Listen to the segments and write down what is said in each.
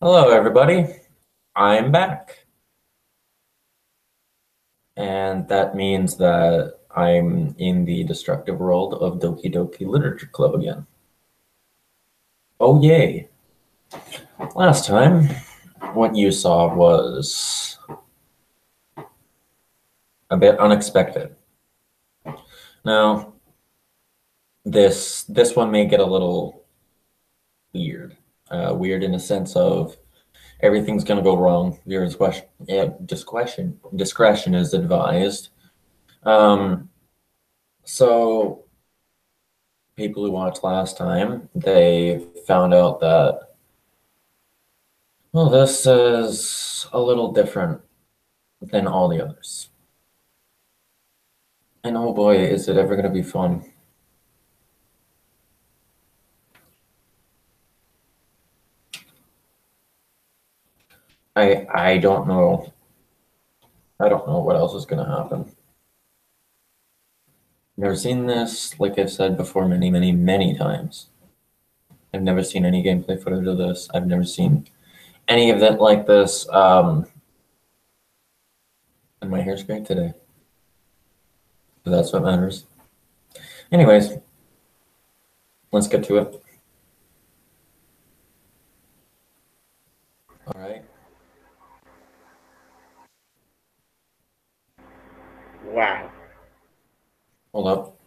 Hello, everybody. I'm back. And that means that I'm in the destructive world of Doki Doki Literature Club again. Oh, yay. Last time, what you saw was a bit unexpected. Now, this one may get a little weird. Weird in the sense of everything's gonna go wrong. Your discretion is advised. Um, so people who watched last time, they found out that, well, this is a little different than all the others. And oh boy, is it ever going to be fun. I don't know. I don't know what else is going to happen. Never seen this, like I've said before many, many, many times. I've never seen any gameplay footage of this. I've never seen any event like this. And my hair's great today. So that's what matters. Anyways, let's get to it. All right. Wow. Hold up.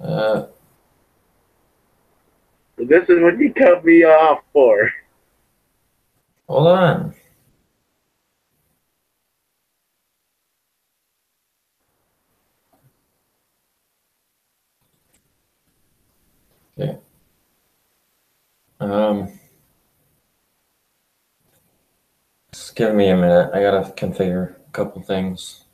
Uh, This is what you cut me off for. hold on. Okay. Um, just give me a minute. I gotta configure a couple things.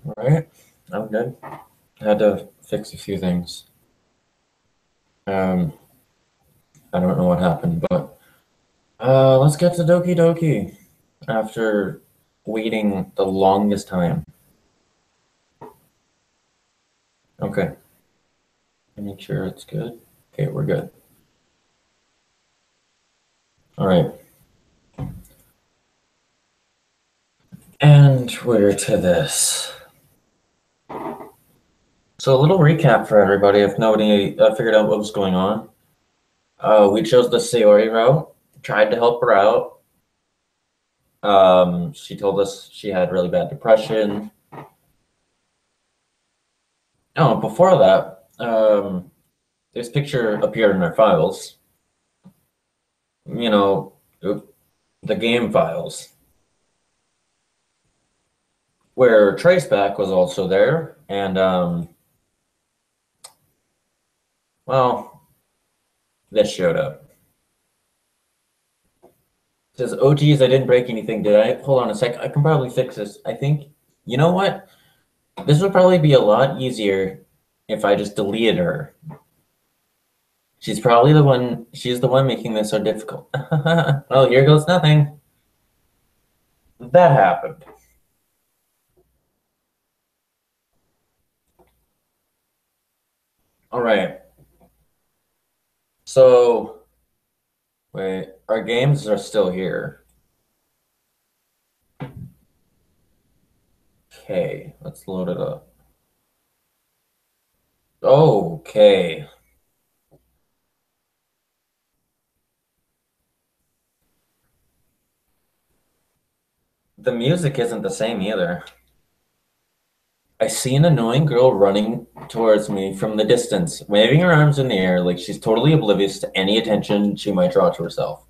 All right, I'm good. I had to fix a few things. Um, I don't know what happened, but let's get to Doki Doki. After waiting the longest time. Okay, make sure it's good. Okay, we're good. All right. And we're to this. So a little recap for everybody if nobody figured out what was going on. We chose the Sayori route, tried to help her out. She told us she had really bad depression. Oh, before that, this picture appeared in our files. You know, the game files, where Traceback was also there, and well, this showed up. It says, "Oh geez, I didn't break anything, did I? Hold on a sec. I can probably fix this. I think. You know what? This would probably be a lot easier if I just deleted her. She's probably the one. She's the one making this so difficult. Well, here goes nothing. That happened. All right. So, wait, our games are still here. Okay, let's load it up. Okay. The music isn't the same either. I see an annoying girl running towards me from the distance, waving her arms in the air like she's totally oblivious to any attention she might draw to herself.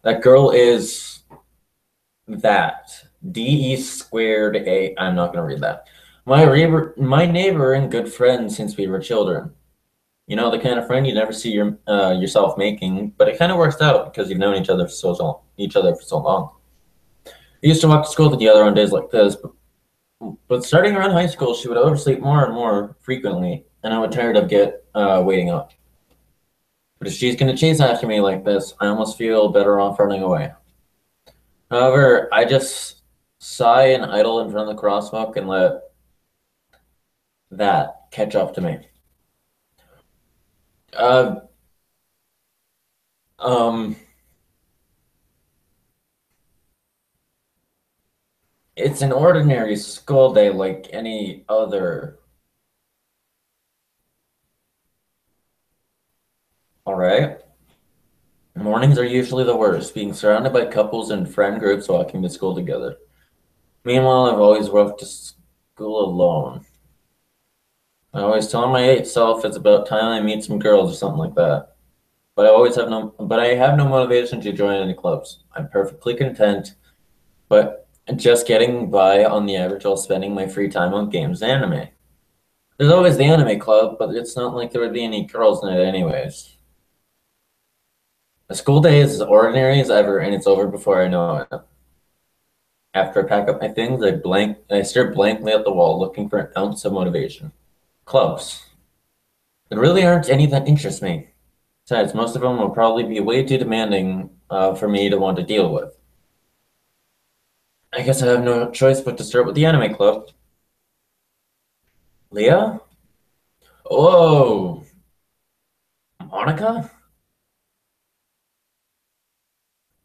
That girl is that. DE squared A. I'm not going to read that. My neighbor and good friend since we were children. You know, the kind of friend you never see yourself making, but it kind of works out because you've known each other for so long. We used to walk to school together on days like this, but starting around high school, she would oversleep more and more frequently, and I would tired of waiting up. But if she's going to chase after me like this, I almost feel better off running away. However, I just sigh and idle in front of the crosswalk and let that catch up to me. Uh, um, it's an ordinary school day like any other. All right. Mornings are usually the worst, being surrounded by couples and friend groups walking to school together. Meanwhile, I've always walked to school alone. I always tell my eight self it's about time I meet some girls or something like that. But I have no motivation to join any clubs. I'm perfectly content, but just getting by on the average while spending my free time on games and anime. There's always the anime club, but it's not like there would be any girls in it anyways. A school day is as ordinary as ever, and it's over before I know it. After I pack up my things, I stare blankly at the wall, looking for an ounce of motivation. Clubs. There really aren't any that interest me. Besides, most of them will probably be way too demanding for me to want to deal with. I guess I have no choice but to start with the anime club. Leah? Oh, Monica?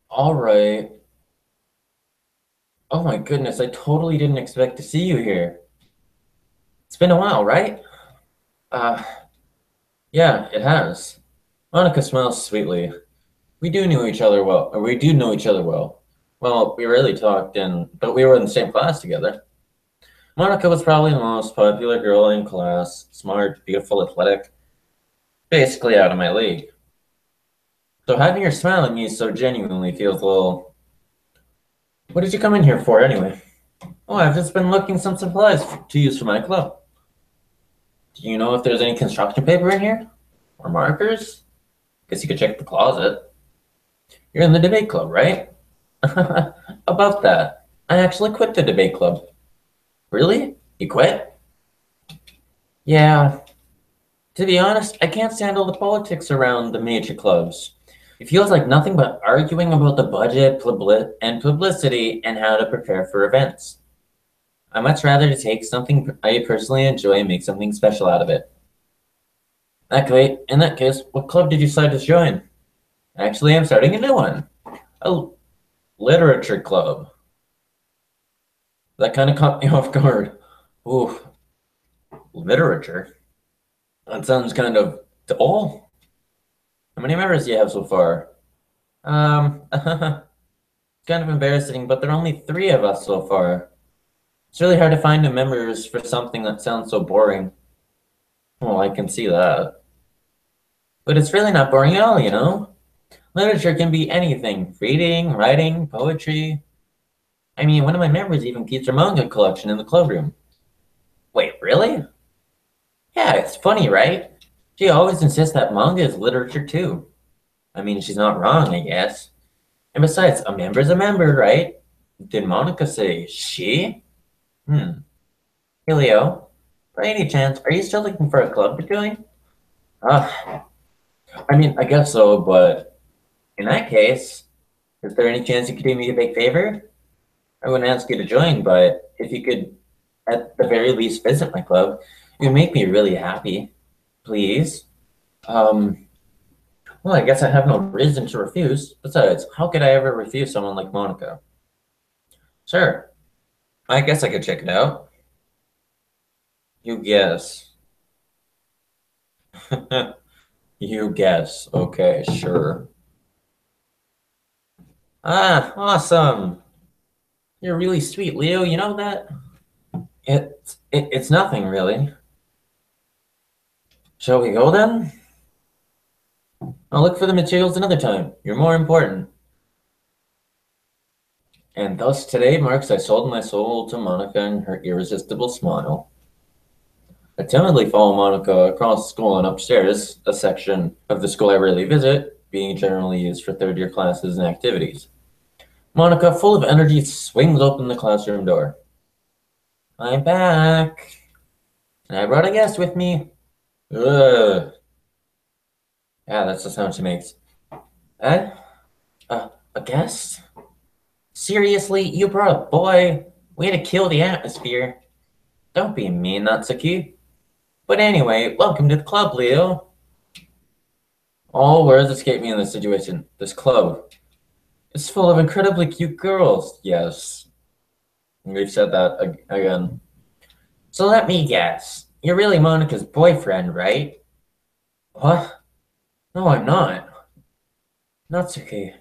All right. Oh my goodness, I totally didn't expect to see you here. It's been a while, right? Uh, yeah, it has. Monica smiles sweetly. We do know each other well. Well, we rarely talked, but we were in the same class together. Monica was probably the most popular girl in class, smart, beautiful, athletic, basically out of my league. So having her smile at me so genuinely feels a little. What did you come in here for anyway? Oh, I've just been looking some supplies to use for my club. Do you know if there's any construction paper in here? Or markers? Guess you could check the closet. You're in the debate club, right? About that, I actually quit the debate club. Really? You quit? Yeah. To be honest, I can't stand all the politics around the major clubs. It feels like nothing but arguing about the budget and publicity and how to prepare for events. I much rather to take something I personally enjoy and make something special out of it. In that case, what club did you decide to join? Actually, I'm starting a new one. A literature club. That kind of caught me off guard. Ooh, literature? That sounds kind of dull. How many members do you have so far? It's kind of embarrassing, but there are only three of us so far. It's really hard to find new members for something that sounds so boring. Well, I can see that. But it's really not boring at all, you know? Literature can be anything reading, writing, poetry. I mean, one of my members even keeps her manga collection in the club room. Wait, really? Yeah, it's funny, right? She always insists that manga is literature too. I mean, she's not wrong, I guess. And besides, a member's a member, right? Did Monica say she? Hmm. Hey, Leo, by any chance, are you still looking for a club to join? Ah, I mean, I guess so, but in that case, is there any chance you could do me a big favor? I wouldn't ask you to join, but if you could, at the very least, visit my club, it would make me really happy. Please. Um, well, I guess I have no reason to refuse. Besides, how could I ever refuse someone like Monica? Sure, I guess I could check it out. You guess. You guess. Okay, sure. Ah, awesome. You're really sweet, Leo. You know that? It's nothing really. Shall we go then? I'll look for the materials another time. You're more important. And thus today marks I sold my soul to Monica and her irresistible smile. I timidly follow Monica across the school and upstairs, a section of the school I rarely visit, being generally used for third year classes and activities. Monica, full of energy, swings open the classroom door. I'm back. And I brought a guest with me. Ugh. Yeah, that's the sound she makes. Eh? A guest? Seriously, you brought a boy? Way to kill the atmosphere. Don't be mean, Natsuki. But anyway, welcome to the club, Leo. All words escape me in this situation. This club. It's full of incredibly cute girls. Yes. We've said that again. So let me guess. You're really Monica's boyfriend, right? What? No, I'm not. Natsuki.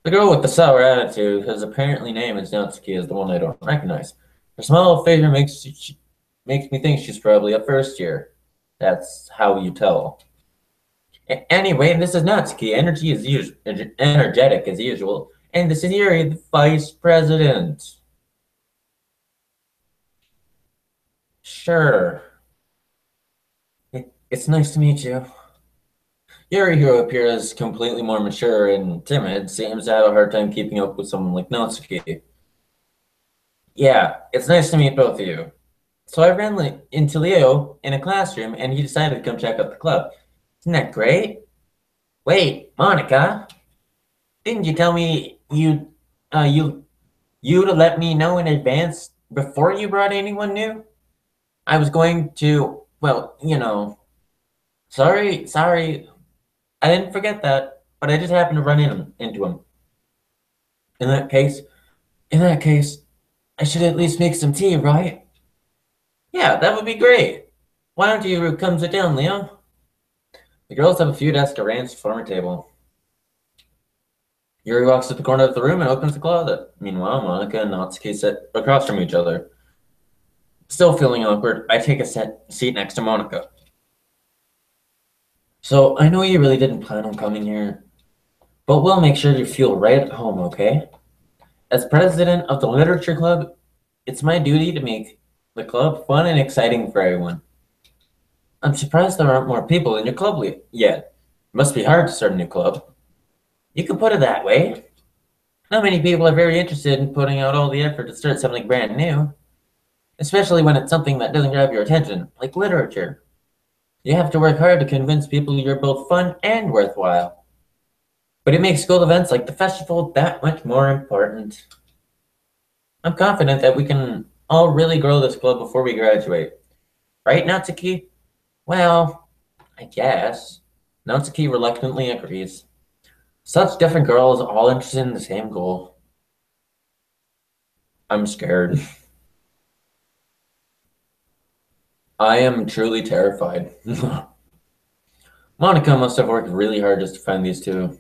The girl with the sour attitude, whose apparently name is Natsuki, is the one I don't recognize. Her smile of favor makes me think she's probably a first year. That's how you tell. Anyway, this is Natsuki. Energy is energetic as usual. And this is Yuri, the vice president. Sure. It's nice to meet you. Yuri, who appears completely more mature and timid, seems to have a hard time keeping up with someone like Natsuki. Yeah, it's nice to meet both of you. So I ran into Leo in a classroom, and he decided to come check out the club. Isn't that great? Wait, Monica, didn't you tell me you to let me know in advance before you brought anyone new? I was going to, well, you know, sorry, I didn't forget that, but I just happened to run into him. In that case, in that case, I should at least make some tea, right? Yeah, that would be great. Why don't you come sit down, Leo? The girls have a few desks arranged to form a table. Yuri walks to the corner of the room and opens the closet. Meanwhile, Monica and Natsuki sit across from each other. Still feeling awkward, I take a seat next to Monica. So, I know you really didn't plan on coming here, but we'll make sure you feel right at home, okay? As president of the literature club, it's my duty to make the club fun and exciting for everyone. I'm surprised there aren't more people in your club yet. It must be hard to start a new club. You could put it that way. Not many people are very interested in putting out all the effort to start something brand new, especially when it's something that doesn't grab your attention, like literature. You have to work hard to convince people you're both fun and worthwhile. But it makes school events like the festival that much more important. I'm confident that we can all really grow this club before we graduate. Right, Natsuki? Well, I guess. Natsuki reluctantly agrees. Such different girls, all interested in the same goal. I'm scared. I am truly terrified. Monica must have worked really hard just to find these two.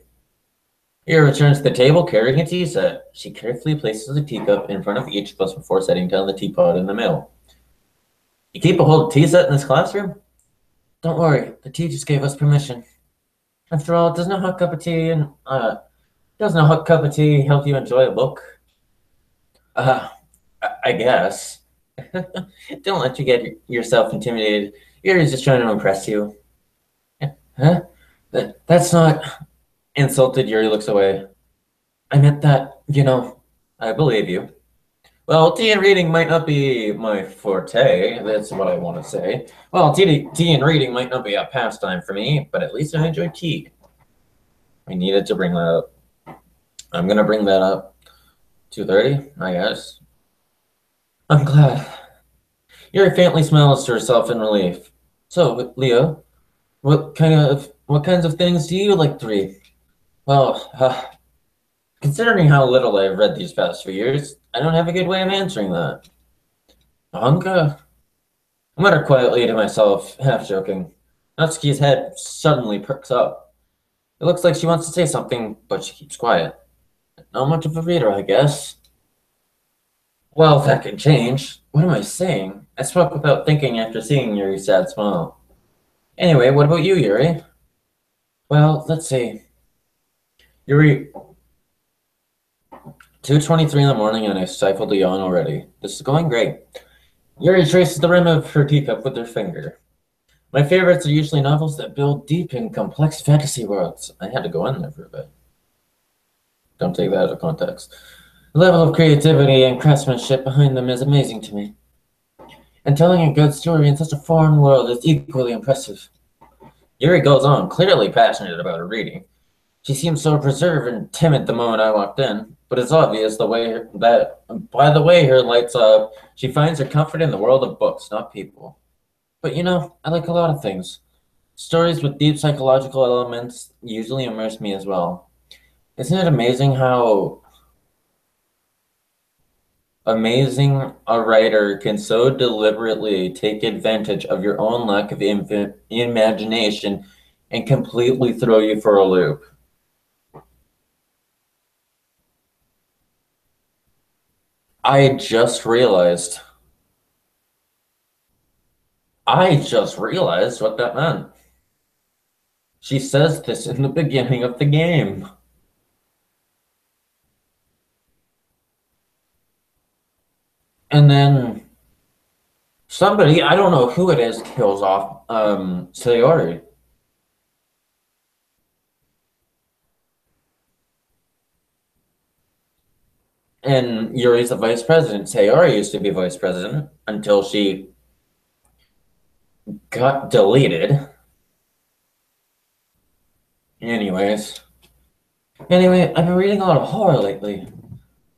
Ira returns to the table carrying a tea set. She carefully places a teacup in front of each of us before setting down the teapot in the middle. You keep a whole tea set in this classroom? Don't worry, the teachers gave us permission. After all, doesn't a hot cup of tea help you enjoy a book? Uh, I guess. Don't let you get yourself intimidated. Yuri's just trying to impress you. Huh? That's not. Insulted, Yuri looks away. I meant that, I believe you. Well, tea and reading might not be my forte. That's what I want to say. Well, tea and reading might not be a pastime for me, but at least I enjoy tea. I needed to bring that up. I'm going to bring that up. 2:30, I guess. I'm glad. Yuri faintly smiles to herself in relief. So, Leo, what kinds of things do you like to read? Well, considering how little I've read these past few years, I don't have a good way of answering that. Manga? I muttered quietly to myself, half joking. Natsuki's head suddenly perks up. It looks like she wants to say something, but she keeps quiet. Not much of a reader, I guess. Well, that can change. What am I saying? I spoke without thinking after seeing Yuri's sad smile. Anyway, what about you, Yuri? Well, let's see. Yuri, 2:23 in the morning and I stifled a yawn already. This is going great. Yuri traces the rim of her teacup with her finger. My favorites are usually novels that build deep and complex fantasy worlds. I had to go in there for a bit. Don't take that out of context. The level of creativity and craftsmanship behind them is amazing to me. And telling a good story in such a foreign world is equally impressive. Yuri goes on, clearly passionate about her reading. She seemed so reserved and timid the moment I walked in, but it's obvious by the way her lights up, she finds her comfort in the world of books, not people. But I like a lot of things. Stories with deep psychological elements usually immerse me as well. Isn't it amazing a writer can so deliberately take advantage of your own lack of imagination and completely throw you for a loop? I just realized. I just realized what that meant. She says this in the beginning of the game. And then somebody, I don't know who it is, kills off Sayori. And Yuri's the vice president. Sayori used to be vice president until she got deleted. Anyways. Anyway, I've been reading a lot of horror lately.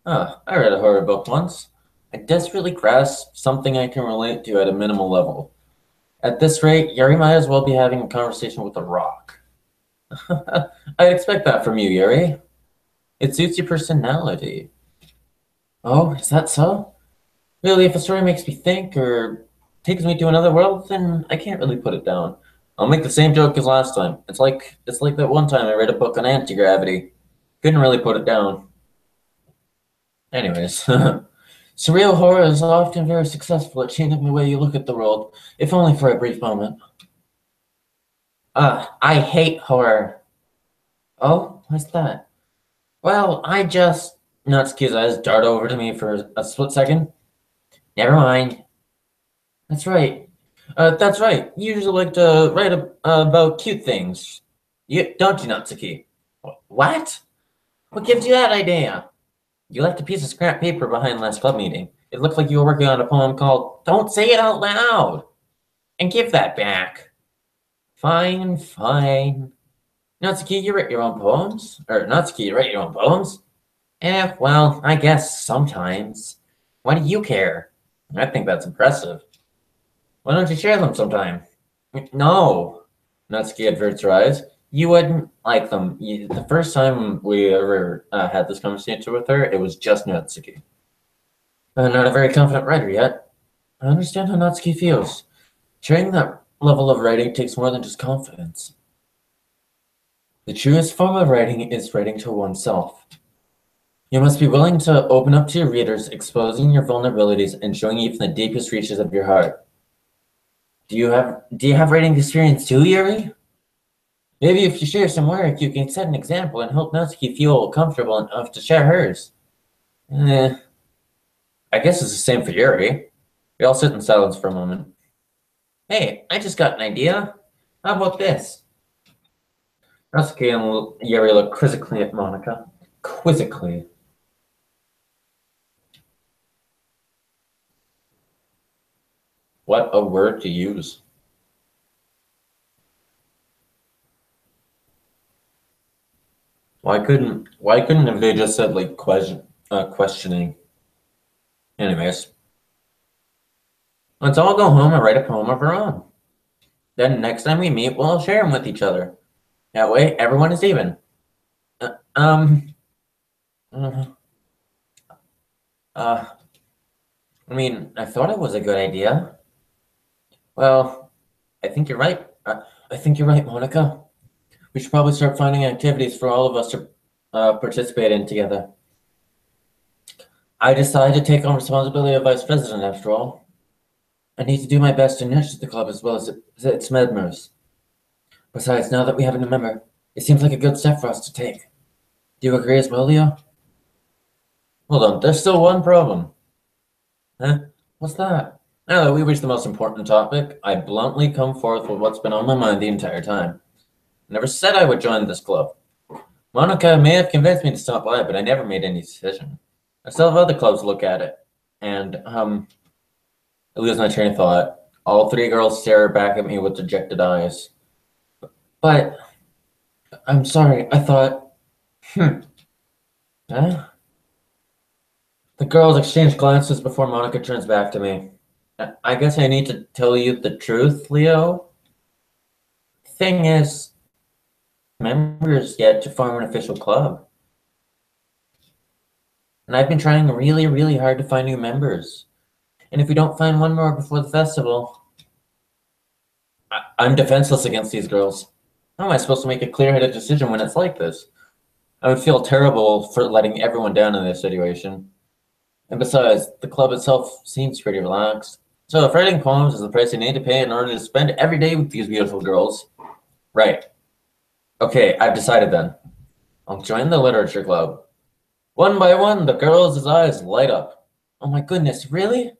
I read a horror book once. I desperately grasped something I can relate to at a minimal level. At this rate, Yuri might as well be having a conversation with a rock. I'd expect that from you, Yuri. It suits your personality. Oh, is that so? Really, if a story makes me think or takes me to another world, then I can't really put it down. I'll make the same joke as last time. It's like that one time I read a book on anti-gravity. Couldn't really put it down. Anyways, surreal horror is often very successful at changing the way you look at the world, if only for a brief moment. I hate horror. Oh, what's that? Well, Natsuki's eyes dart over to me for a split second. Never mind. That's right. That's right. You usually like to write about cute things. Don't you, Natsuki? What? What gives you that idea? You left a piece of scrap paper behind last club meeting. It looked like you were working on a poem called Don't Say It Out Loud. And give that back. Fine, fine. Natsuki, you write your own poems? Or Natsuki, you write your own poems? Well, I guess sometimes. Why do you care? I think that's impressive. Why don't you share them sometime? No. Natsuki averts her eyes. You wouldn't like them. The first time we ever had this conversation with her, it was just Natsuki. I'm not a very confident writer yet. I understand how Natsuki feels. Sharing that level of writing takes more than just confidence. The truest form of writing is writing to oneself. You must be willing to open up to your readers, exposing your vulnerabilities and showing even the deepest reaches of your heart. Do you have writing experience too, Yuri? Maybe if you share some work, you can set an example and help Natsuki feel comfortable enough to share hers. Eh, I guess it's the same for Yuri. We all sit in silence for a moment. Hey, I just got an idea. How about this? Natsuki and Yuri look quizzically at Monica. Quizzically. What a word to use. Why couldn't have they just said like questioning? Anyways, let's all go home and write a poem of our own. Then next time we meet, we'll share them with each other. That way, everyone is even. Uh, um, uh, uh, I thought it was a good idea. Well, I think you're right. I think you're right, Monica. We should probably start finding activities for all of us to participate in together. I decided to take on responsibility of vice president after all. I need to do my best to nurture the club as well as its members. Besides, now that we have a new member, it seems like a good step for us to take. Do you agree as well, Leo? Hold on, there's still one problem. Huh? What's that? Now that we reached the most important topic, I bluntly come forth with what's been on my mind the entire time. I never said I would join this club. Monica may have convinced me to stop by, but I never made any decision. I still have other clubs to look at it. And, I lose my train of thought. All three girls stare back at me with dejected eyes. But, I'm sorry, I thought, huh? The girls exchange glances before Monica turns back to me. I guess I need to tell you the truth, Leo. Thing is, members yet to form an official club. And I've been trying really, really hard to find new members. And if we don't find one more before the festival, I'm defenseless against these girls. How am I supposed to make a clear-headed decision when it's like this? I would feel terrible for letting everyone down in this situation. And besides, the club itself seems pretty relaxed. So if writing poems is the price I need to pay in order to spend every day with these beautiful girls, right. Okay, I've decided then. I'll join the literature club. One by one, the girls' eyes light up. Oh my goodness, really?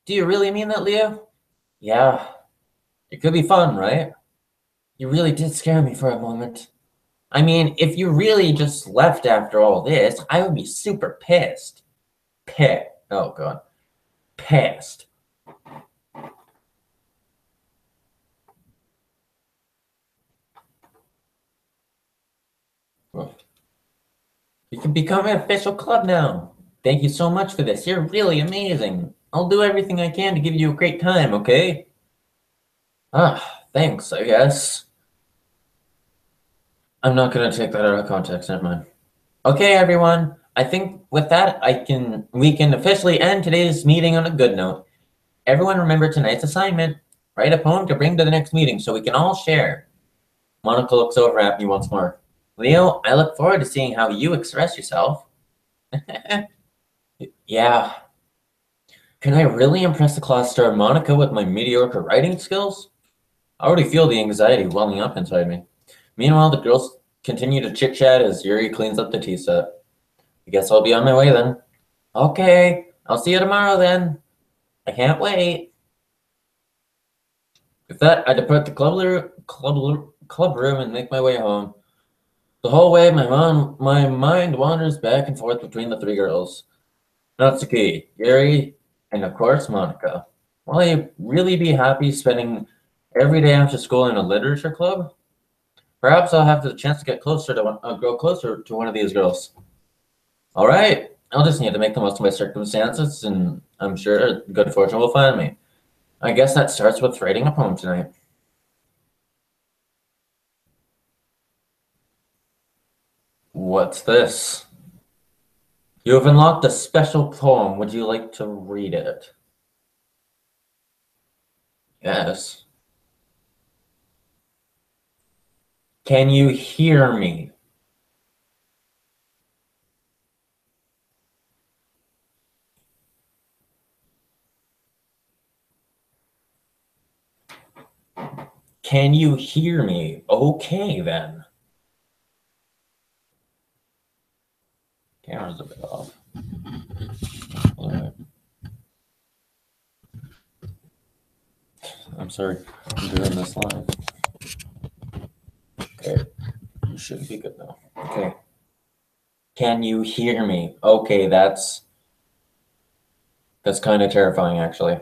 Do you really mean that, Leo? Yeah, it could be fun, right? You really did scare me for a moment. I mean, if you really just left after all this, I would be super pissed. Oh god. Pissed. You can become an official club now. Thank you so much for this. You're really amazing. I'll do everything I can to give you a great time, okay? Thanks, I guess. I'm not gonna take that out of context, never mind. Okay, everyone. I think with that, we can officially end today's meeting on a good note. Everyone remember tonight's assignment. Write a poem to bring to the next meeting so we can all share. Monica looks over at me once more. Leo, I look forward to seeing how you express yourself. Yeah. Can I really impress the class star Monica with my mediocre writing skills? I already feel the anxiety welling up inside me. Meanwhile, the girls continue to chit-chat as Yuri cleans up the tea set. I guess I'll be on my way then. Okay, I'll see you tomorrow then. I can't wait. With that, I depart the club room and make my way home. The whole way, my mind wanders back and forth between the three girls. Natsuki, Yuri, and of course Monica. Will I really be happy spending every day after school in a literature club? Perhaps I'll have the chance to grow closer to one of these girls. All right, I'll just need to make the most of my circumstances, and I'm sure good fortune will find me. I guess that starts with writing a poem tonight. What's this? You have unlocked a special poem. Would you like to read it? Yes. Can you hear me? Can you hear me? Okay, then. Camera's a bit off. I'm sorry. I'm doing this live. Okay. You should be good now. Okay. Can you hear me? Okay, that's kind of terrifying, actually.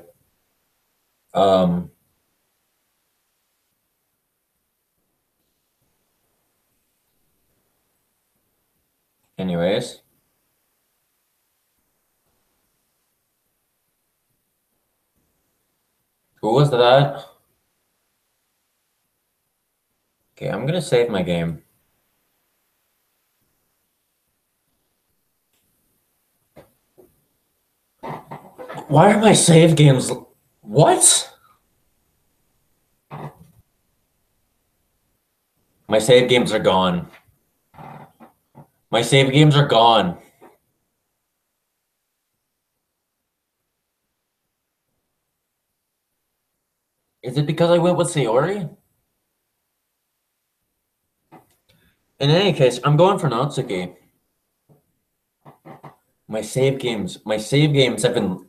Um, anyways. Who was that? Okay, I'm gonna save my game. Why are my save games... What? My save games are gone. My save games are gone. Is it because I went with Sayori? In any case, I'm going for Natsuki. My save games have been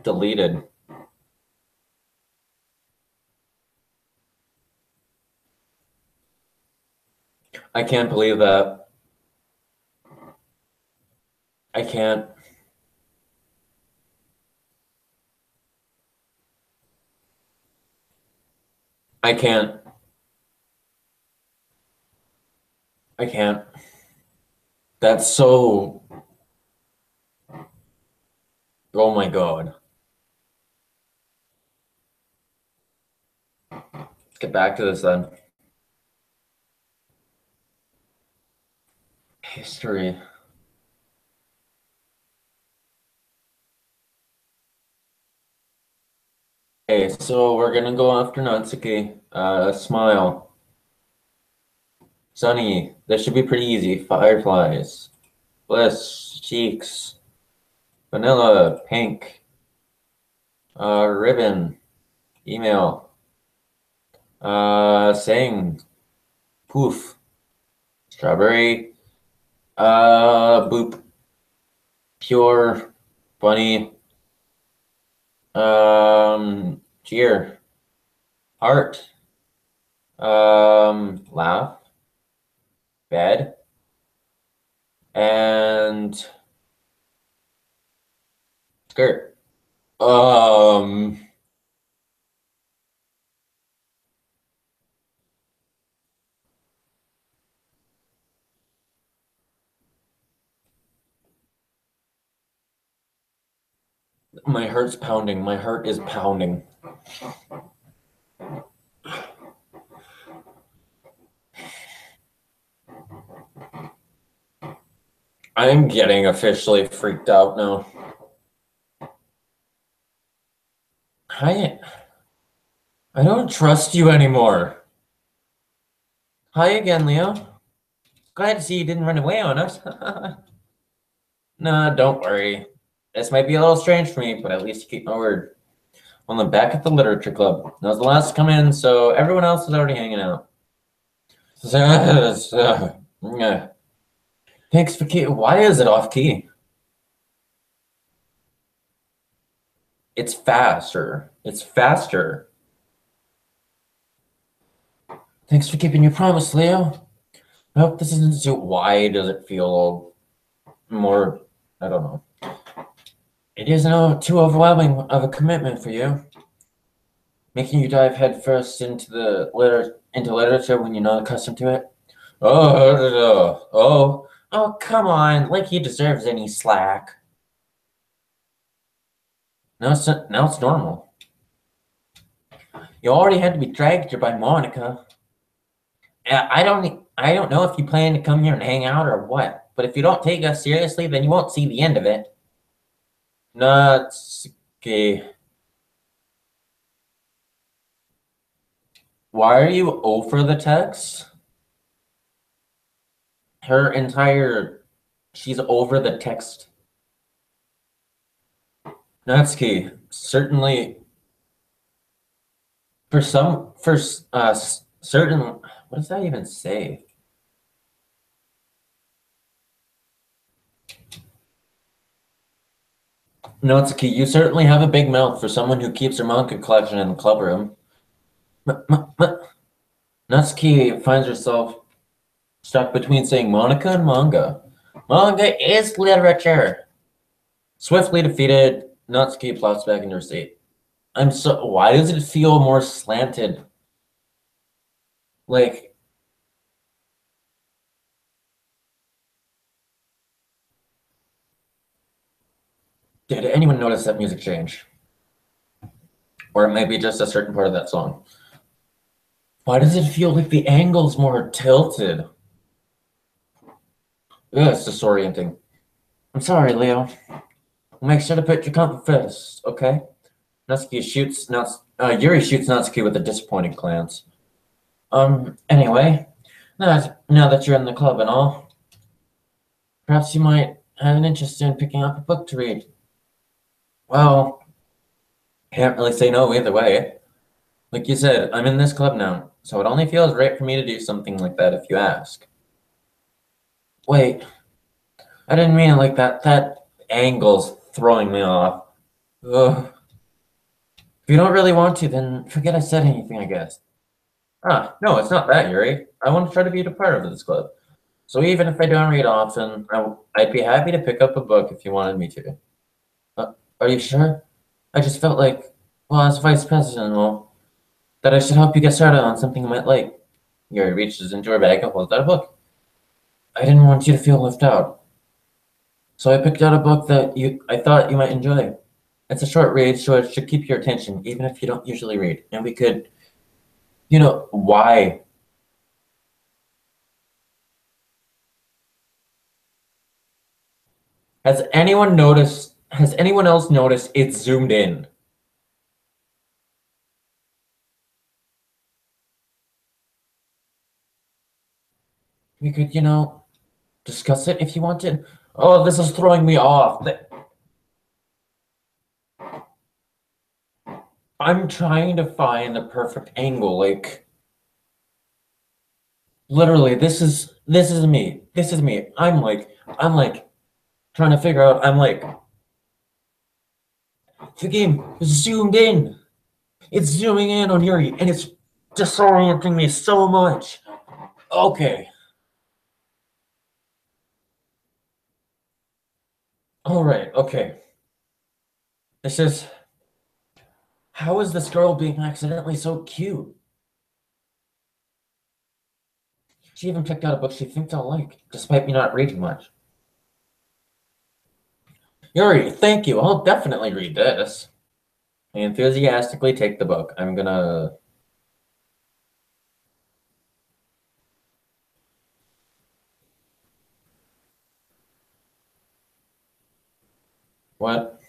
deleted. I can't believe that. I can't. I can't. I can't. That's so... Oh my god. Let's get back to this then. History. Okay, so we're gonna go after Natsuki. Smile. Sunny. This should be pretty easy. Fireflies. Bliss. Cheeks. Vanilla. Pink. Ribbon. Email. Sing. Poof. Strawberry. Boop. Pure. Bunny. Cheer. Heart. Laugh. Bed. And skirt. My heart's pounding. My heart is pounding. I'm getting officially freaked out now. Hi. I don't trust you anymore. Hi again, Leo. Glad to see you didn't run away on us. Nah, don't worry. This might be a little strange for me, but at least you keep my word. On the back at the literature club. I was the last to come in, so everyone else is already hanging out. Thanks for key. Why is it off key? It's faster. It's faster. Thanks for keeping your promise, Leo. I hope this isn't too... Why does it feel more... I don't know. It isn't too overwhelming of a commitment for you. Making you dive headfirst into literature when you're not accustomed to it. Oh, come on! Like he deserves any slack. Now it's normal. You already had to be dragged here by Monica. I don't know if you plan to come here and hang out or what. but if you don't take us seriously, then you won't see the end of it. Natsuki. Why are you over the text? She's over the text. Natsuki, certainly, certain, what does that even say? Natsuki, you certainly have a big mouth for someone who keeps her manga collection in the club room. Natsuki finds herself stuck between saying Monica and manga. Manga is literature. Swiftly defeated, Natsuki plops back into her seat. Why does it feel more slanted? Like, did anyone notice that music change? Or it might be just a certain part of that song. Why does it feel like the angle's more tilted? Ugh, it's disorienting. I'm sorry, Leo. Make sure to put your comfort first, okay? Yuri shoots Natsuki with a disappointed glance. Anyway, now that you're in the club and all, perhaps you might have an interest in picking up a book to read. Well, can't really say no either way. Like you said, I'm in this club now, so it only feels right for me to do something like that if you ask. Wait, I didn't mean it like that. That angle's throwing me off. Ugh. If you don't really want to, then forget I said anything, I guess. Ah, no, it's not that, Yuri. I want to try to be a part of this club. So even if I don't read often, I'd be happy to pick up a book if you wanted me to. Are you sure? I just felt like, well, as vice president, well, that I should help you get started on something you might like. Yuri reaches into her bag and pulls out a book. I didn't want you to feel left out. So I picked out a book that I thought you might enjoy. It's a short read, so it should keep your attention, even if you don't usually read. And we could, why? Has anyone else noticed it's zoomed in? We could, discuss it if you wanted. Oh, this is throwing me off. I'm trying to find the perfect angle, like literally this is me. This is me. I'm like trying to figure out, the game is zoomed in. It's zooming in on Yuri and it's disorienting me so much. Okay. All right, okay. This is How is this girl being accidentally so cute? She even picked out a book she thinks I'll like, despite me not reading much. Yuri, thank you. I'll definitely read this. I enthusiastically take the book. I'm gonna... What?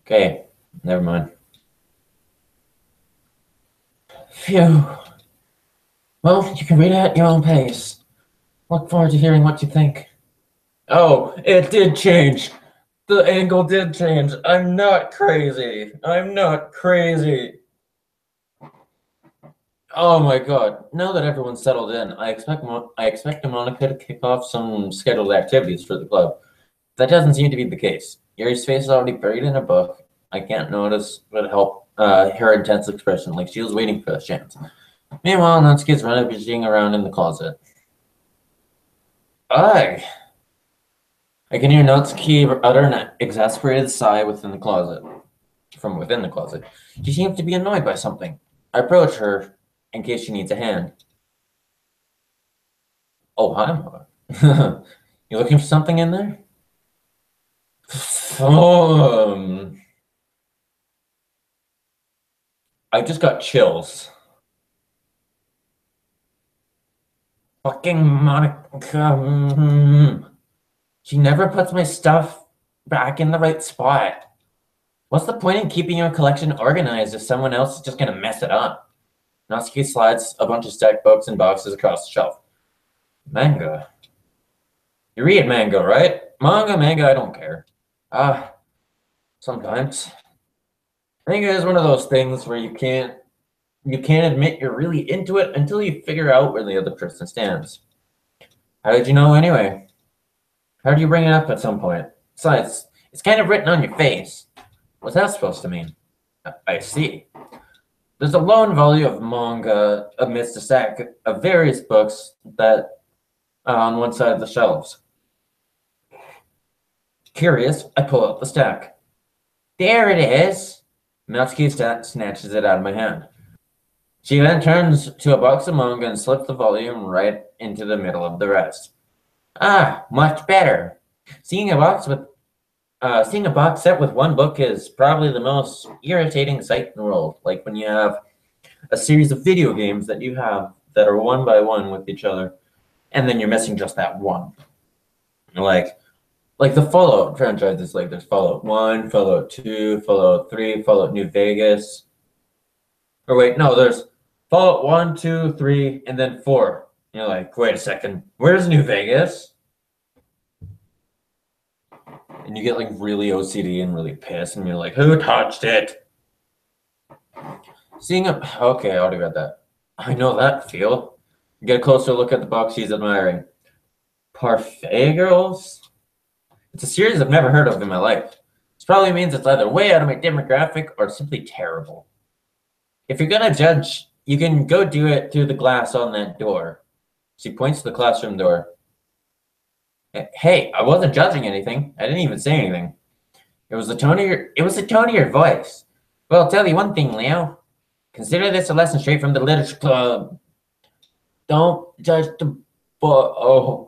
Okay, never mind. Phew. Well, you can read it at your own pace. Look forward to hearing what you think. Oh, it did change. The angle did change. I'm not crazy. I'm not crazy. Oh my god. Now that everyone's settled in, I expect Monica to kick off some scheduled activities for the club. That doesn't seem to be the case. Yuri's face is already buried in a book. I can't notice but help her intense expression, like she was waiting for a chance. Meanwhile, Natsuki's rummaging around in the closet. Ugh! I can hear Natsuki utter an exasperated sigh from within the closet. She seems to be annoyed by something. I approach her in case she needs a hand. Oh, hi, Mother. You looking for something in there? I just got chills. Fucking Monica. She never puts my stuff back in the right spot. What's the point in keeping your collection organized if someone else is just gonna mess it up? Natsuki slides a bunch of stacked books and boxes across the shelf. Manga. You read manga, right? Manga, I don't care. Sometimes. Manga is one of those things where you can't admit you're really into it until you figure out where the other person stands. How did you know anyway? How did you bring it up at some point? Besides, it's kind of written on your face. What's that supposed to mean? I see. There's a lone volume of manga amidst a stack of various books that on one side of the shelves. Curious, I pull out the stack. There it is! Natsuki snatches it out of my hand. She then turns to a box of manga and slips the volume right into the middle of the rest. Ah, much better. Seeing a box set with one book is probably the most irritating sight in the world. Like when you have a series of video games that you have that are one by one with each other, and then you're missing just that one. Like the Fallout franchises, like there's Fallout 1, Fallout 2, Fallout 3, Fallout New Vegas. Or wait, no, there's Fallout 1, 2, 3, and then 4. You're like, wait a second, where's New Vegas? And you get like really OCD and really pissed, and you're like, who touched it? Okay, I already read that. I know that feel. Get a closer look at the box she's admiring. Parfait Girls? It's a series I've never heard of in my life. This probably means it's either way out of my demographic or simply terrible. If you're gonna judge, you can go do it through the glass on that door. She points to the classroom door. Hey, I wasn't judging anything. I didn't even say anything. It was the tone of your voice. Well, I'll tell you one thing, Leo. Consider this a lesson straight from the literature club. Don't judge the book. Oh.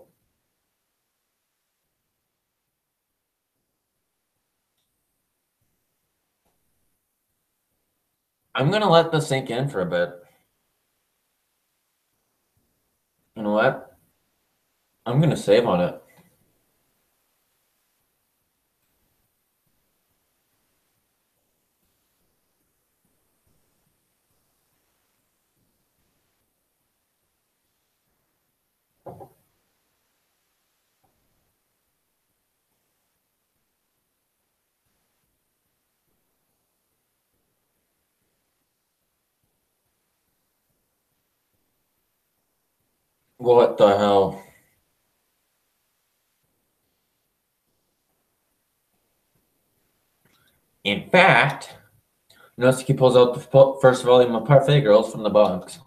I'm gonna let this sink in for a bit. You know what? I'm gonna save on it. What the hell? In fact, Nosuke pulls out the first volume of Parfait Girls from the box.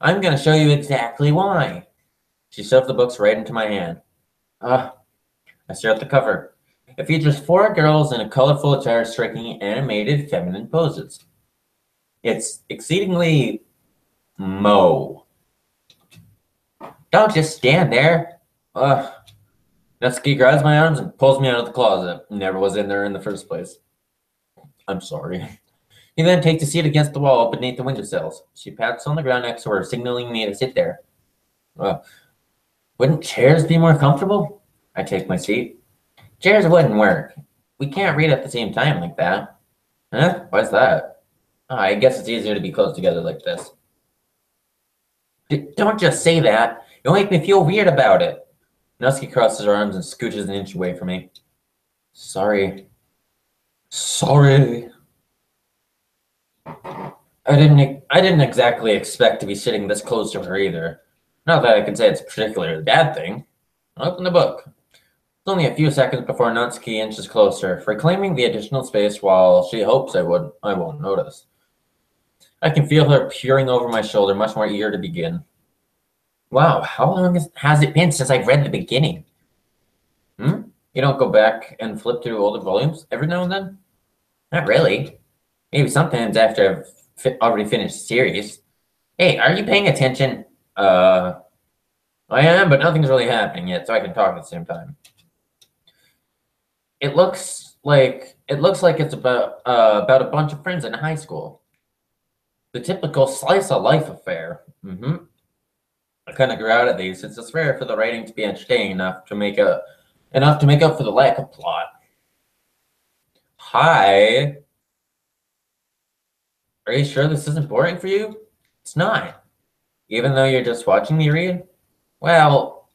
I'm gonna show you exactly why. She shoved the books right into my hand. I stare at the cover. It features 4 girls in a colorful attire striking animated feminine poses. It's exceedingly Mo. Don't just stand there. Natsuki grabs my arms and pulls me out of the closet. Never was in there in the first place. I'm sorry. He then takes a seat against the wall beneath the windowsills. She pats on the ground next to her, signaling me to sit there. Wouldn't chairs be more comfortable? I take my seat. Chairs wouldn't work. We can't read at the same time like that. Huh? Why's that? I guess it's easier to be close together like this. Don't just say that. You'll make me feel weird about it. Natsuki crosses her arms and scooches an inch away from me. Sorry. Sorry. I didn't exactly expect to be sitting this close to her either. Not that I can say it's a particularly bad thing. Open the book. It's only a few seconds before Natsuki inches closer, reclaiming the additional space while she hopes I won't notice. I can feel her peering over my shoulder, much more eager to begin. Wow, how long has it been since I've read the beginning? You don't go back and flip through older volumes every now and then? Not really. Maybe sometimes after I've already finished the series. Hey, are you paying attention? I am, but nothing's really happening yet, so I can talk at the same time. It looks like it's about a bunch of friends in high school. The typical slice of life affair. I kind of grew out of these since it's rare for the writing to be entertaining enough to make up for the lack of plot. Hi, are you sure this isn't boring for you? It's not, even though you're just watching me read. Well,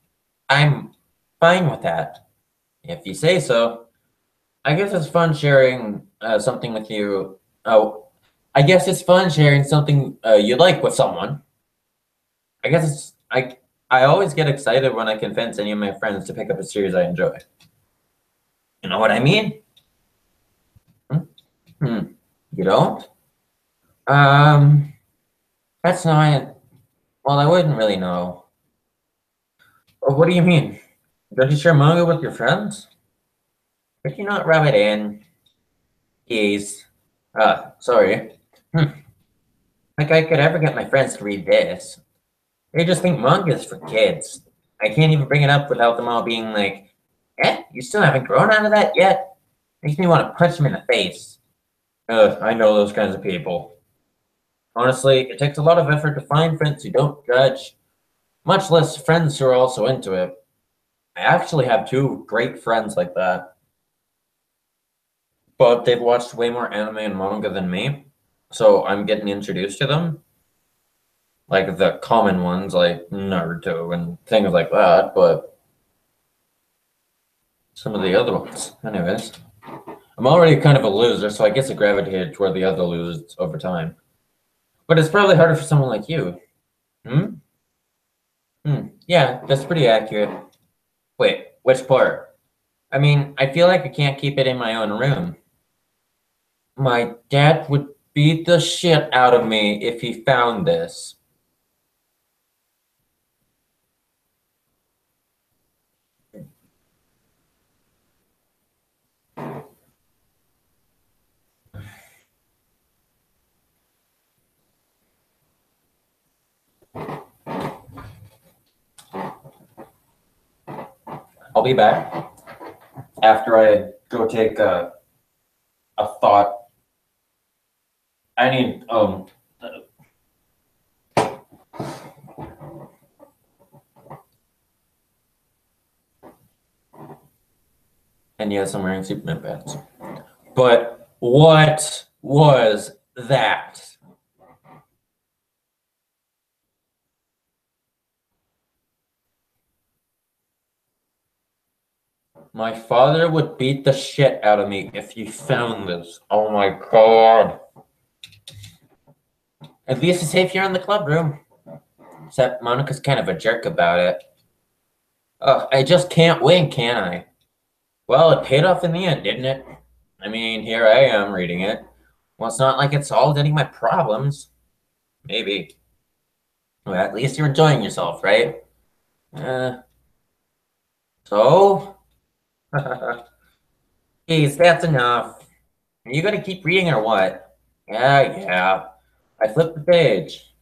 I'm fine with that, if you say so. I guess it's fun sharing something with you. Oh, I guess it's fun sharing something you like with someone. I guess it's I always get excited when I convince any of my friends to pick up a series I enjoy. You know what I mean? Hmm? Hmm. You don't? Um, that's not. Well, I wouldn't really know. What do you mean? Don't you share manga with your friends? Could you not rub it in? Please. Sorry. Hmm. Like I could ever get my friends to read this. They just think manga is for kids. I can't even bring it up without them all being like, "Eh, you still haven't grown out of that yet?" Makes me want to punch them in the face. I know those kinds of people. Honestly, it takes a lot of effort to find friends who don't judge, much less friends who are also into it. I actually have two great friends like that, but they've watched way more anime and manga than me, so I'm getting introduced to them, like the common ones like Naruto and things like that, but some of the other ones. Anyways, I'm already kind of a loser, so I guess I gravitated toward the other losers over time. But it's probably harder for someone like you. Hmm? Hmm. Yeah, that's pretty accurate. Wait, which part? I mean, I feel like I can't keep it in my own room. My dad would beat the shit out of me if he found this. I'll be back after I go take a thought. I need and yes, I'm wearing Superman pants. But what was that? My father would beat the shit out of me if he found this. Oh my god. At least it's safe here in the club room. Except Monica's kind of a jerk about it. Ugh, I just can't win, can I? Well, it paid off in the end, didn't it? I mean, here I am reading it. Well, it's not like it solved any of my problems. Maybe. Well, at least you're enjoying yourself, right? Uh, so? Geez, that's enough. Are you gonna keep reading or what? Yeah, yeah. I flipped the page.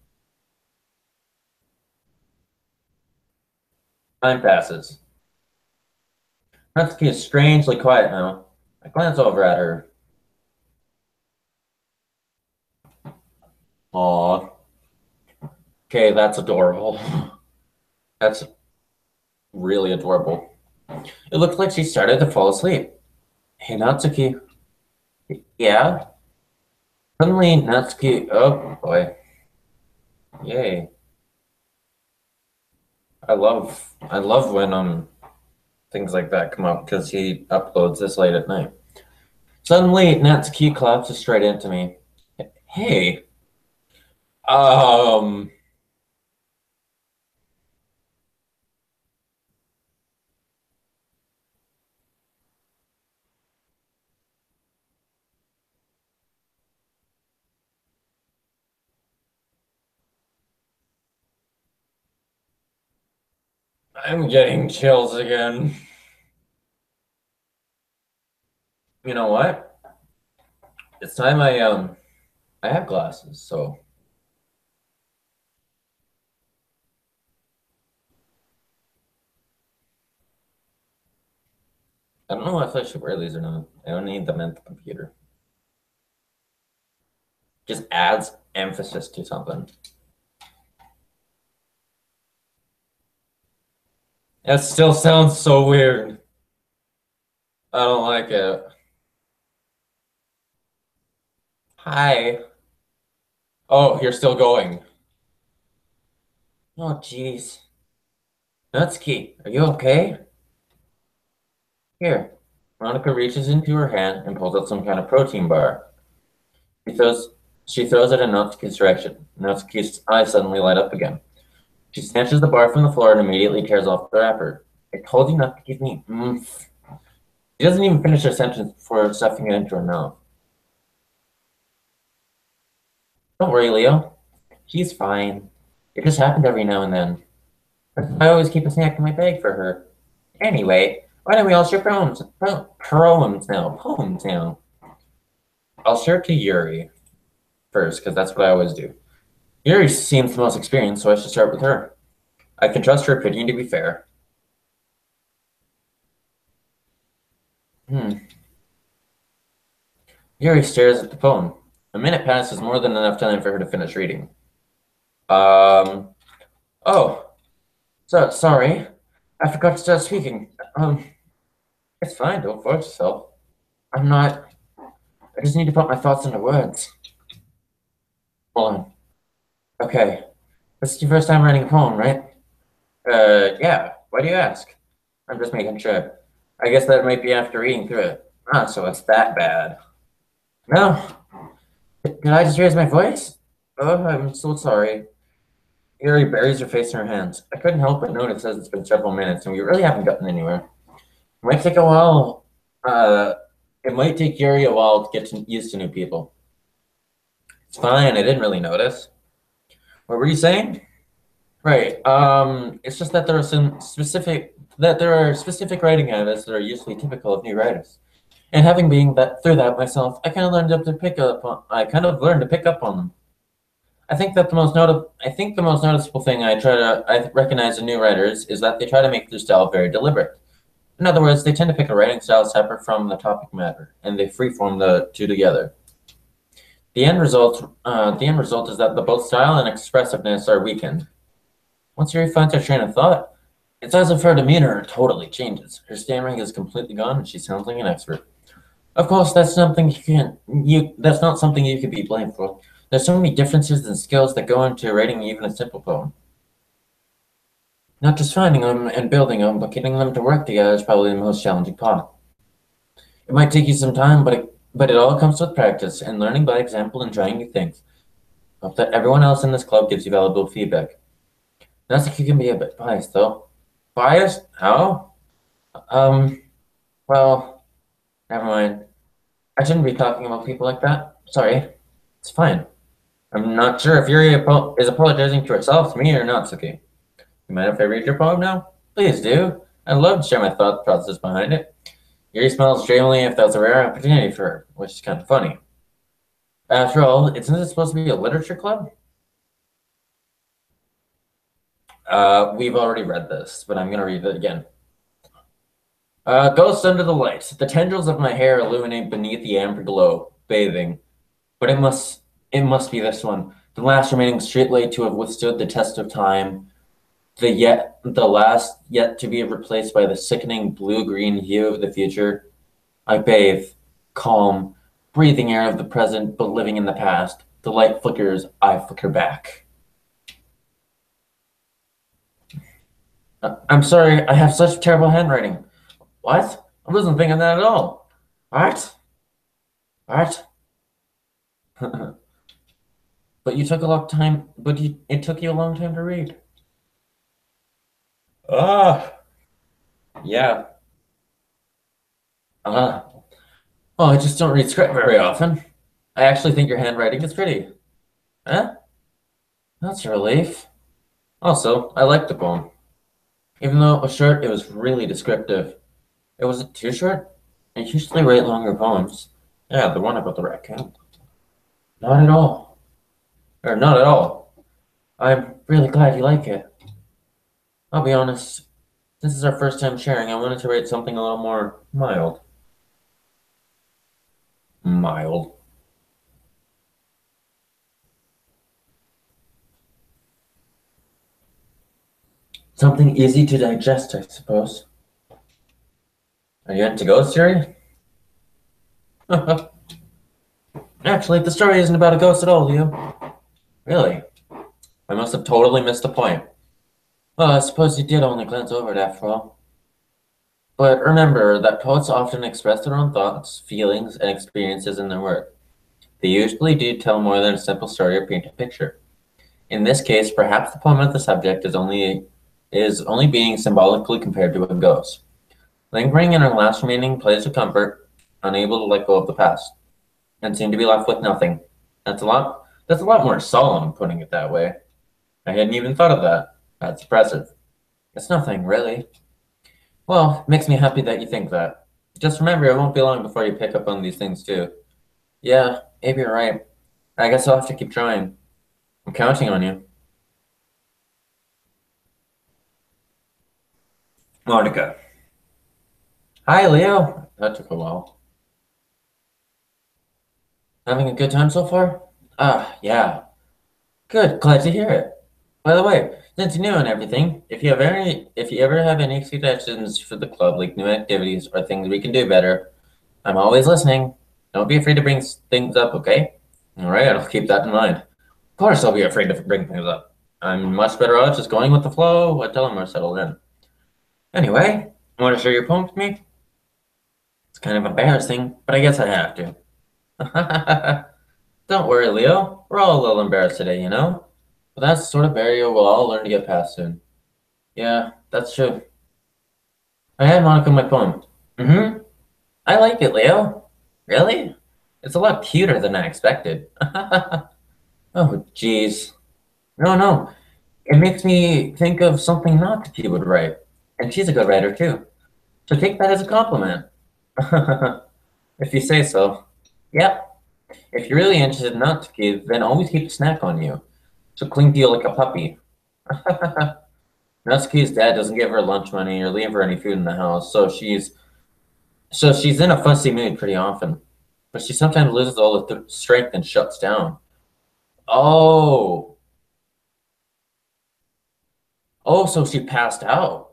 Time passes. Natsuki is strangely quiet now. I glance over at her. Aw. Okay, that's adorable. That's really adorable. It looks like she started to fall asleep. Hey, Natsuki. Yeah? Suddenly, Natsuki. Oh, boy. Yay. I love when, things like that come up because he uploads this late at night. Suddenly, Natsuki collapses straight into me. Hey, um, I'm getting chills again. You know what? It's time I have glasses, so I don't know if I should wear these or not. I don't need them at the computer. Just adds emphasis to something. That still sounds so weird. I don't like it. Hi. Oh, you're still going. Oh, jeez. Natsuki, are you okay? Here. Monica reaches into her hand and pulls out some kind of protein bar. She throws, she throws it in Natsuki's direction. Natsuki's eyes suddenly light up again. She snatches the bar from the floor and immediately tears off the wrapper. I told you not to give me oomph. She doesn't even finish her sentence before stuffing it into her mouth. Don't worry, Leo. She's fine. It just happened every now and then. I always keep a snack in my bag for her. Anyway, why don't we all share poems now? Poems now. I'll share it to Yuri first, because that's what I always do. Yuri seems the most experienced, so I should start with her. I can trust her opinion to be fair. Hmm. Yuri stares at the poem. A minute passes, more than enough time for her to finish reading. Um. Oh, sorry. I forgot to start speaking. It's fine. Don't force yourself. I'm not. I just need to put my thoughts into words. Hold on. Okay. This is your first time writing a poem, right? Yeah. Why do you ask? I'm just making sure. I guess that might be after reading through it. Ah, so it's that bad. No. Did I just raise my voice? Oh, I'm so sorry. Yuri buries her face in her hands. I couldn't help but notice as it's been several minutes and we really haven't gotten anywhere. It might take a while. Uh, it might take Yuri a while to used to new people. It's fine. I didn't really notice. What were you saying? Right. It's just that there are specific writing habits that are usually typical of new writers. And having been that through that myself, I kind of learned to pick up on them. I think the most noticeable thing I recognize in new writers is that they try to make their style very deliberate. In other words, they tend to pick a writing style separate from the topic matter, and they freeform the two together. The end result is that the both style and expressiveness are weakened. Once Yuri finds her train of thought, it's as if her demeanor totally changes. Her stammering is completely gone, and she sounds like an expert. Of course, that's not something you could be blamed for. There's so many differences and skills that go into writing even a simple poem. Not just finding them and building them, but getting them to work together is probably the most challenging part. It might take you some time, but it all comes with practice and learning by example and trying new things. Hope that everyone else in this club gives you valuable feedback. Natsuki can be a bit biased, though. Biased? How? Um, well, never mind. I shouldn't be talking about people like that. Sorry. It's fine. I'm not sure if is apologizing to herself, to me, or Natsuki. You mind if I read your poem now? Please do. I'd love to share my thought process behind it. Yuri smiles dreamily if that's a rare opportunity for her, which is kind of funny. After all, isn't it supposed to be a literature club? We've already read this, but I'm going to read it again. Ghost under the light. The tendrils of my hair illuminate beneath the amber glow, bathing. But it must be this one. The last remaining streetlight to have withstood the test of time. The last yet to be replaced by the sickening blue-green hue of the future. I bathe, calm, breathing air of the present, but living in the past. The light flickers, I flicker back. I'm sorry, I have such terrible handwriting. What? I wasn't thinking that at all. What? What? But you took a long time, it took you a long time to read. Ah, yeah. Uh, oh, I just don't read script very often. I actually think your handwriting is pretty. Huh? That's a relief. Also, I liked the poem. Even though it was short, it was really descriptive. It wasn't too short. I usually write longer poems. Yeah, the one about the raccoon. Not at all. Or not at all. I'm really glad you like it. I'll be honest, this is our first time sharing. I wanted to write something a little more mild. Mild. Something easy to digest, I suppose. Are you into ghost theory? Actually, the story isn't about a ghost at all, Leo. Really? I must have totally missed the point. Well, I suppose you did only glance over it after all. But remember that poets often express their own thoughts, feelings, and experiences in their work. They usually do tell more than a simple story or paint a picture. In this case, perhaps the poem of the subject is only being symbolically compared to a ghost, lingering in her last remaining place of comfort, unable to let go of the past, and seem to be left with nothing. That's a lot more solemn, putting it that way. I hadn't even thought of that. That's impressive. It's nothing, really. Well, it makes me happy that you think that. Just remember, it won't be long before you pick up on these things too. Yeah, maybe you're right. I guess I'll have to keep trying. I'm counting on you. Monica. Hi, Leo. That took a while. Having a good time so far? Ah, yeah. Good, glad to hear it. By the way, since you're new and everything, if you ever have any suggestions for the club, like new activities or things we can do better, I'm always listening. Don't be afraid to bring things up, okay? All right, I'll keep that in mind. Of course, I'll be afraid to bring things up. I'm much better off just going with the flow until I'm more settled in. Anyway, want to share your poem with me? It's kind of embarrassing, but I guess I have to. Don't worry, Leo. We're all a little embarrassed today, you know? But that's the sort of barrier we'll all learn to get past soon. Yeah, that's true. I had Monica in my poem. Mm-hmm. I like it, Leo. Really? It's a lot cuter than I expected. Oh, jeez. No, no. It makes me think of something not that you would write. And she's a good writer, too. So take that as a compliment. If you say so. Yep. If you're really interested in Natsuki, then always keep a snack on you. She'll cling to you like a puppy. Natsuki's dad doesn't give her lunch money or leave her any food in the house, so she's in a fussy mood pretty often. But she sometimes loses all the strength and shuts down. Oh, oh, so she passed out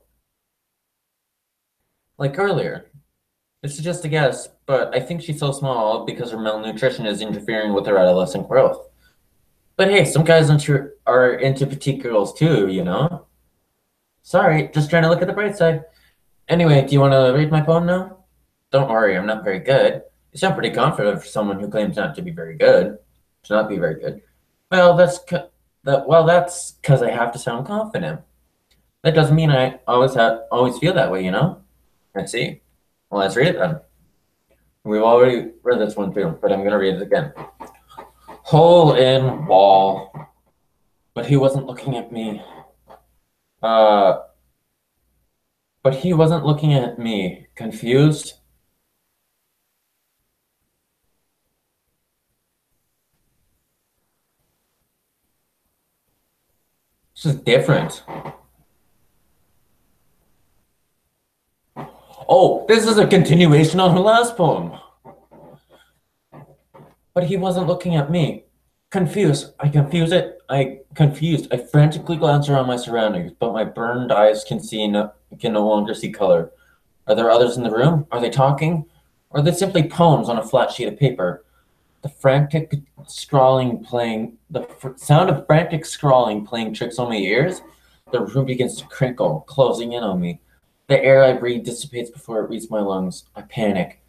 like earlier. This is just a guess, but I think she's so small because her malnutrition is interfering with her adolescent growth. But hey, some guys are into petite girls too, you know? Sorry, just trying to look at the bright side. Anyway, do you want to read my poem now? Don't worry, I'm not very good. You sound pretty confident for someone who claims not to be very good. To not be very good. Well, that's because I have to sound confident. That doesn't mean I always feel that way, you know? I see. Well, let's read it then. We've already read this one too, but I'm gonna read it again. Hole in wall. But he wasn't looking at me. Uh, but he wasn't looking at me. Confused? This is different. Oh, this is a continuation on her last poem. But he wasn't looking at me. Confused. I confused. I frantically glance around my surroundings, but my burned eyes can no longer see color. Are there others in the room? Are they talking? Or are they simply poems on a flat sheet of paper? The sound of frantic scrawling playing tricks on my ears. The room begins to crinkle, closing in on me. The air I breathe dissipates before it reaches my lungs. I panic.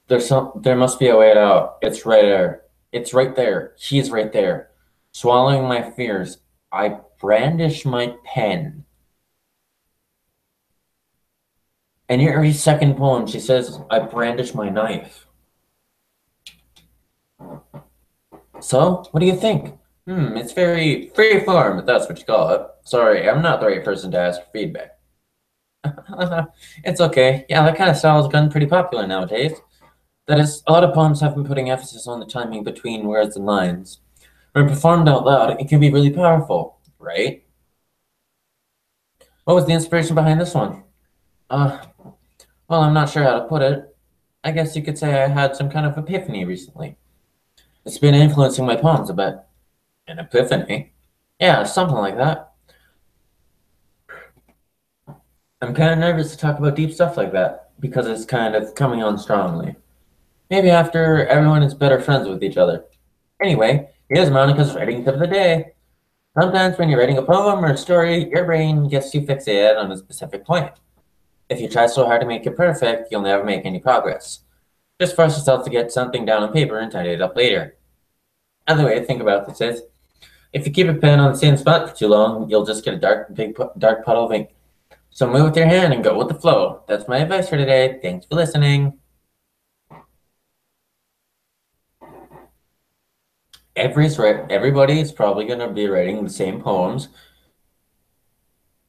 There must be a way out. It's right there. It's right there. She's right there. Swallowing my fears, I brandish my pen. And in every second poem, she says, I brandish my knife. So, what do you think? It's very free form, if that's what you call it. Sorry, I'm not the right person to ask for feedback. It's okay. Yeah, that kind of style has gotten pretty popular nowadays. That is, a lot of poems have been putting emphasis on the timing between words and lines. When performed out loud, it can be really powerful, right? What was the inspiration behind this one? Uh, well, I'm not sure how to put it. I guess you could say I had some kind of epiphany recently. It's been influencing my poems a bit. An epiphany? Yeah, something like that. I'm kind of nervous to talk about deep stuff like that because it's kind of coming on strongly. Maybe after everyone is better friends with each other. Anyway, here's Monica's writing tip of the day. Sometimes when you're writing a poem or a story, your brain gets too fixated on a specific point. If you try so hard to make it perfect, you'll never make any progress. Just force yourself to get something down on paper and tidy it up later. Another way to think about this is, if you keep a pen on the same spot for too long, you'll just get a dark puddle of ink. So move with your hand and go with the flow. That's my advice for today. Thanks for listening. Everybody's probably going to be writing the same poems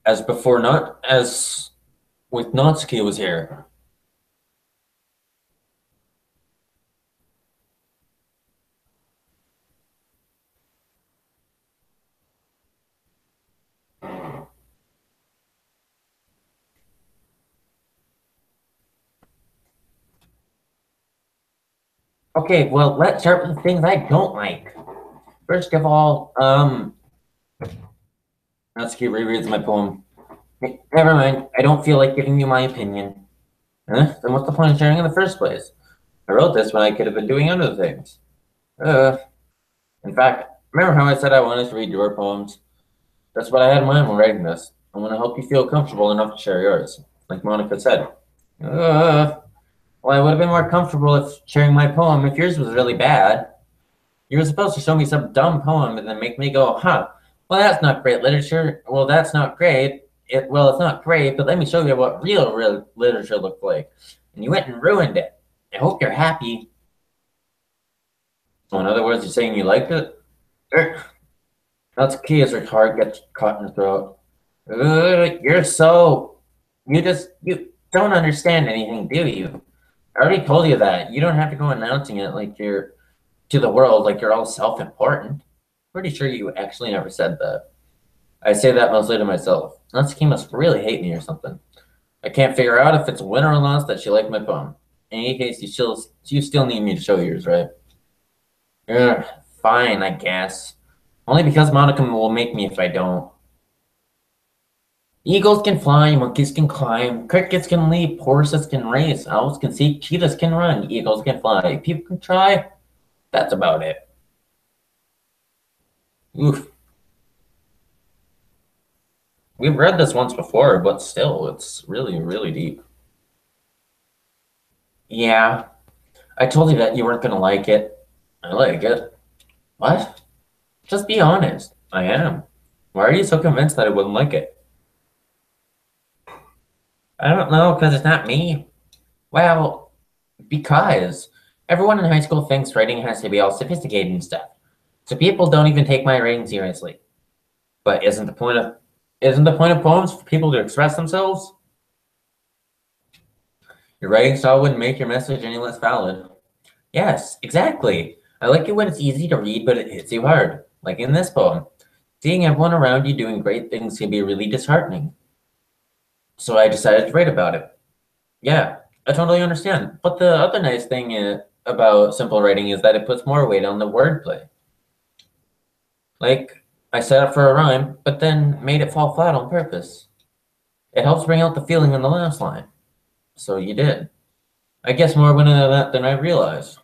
as before, not as with Natsuki was here. Okay, well, let's start with the things I don't like. First of all, Natsuki rereads my poem. Never mind, I don't feel like giving you my opinion. Huh? Then what's the point of sharing in the first place? I wrote this when I could have been doing other things. In fact, remember how I said I wanted to read your poems? That's what I had in mind when writing this. I want to help you feel comfortable enough to share yours, like Monica said. Well, I would have been more comfortable if sharing my poem if yours was really bad. You were supposed to show me some dumb poem and then make me go, huh, well, that's not great literature. Well, that's not great. It's not great, but let me show you what real literature looked like. And you went and ruined it. I hope you're happy. So in other words, you're saying you liked it? That's key as her heart gets caught in her throat. You don't understand anything, do you? I already told you that. You don't have to go announcing it like you're to the world like you're all self-important. Pretty sure you actually never said that. I say that mostly to myself. Natsuki must really hate me or something. I can't figure out if it's a win or a loss that she liked my poem. In any case, you still need me to show yours, right? Ugh, fine, I guess. Only because Monica will make me if I don't. Eagles can fly, monkeys can climb, crickets can leap, horses can race, owls can seek, cheetahs can run, eagles can fly, people can try. That's about it. Oof. We've read this once before, but still, it's really deep. Yeah, I told you that you weren't gonna like it. I like it. What? Just be honest. I am. Why are you so convinced that I wouldn't like it? I don't know, because it's not me. Well, because everyone in high school thinks writing has to be all sophisticated and stuff. So people don't even take my writing seriously. But isn't the point of poems for people to express themselves? Your writing style wouldn't make your message any less valid. Yes, exactly. I like it when it's easy to read, but it hits you hard. Like in this poem. Seeing everyone around you doing great things can be really disheartening. So I decided to write about it. Yeah, I totally understand. But the other nice thing about simple writing is that it puts more weight on the wordplay. Like, I set up for a rhyme, but then made it fall flat on purpose. It helps bring out the feeling in the last line. So you did. I guess more went into that than I realized.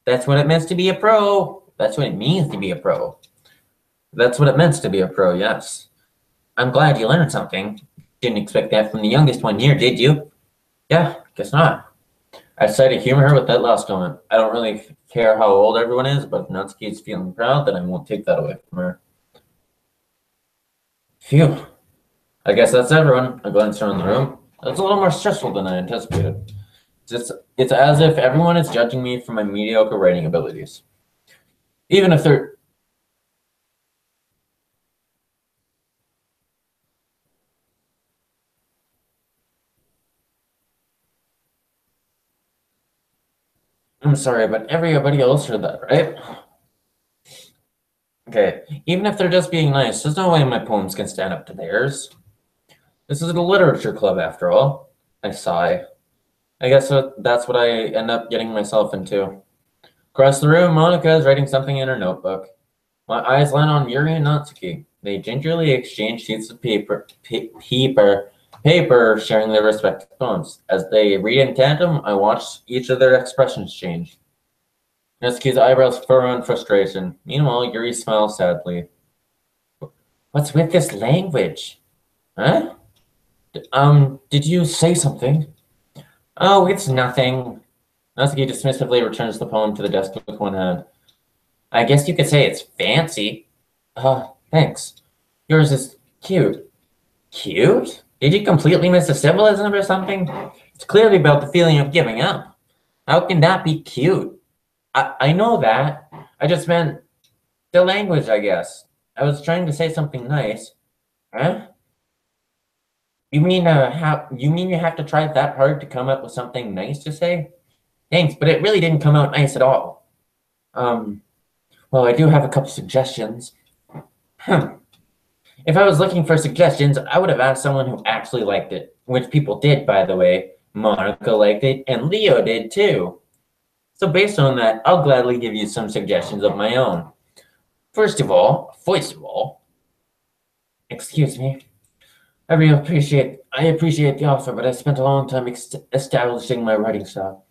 That's what it means to be a pro. That's what it means to be a pro. That's what it meant to be a pro, yes. I'm glad you learned something. Didn't expect that from the youngest one here, did you? Yeah, guess not. I decided to humor her with that last comment. I don't really care how old everyone is, but if Natsuki's feeling proud, then I won't take that away from her. Phew. I guess that's everyone. I glanced around the room. That's a little more stressful than I anticipated. It's as if everyone is judging me for my mediocre writing abilities. Even if they're... I'm sorry, but everybody else heard that, right? Okay, even if they're just being nice, there's no way my poems can stand up to theirs. This is a literature club, after all. I sigh. I guess that's what I end up getting myself into. Across the room, Monica is writing something in her notebook. My eyes land on Yuri and Natsuki. They gingerly exchange sheets of paper paper sharing their respective poems. As they read in tandem, I watch each of their expressions change. Natsuki's eyebrows furrow in frustration. Meanwhile, Yuri smiles sadly. What's with this language? Huh? Did you say something? Oh, it's nothing. Natsuki dismissively returns the poem to the desk with one hand. I guess you could say it's fancy. Thanks. Yours is cute. Cute? Did you completely miss the symbolism or something? It's clearly about the feeling of giving up. How can that be cute? I know that. I just meant the language, I guess. I was trying to say something nice. Huh? You mean you have to try that hard to come up with something nice to say? Thanks, but it really didn't come out nice at all. Um, well, I do have a couple suggestions. Hmm. If I was looking for suggestions, I would have asked someone who actually liked it, which people did, by the way. Monica liked it, and Leo did too. So based on that, I'll gladly give you some suggestions of my own. First of all, excuse me. I appreciate the offer, but I spent a long time establishing my writing style.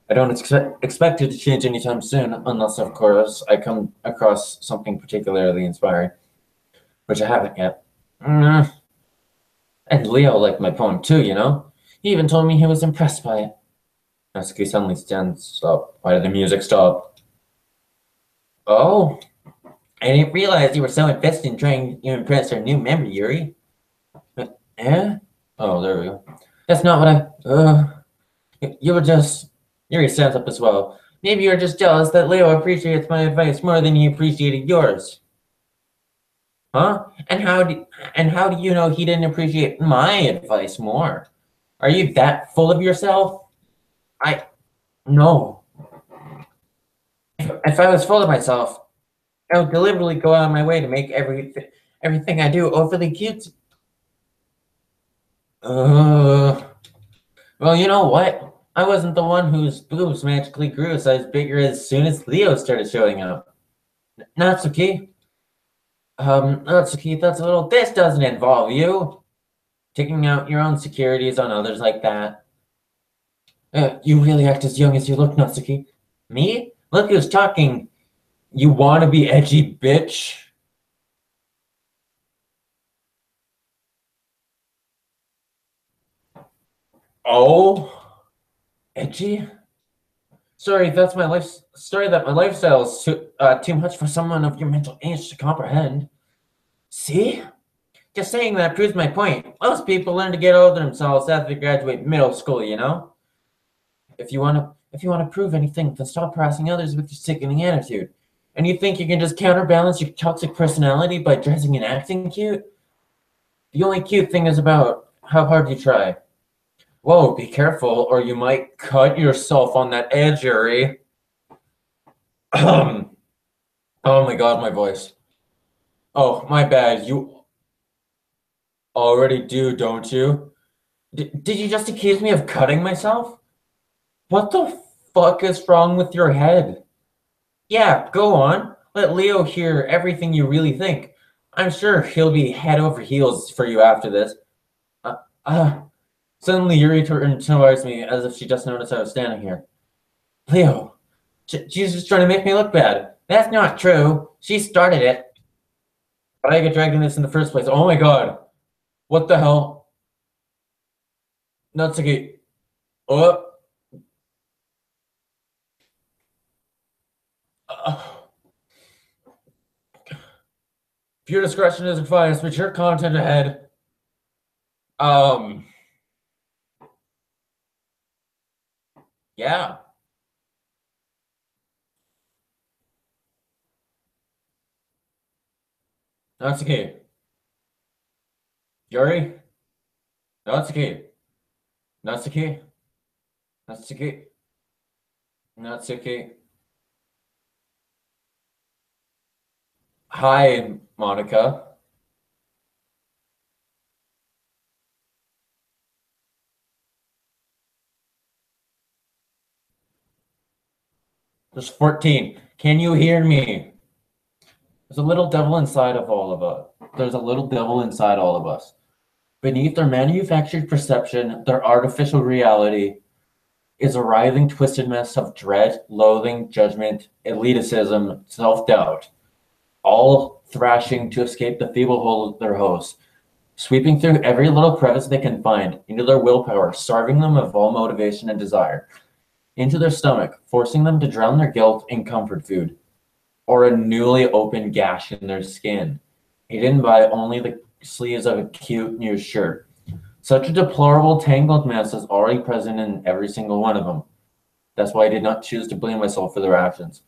I don't expect it to change anytime soon, unless, of course, I come across something particularly inspiring, which I haven't yet. Mm, And Leo liked my poem too, you know? He even told me he was impressed by it. Natsuki suddenly stands up. Why did the music stop? Oh, I didn't realize you were so invested in trying to impress our new member, Yuri. Eh? Oh, there we go. That's not what you were just... Yuri stands up as well. Maybe you're just jealous that Leo appreciates my advice more than he appreciated yours. Huh? And how do you know he didn't appreciate my advice more? Are you that full of yourself? I no. If I was full of myself, I would deliberately go out of my way to make everything I do overly cute. Uh, well, you know what? I wasn't the one whose boobs magically grew a size bigger as soon as Leo started showing up. Natsuki. Natsuki, that's a little. This doesn't involve you. Taking out your own securities on others like that. You really act as young as you look, Natsuki. Me? Look who's talking. You wanna be edgy, bitch? Oh, edgy? Sorry that my lifestyle is too much for someone of your mental age to comprehend. See? Just saying that proves my point. Most people learn to get over themselves after they graduate middle school, you know? If you wanna prove anything, then stop harassing others with your sickening attitude. And you think you can just counterbalance your toxic personality by dressing and acting cute? The only cute thing is about how hard you try. Whoa, be careful, or you might cut yourself on that edge, Yuri. Oh my god, my voice. Oh, my bad. You already do, don't you? Did you just accuse me of cutting myself? What the fuck is wrong with your head? Yeah, go on. Let Leo hear everything you really think. I'm sure he'll be head over heels for you after this. Uh, uh, Suddenly Yuri turned towards me as if she just noticed I was standing here. Leo, she's just trying to make me look bad. That's not true. She started it. But I get dragged in this in the first place. Oh my god. What the hell? Natsuki. Oh. Uh, Pure discretion is advised. Mature content ahead. Um. Yeah. Natsuki. Yuri. Natsuki. Natsuki. Natsuki. Natsuki. Hi, Monica. There's 14. Can you hear me? There's a little devil inside of all of us. There's a little devil inside all of us. Beneath their manufactured perception, their artificial reality is a writhing, twisted mess of dread, loathing, judgment, elitism, self-doubt, all thrashing to escape the feeble hold of their hosts, sweeping through every little crevice they can find into their willpower, starving them of all motivation and desire, into their stomach, forcing them to drown their guilt in comfort food, or a newly opened gash in their skin, hidden by only the sleeves of a cute new shirt. Such a deplorable, tangled mess is already present in every single one of them. That's why I did not choose to blame myself for their actions.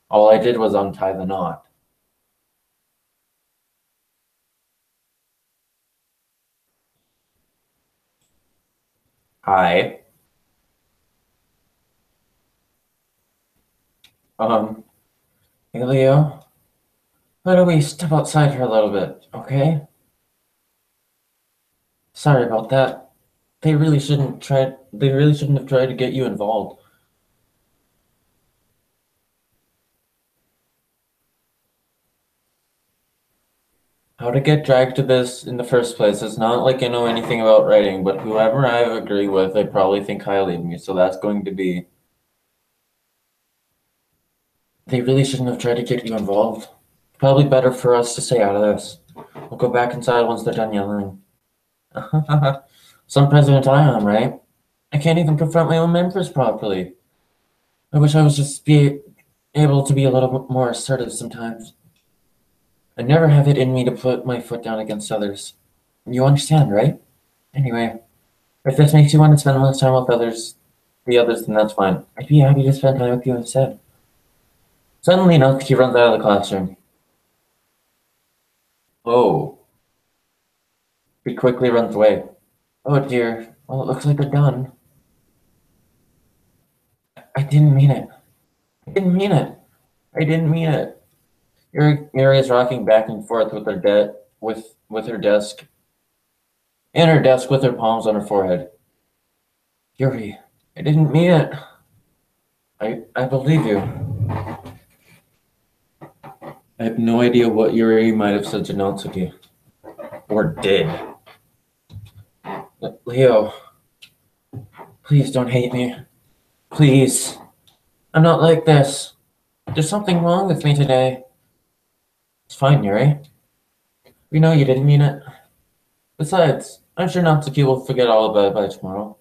All I did was untie the knot. Hi. Um, hey Leo, why don't we step outside for a little bit, okay? Sorry about that. They really shouldn't have tried to get you involved. How to get dragged to this in the first place? It's not like I know anything about writing, but whoever I agree with, they probably think highly of me, so that's going to be. They really shouldn't have tried to get you involved. Probably better for us to stay out of this. We'll go back inside once they're done yelling. Some president I am, right? I can't even confront my own members properly. I wish I was just be able to be a little bit more assertive sometimes. I never have it in me to put my foot down against others. You understand, right? Anyway, if this makes you want to spend less time with the others, then that's fine. I'd be happy to spend time with you instead. Suddenly, Natsuki runs out of the classroom. Oh, he quickly runs away. Oh dear. Well, it looks like they're done. I didn't mean it. I didn't mean it. I didn't mean it. Yuri is rocking back and forth with with her desk in her desk with her palms on her forehead. Yuri, I didn't mean it. I believe you. I have no idea what Yuri might have said to Natsuki. Or did. Leo, please don't hate me. Please. I'm not like this. There's something wrong with me today. It's fine, Yuri. We know you didn't mean it. Besides, I'm sure Natsuki will forget all about it by tomorrow.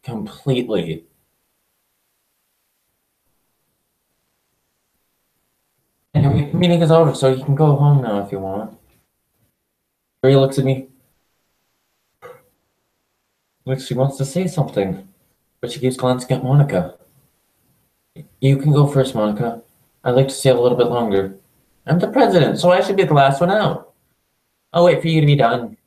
Completely. Anyway, meeting is over, so you can go home now if you want. Yuri looks at me like she wants to say something, but she keeps glancing at Monica. You can go first, Monica. I'd like to stay a little bit longer. I'm the president, so I should be the last one out. I'll wait for you to be done.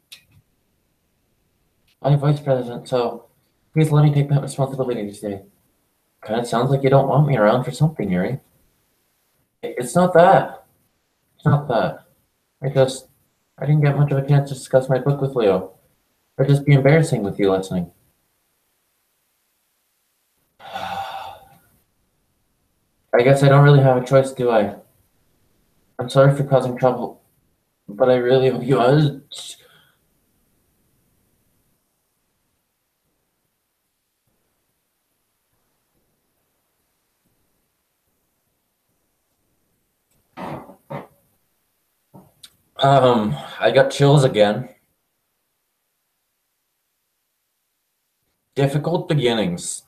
I'm vice president, so please let me take that responsibility today. Kind of sounds like you don't want me around for something, Yuri. It's not that. It's not that. I didn't get much of a chance to discuss my book with Leo. It'd just be embarrassing with you listening. I guess I don't really have a choice, do I? I'm sorry for causing trouble, but I really hope you. I got chills again. Difficult beginnings.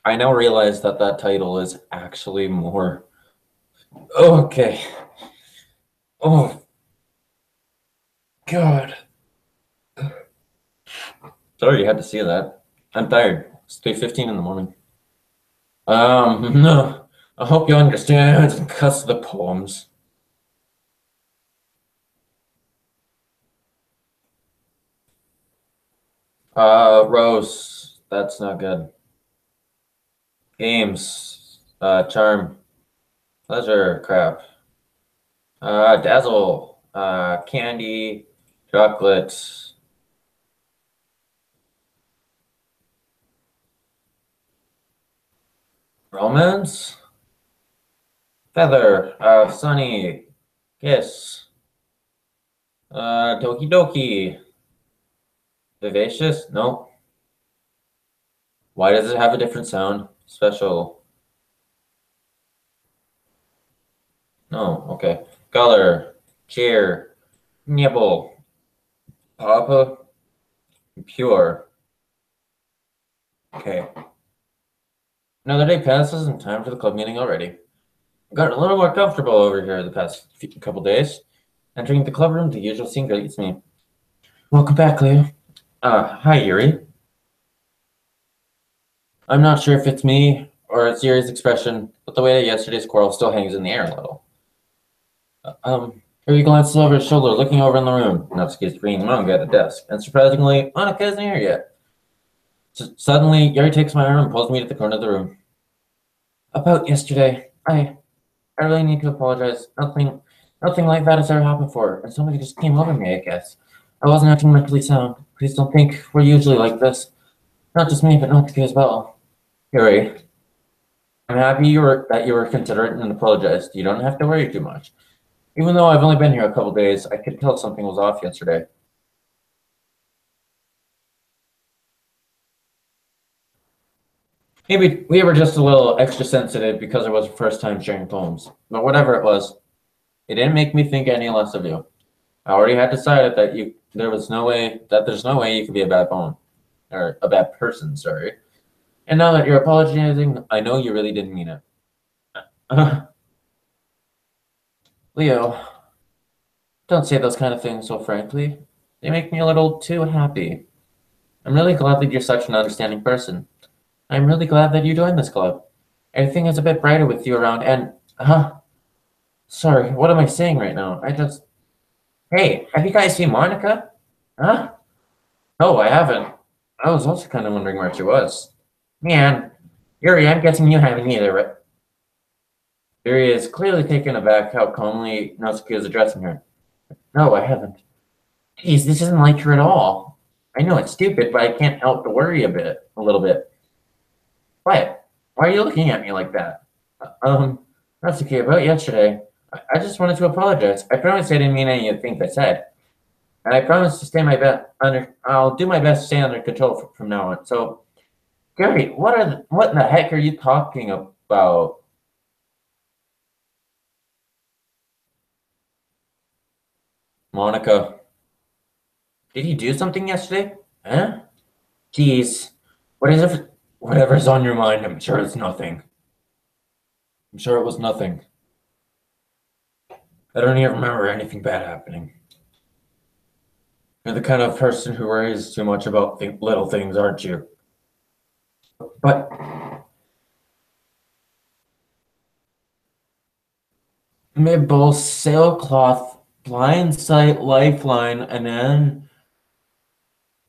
I now realize that that title is actually more. Okay. Oh, God. Sorry you had to see that. I'm tired. It's 3:15 in the morning. No. I hope you understand. Cuss the poems. Rose. That's not good. Games. Charm. Pleasure. Crap. Dazzle. Candy. Chocolate. Romance. Feather. Sunny. Kiss. Doki Doki. Vivacious? No. Why does it have a different sound? Special. No, okay. Color. Cheer. Nibble. Papa. Pure. Okay. Another day passes and time for the club meeting already. I've gotten a little more comfortable over here the past couple days. Entering the club room, the usual scene greets me. Welcome back, Leo. Hi, Yuri. I'm not sure if it's me or it's Yuri's expression, but the way that yesterday's quarrel still hangs in the air a little. Yuri glances over his shoulder, looking over in the room. Natsuki is reading manga at the desk, and surprisingly, Annika isn't here yet. Suddenly, Yuri takes my arm and pulls me to the corner of the room. About yesterday, I really need to apologize. Nothing like that has ever happened before, and something just came over me, I guess. I wasn't acting mentally sound. Please don't think we're usually like this. Not just me, but Natsuki as well. Yuri, I'm happy that you were considerate and apologized. You don't have to worry too much. Even though I've only been here a couple days, I could tell something was off yesterday. Maybe we were just a little extra sensitive because it was the first time sharing poems. But whatever it was, it didn't make me think any less of you. I already had decided that there's no way you could be a bad poem. Or a bad person, sorry. And now that you're apologizing, I know you really didn't mean it. Leo, don't say those kind of things so frankly. They make me a little too happy. I'm really glad that you're such an understanding person. I'm really glad that you joined this club. Everything is a bit brighter with you around and, sorry, what am I saying right now? Hey, have you guys seen Monica? Huh? No, I haven't. I was also kind of wondering where she was. Man, Yuri, I'm guessing you haven't either, right? Yuri is clearly taken aback how calmly Natsuki is addressing her. No, I haven't. Geez, this isn't like her at all. I know it's stupid, but I can't help but worry a little bit. What? Why are you looking at me like that? Natsuki, about yesterday, I just wanted to apologize. I promise I didn't mean any of the things I said. And I promise to stay my best I'll do my best to stay under control from now on. So, Gary, what in the heck are you talking about? Monica, did you do something yesterday? Huh? Geez, whatever's on your mind, I'm sure it's nothing. I'm sure it was nothing. I don't even remember anything bad happening. You're the kind of person who worries too much about little things, aren't you? But Mibble, sailcloth, blindsight, lifeline, and then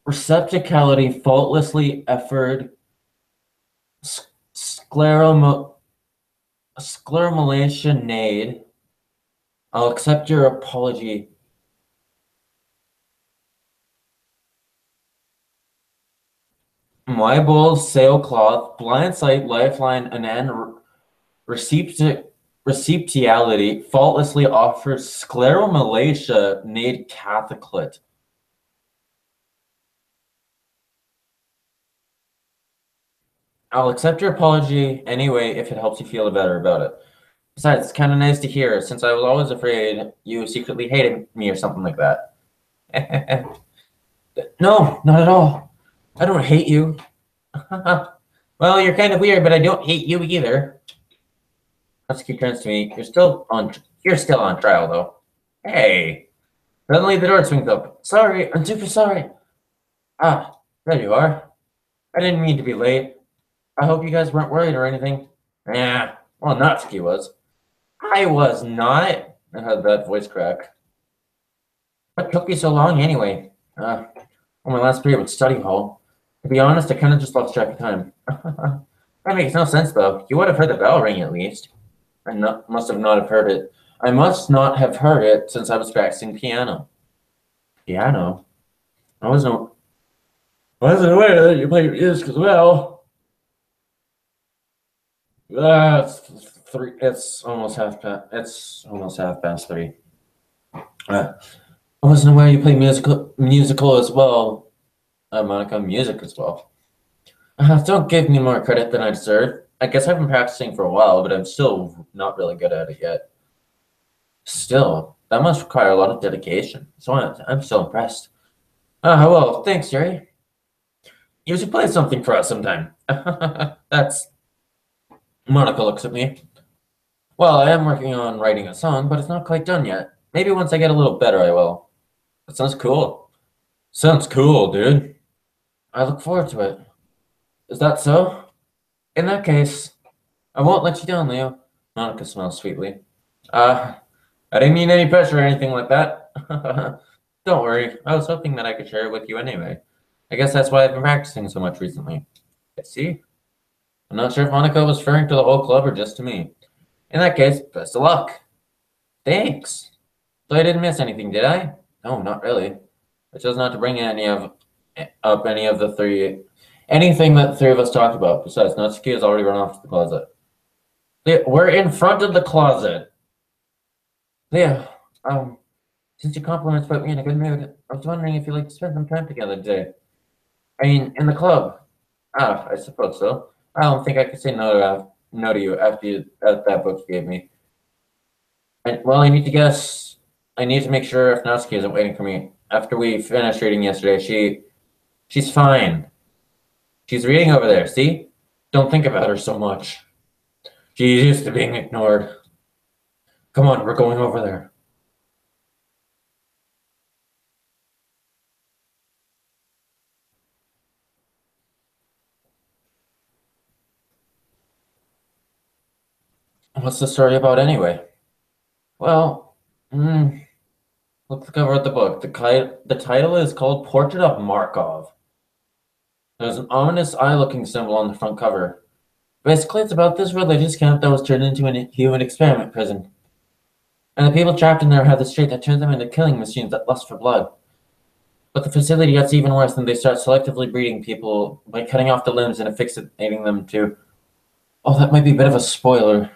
receptacality, faultlessly effort, scleromulation nade. I'll accept your apology. My bull, sailcloth, blindsight, lifeline, and then receptiality, faultlessly offers scleromalacia nade catheclit. I'll accept your apology anyway if it helps you feel better about it. Besides, it's kind of nice to hear since I was always afraid you secretly hated me or something like that. No, not at all. I don't hate you. Well, you're kind of weird, but I don't hate you either. Husky turns to me. You're still on trial, though. Hey. Suddenly the door swings open. Sorry, I'm super sorry. Ah, there you are. I didn't mean to be late. I hope you guys weren't worried or anything. Yeah, well, Natsuki was. I was not. I had that voice crack. What took you so long anyway? On my last period with study hall. To be honest, I kind of just lost track of time. That makes no sense, though. You would have heard the bell ring at least. Must have not have heard it. I must not have heard it since I was practicing piano. Piano? I wasn't aware that you played music as well. It's almost half past. It's almost 3:30. I wasn't aware you played musical as well. Monica, music as well. Don't give me more credit than I deserve. I guess I've been practicing for a while, but I'm still not really good at it yet. Still, that must require a lot of dedication. So I'm still impressed. Well, thanks, Yuri. You should play something for us sometime. That's Monica looks at me. Well, I am working on writing a song, but it's not quite done yet. Maybe once I get a little better, I will. That sounds cool. Sounds cool, dude. I look forward to it. Is that so? In that case, I won't let you down, Leo. Monica smiles sweetly. Uh, I didn't mean any pressure or anything like that. Don't worry. I was hoping that I could share it with you anyway. I guess that's why I've been practicing so much recently. I see. I'm not sure if Monica was referring to the whole club or just to me. In that case, best of luck. Thanks. So I didn't miss anything, did I? No, not really. I chose not to bring any of the three anything that the three of us talked about. Besides, Natsuki has already run off to the closet. We're in front of the closet. Leah, since your compliments put me in a good mood, I was wondering if you'd like to spend some time together today. I mean, in the club. I suppose so. I don't think I could say no to you after that book you gave me. Well, I need to guess. I need to make sure if Natsuki isn't waiting for me. After we finished reading yesterday, she's fine. She's reading over there. See? Don't think about her so much. She's used to being ignored. Come on, we're going over there. What's the story about anyway? Well, look at the cover of the book. The title is called Portrait of Markov. There's an ominous eye-looking symbol on the front cover. Basically, it's about this religious camp that was turned into a human experiment prison. And the people trapped in there have this trait that turns them into killing machines that lust for blood. But the facility gets even worse when they start selectively breeding people by cutting off the limbs and affixating them to... Oh, that might be a bit of a spoiler.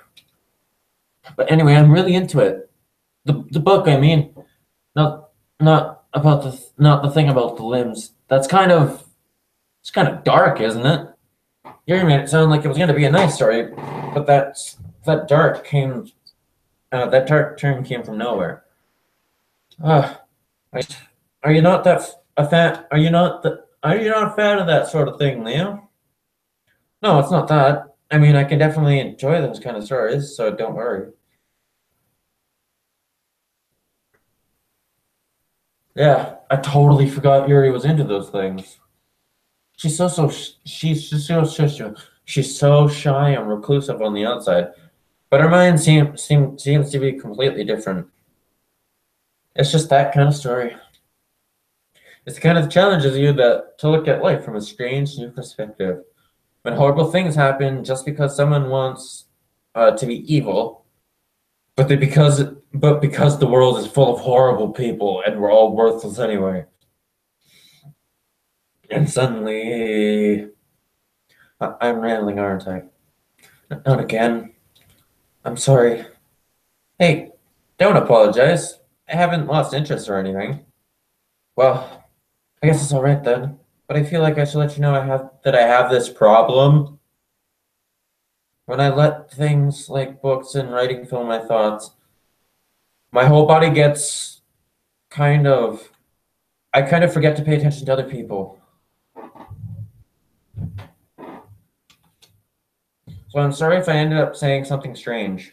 But anyway, I'm really into it. The book, I mean, not not the thing about the limbs. It's kind of dark, isn't it? You made it sound like it was going to be a nice story, but that dark came that dark term came from nowhere. Uh, are you not a fan? Are you not a fan of that sort of thing, Leo? No, it's not that. I mean, I can definitely enjoy those kind of stories, so don't worry. Yeah, I totally forgot Yuri was into those things. She's she's so shy and reclusive on the outside, but her mind seems to be completely different. It's just that kind of story. It's the kind of challenges you that to look at life from a strange new perspective. When horrible things happen just because someone wants to be evil, but because the world is full of horrible people and we're all worthless anyway. And suddenly, I'm rambling, aren't I? Not again. I'm sorry. Hey, don't apologize. I haven't lost interest or anything. Well, I guess it's all right then. But I feel like I should let you know I have this problem. When I let things like books and writing fill my thoughts, my whole body gets kind of I kind of forget to pay attention to other people. So I'm sorry if I ended up saying something strange.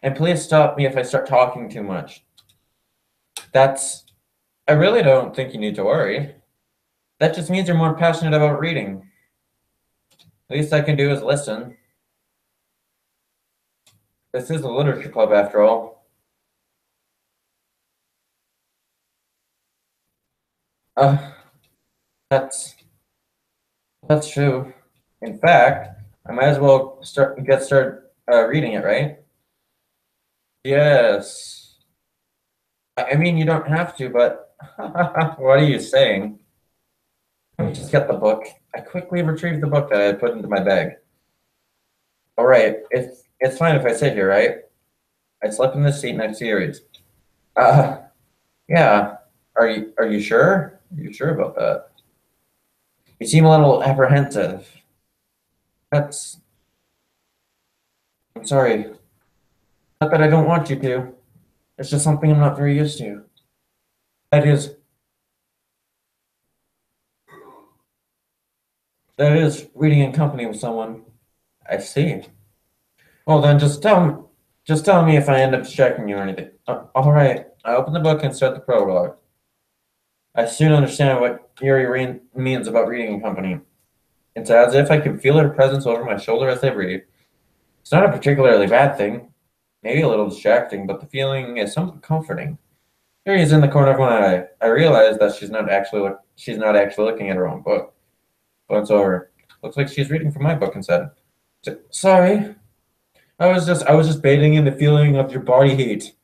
And please stop me if I start talking too much. That's I really don't think you need to worry. That just means you're more passionate about reading. Least I can do is listen. This is a literature club after all. Uh, that's that's true. In fact, I might as well start reading it, right? Yes. I mean, you don't have to, but what are you saying? Let me just get the book. I quickly retrieved the book that I had put into my bag. All right, it's fine if I sit here, right? I slept in this seat next to yours. Uh, yeah. Are you sure? Are you sure about that? You seem a little apprehensive. That's I'm sorry. Not that I don't want you to. It's just something I'm not very used to. That is that is reading in company with someone. I see. Well then just tell me if I end up distracting you or anything. All right. I open the book and start the prologue. I soon understand what Yuri means about reading in company. It's as if I can feel her presence over my shoulder as I read. It's not a particularly bad thing, maybe a little distracting, but the feeling is somewhat comforting. Yuri is in the corner of my eye. I realize that she's not actually looking at her own book. Glance over. Looks like she's reading from my book instead. Sorry, I was just bathing in the feeling of your body heat.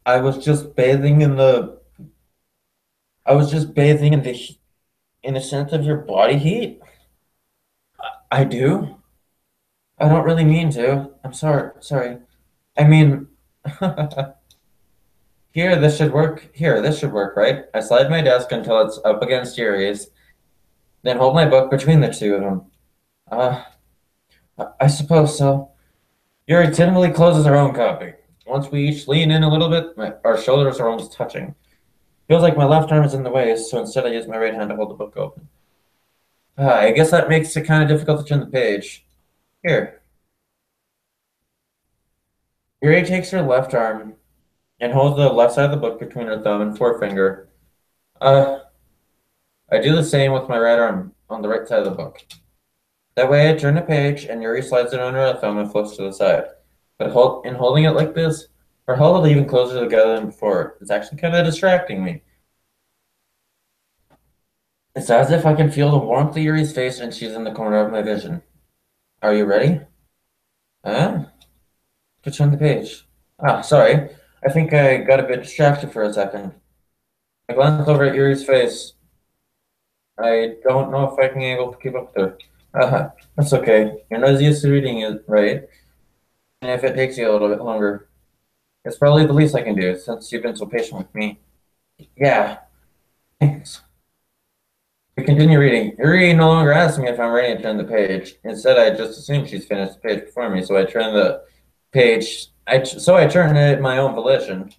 I was just bathing in the I was just bathing in in the sense of your body heat. I do. I don't really mean to. I'm sorry. Sorry. I mean, Here, this should work, right? I slide my desk until it's up against Yuri's, then hold my book between the two of them. Uh, I suppose so. Yuri timidly closes her own copy. Once we each lean in a little bit, our shoulders are almost touching. Feels like my left arm is in the way, so instead I use my right hand to hold the book open. I guess that makes it kind of difficult to turn the page. Here. Yuri takes her left arm and holds the left side of the book between her thumb and forefinger. Uh, I do the same with my right arm on the right side of the book. That way I turn the page and Yuri slides it under her thumb and flips to the side. But in holding it like this, we're held even closer together than before. It's actually kind of distracting me. It's as if I can feel the warmth of Yuri's face and she's in the corner of my vision. Are you ready? Huh? To turn the page. Ah, sorry. I think I got a bit distracted for a second. I glanced over at Yuri's face. I don't know if I can be able to keep up with her. That's okay. You're not as used to reading it, right? And if it takes you a little bit longer, it's probably the least I can do since you've been so patient with me. Yeah, thanks. We continue reading. Yuri no longer asks me if I'm ready to turn the page. Instead, I just assume she's finished the page before me, so I turn the page. I turn it at my own volition.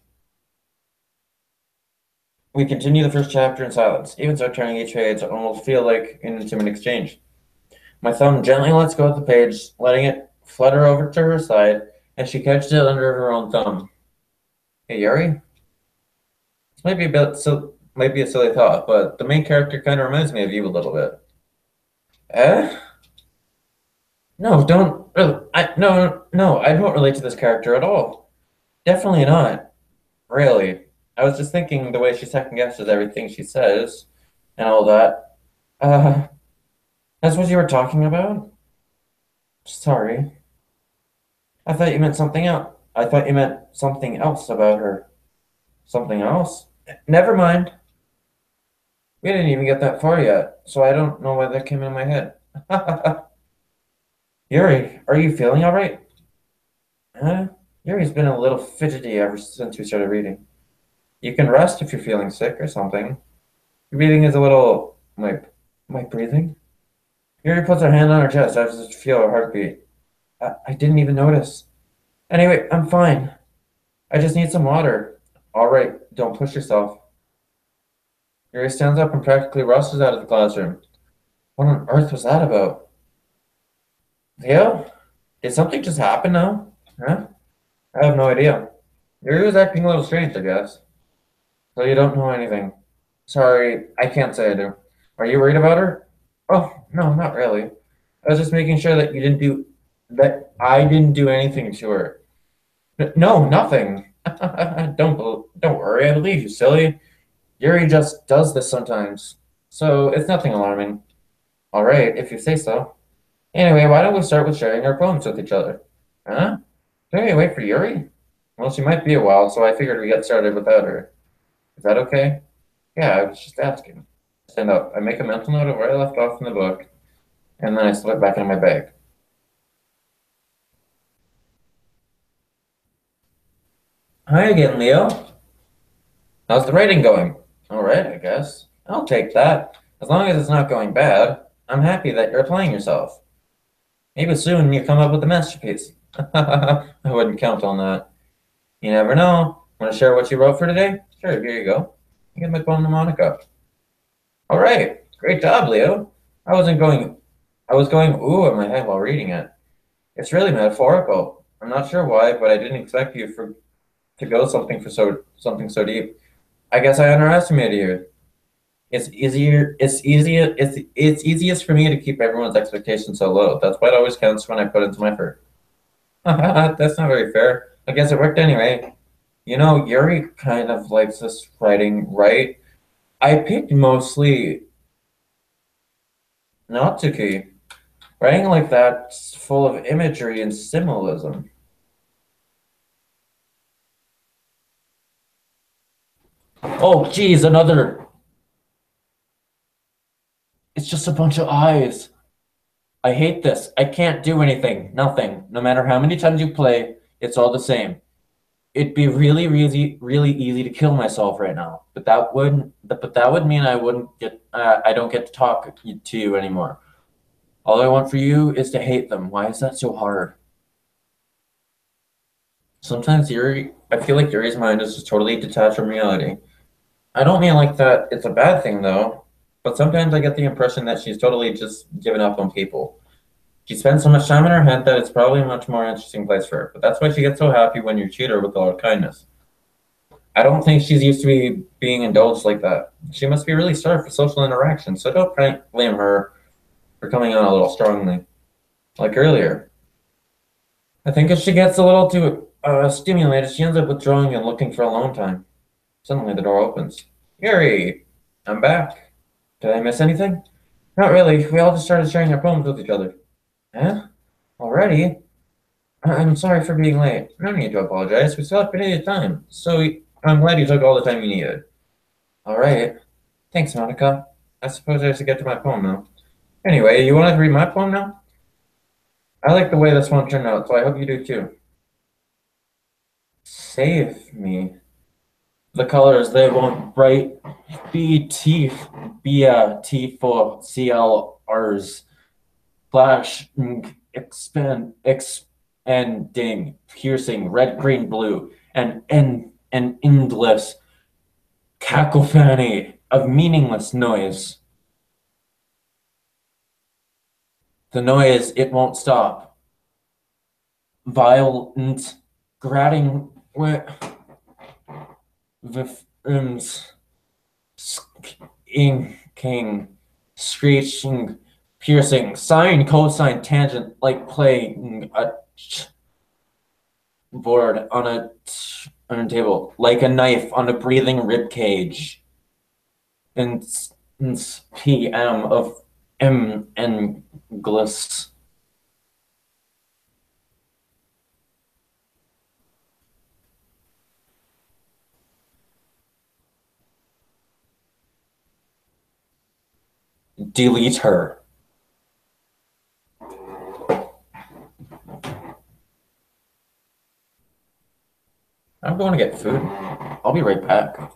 We continue the first chapter in silence. Even so, turning each page, I almost feel like an intimate exchange. My thumb gently lets go of the page, letting it flutter over to her side, and she catches it under her own thumb. Hey, Yuri? This might be a silly thought, but the main character kind of reminds me of you a little bit. Eh? No, don't. No, I don't relate to this character at all. Definitely not. Really. I was just thinking the way she second guesses everything she says and all that. Uh, that's what you were talking about? Sorry. I thought you meant something else. I thought you meant something else about her. Something else? Never mind. We didn't even get that far yet, so I don't know why that came in my head. Yuri, are you feeling all right? Huh? Yuri's been a little fidgety ever since we started reading. You can rest if you're feeling sick or something. Your breathing is a little... My breathing? Yuri puts her hand on her chest after to feel her heartbeat. I didn't even notice. Anyway, I'm fine. I just need some water. All right, don't push yourself. Yuri stands up and practically rushes out of the classroom. What on earth was that about? Theo? Did something just happen now? Huh? I have no idea. Yuri was acting a little strange, I guess. So you don't know anything. Sorry, I can't say I do. Are you worried about her? Oh, no, not really. I was just making sure that I didn't do anything to her. No, nothing. Don't worry, I believe you, silly. Yuri just does this sometimes. So it's nothing alarming. All right, if you say so. Anyway, why don't we start with sharing our poems with each other? Huh? Can we wait for Yuri? Well, she might be a while, so I figured we get started without her. Is that okay? Yeah, I was just asking. stand up. I make a mental note of where I left off in the book, and then I slip it back in my bag. Hi again, Leo. How's the writing going? All right, I guess. I'll take that. As long as it's not going bad, I'm happy that you're applying yourself. Maybe soon you come up with a masterpiece. I wouldn't count on that. You never know. Want to share what you wrote for today? Sure, here you go. You can make poem to Monica. All right, great job, Leo. I wasn't going, I was going ooh in my head while reading it. It's really metaphorical. I'm not sure why, but I didn't expect you to go something so deep. I guess I underestimated you. It's easiest for me to keep everyone's expectations so low. That's why it always counts when I put in some effort. That's not very fair. I guess it worked anyway. You know, Yuri kind of likes this writing, right? I picked mostly Natsuki. Writing like that's full of imagery and symbolism. Oh, geez, another. It's just a bunch of eyes. I hate this. I can't do anything. Nothing. No matter how many times you play, it's all the same. It'd be really easy to kill myself right now. But that would mean I don't get to talk to you anymore. All I want for you is to hate them. Why is that so hard? Sometimes I feel like Yuri's mind is just totally detached from reality. I don't mean like that it's a bad thing though, but sometimes I get the impression that she's totally just given up on people. She spends so much time in her head that it's probably a much more interesting place for her. But that's why she gets so happy when you treat her with all her kindness. I don't think she's used to being indulged like that. She must be really starved for social interaction, so don't blame her for coming on a little strongly. Like earlier. I think if she gets a little too stimulated, she ends up withdrawing and looking for alone time. Suddenly the door opens. Yuri! I'm back. Did I miss anything? Not really. We all just started sharing our poems with each other. Huh? Already? I'm sorry for being late. No need to apologize. We still have plenty of time. So I'm glad you took all the time you needed. All right. Thanks, Monica. I suppose I should get to my poem now. Anyway, you want to read my poem now? I like the way this one turned out, so I hope you do too. Save me. The colors, they won't bright. B for CLRs. Flash, expanding, piercing, red, green, blue, and an endless cacophony of meaningless noise. The noise, it won't stop. Violent, grating, with inking, screeching, piercing, sine, cosine, tangent, like playing a board on a turntable, like a knife on a breathing rib cage. And PM of M and gliss. Delete her. I'm going to get food. I'll be right back.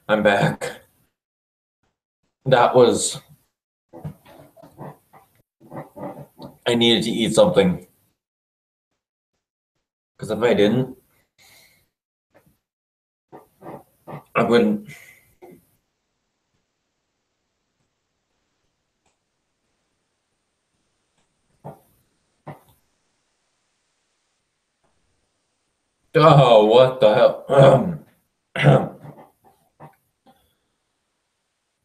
I'm back. That was. I needed to eat something. Because if I didn't, I wouldn't. Oh, what the hell?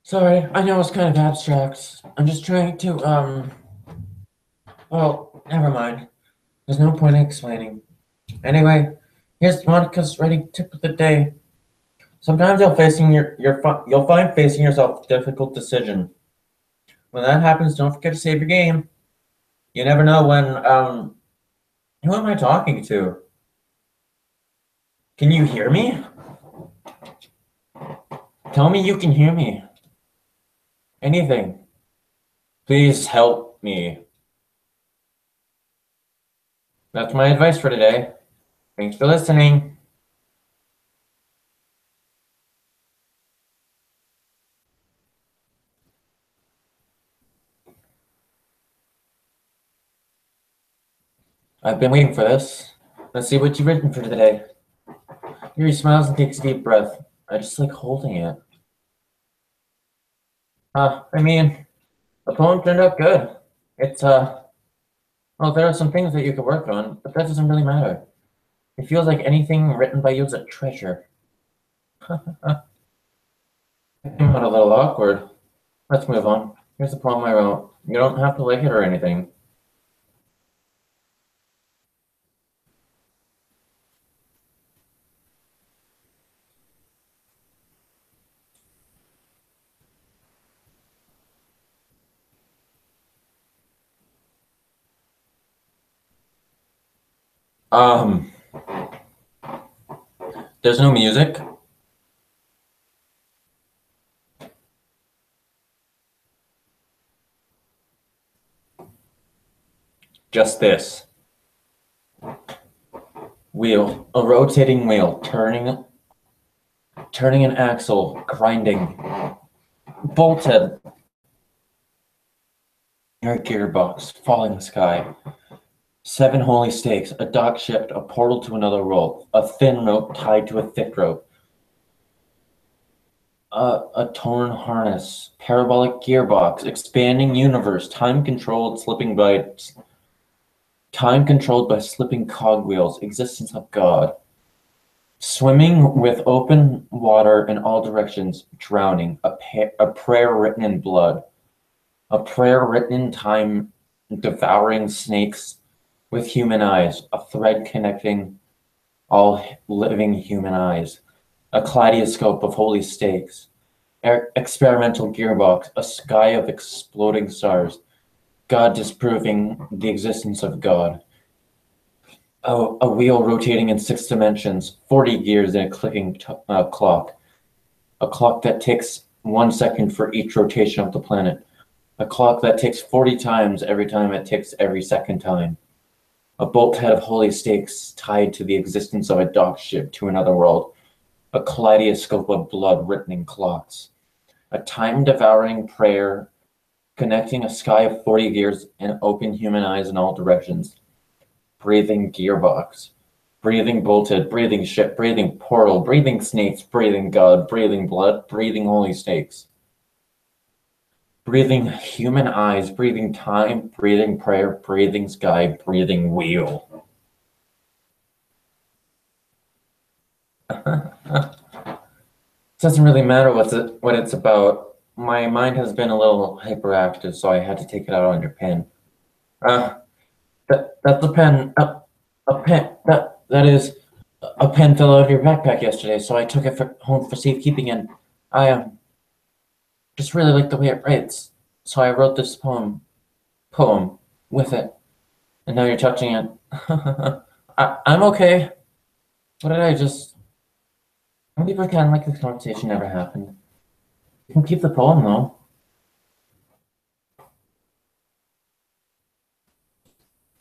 Sorry, I know it's kind of abstract. I'm just trying to, well, never mind. There's no point in explaining. Anyway, here's Monica's ready tip of the day. Sometimes you'll find facing yourself a difficult decision. When that happens, don't forget to save your game. You never know when, who am I talking to? Can you hear me? Tell me you can hear me. Anything. Please help me. That's my advice for today. Thanks for listening. I've been waiting for this. Let's see what you've written for today. Here he smiles and takes a deep breath. I just like holding it. I mean, the poem turned out good. It's, well, there are some things that you could work on, but that doesn't really matter. It feels like anything written by you is a treasure. It came out a little awkward. Let's move on. Here's the poem I wrote. You don't have to like it or anything. Um, there's no music. Just this. Wheel. A rotating wheel. Turning an axle. Grinding. Bolted. Your gearbox. Falling sky. 7 holy stakes. A dock shift. A portal to another world. A thin rope tied to a thick rope. A torn harness. Parabolic gearbox. Expanding universe. Time-controlled slipping bytes. Time controlled by slipping cogwheels, existence of God. Swimming with open water in all directions, drowning. A prayer written in blood. A prayer written in time, devouring snakes with human eyes. A thread connecting all living human eyes. A kaleidoscope of holy stakes. Experimental gearbox, a sky of exploding stars. God disproving the existence of God. A wheel rotating in 6 dimensions, 40 gears in a clicking clock. A clock that ticks 1 second for each rotation of the planet. A clock that ticks 40 times every time it ticks every second time. A bolthead of holy stakes tied to the existence of a dock ship to another world. A kaleidoscope of blood written in clocks. A time-devouring prayer connecting a sky of 40 gears and open human eyes in all directions. Breathing gearbox. Breathing bolted, breathing ship, breathing portal, breathing snakes, breathing God, breathing blood, breathing holy stakes. Breathing human eyes, breathing time, breathing prayer, breathing sky, breathing wheel. It doesn't really matter what it's about. My mind has been a little hyperactive, so I had to take it out on your pen. That's a pen. A pen. That is a pen fell out of your backpack yesterday, so I took it home for safekeeping, and I just really like the way it writes. So I wrote this poem with it, and now you're touching it. I'm okay. What did I just? I'm gonna pretend like this conversation never happened. You can keep the poem though.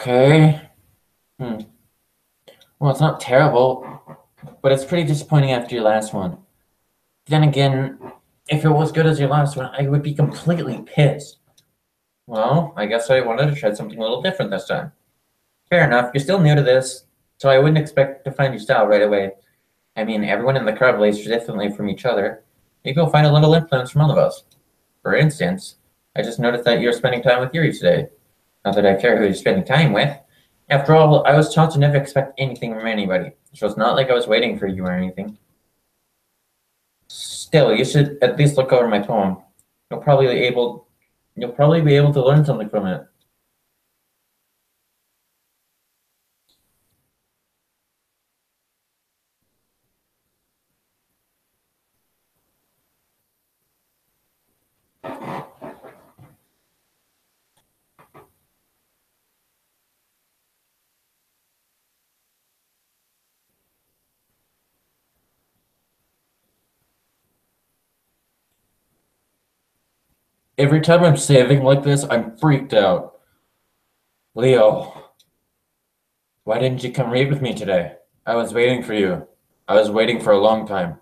Okay. Well, it's not terrible, but it's pretty disappointing after your last one. Then again, if it was good as your last one, I would be completely pissed. Well, I guess I wanted to try something a little different this time. Fair enough, you're still new to this, so I wouldn't expect to find your style right away. I mean, everyone in the crowd plays differently from each other. Maybe you'll find a little influence from all of us. For instance, I just noticed that you're spending time with Yuri today. Not that I care who you're spending time with. After all, I was taught to never expect anything from anybody, so it's not like I was waiting for you or anything. Still, you should at least look over my poem. You'll probably be able you'll probably be able to learn something from it. Every time I'm saving like this, I'm freaked out. Leo, why didn't you come read with me today? I was waiting for you. I was waiting for a long time.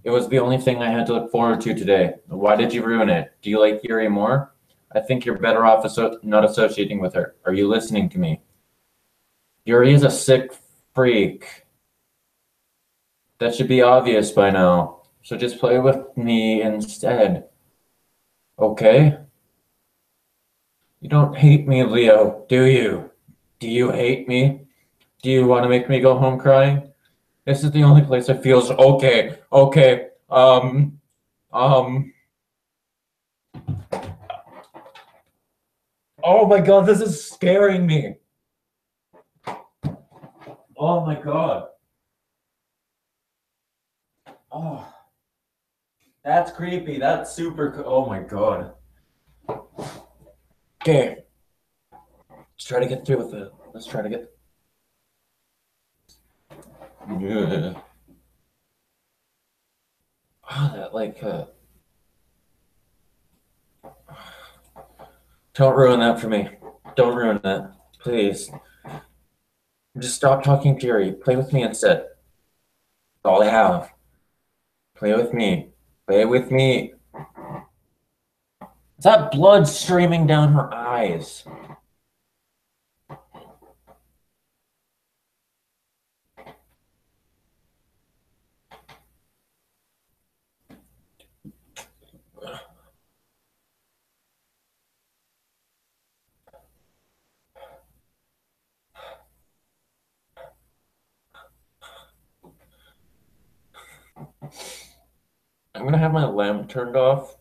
It was the only thing I had to look forward to today. Why did you ruin it? Do you like Yuri more? I think you're better off not associating with her. Are you listening to me? Yuri is a sick freak. That should be obvious by now. So just play with me instead. Okay? You don't hate me, Leo, do you? Do you hate me? Do you want to make me go home crying? This is the only place that feels okay. Okay. Um. Oh my God, this is scaring me. Oh my God. Oh, that's creepy. That's super. Oh my God. Okay, let's try to get through with it. Let's try to get. Yeah. Oh, that like. Don't ruin that for me. Don't ruin that, please. Just stop talking Fury. Play with me instead. That's all I have. Play with me. Play with me. Is that blood streaming down her eyes? I'm gonna have my lamp turned off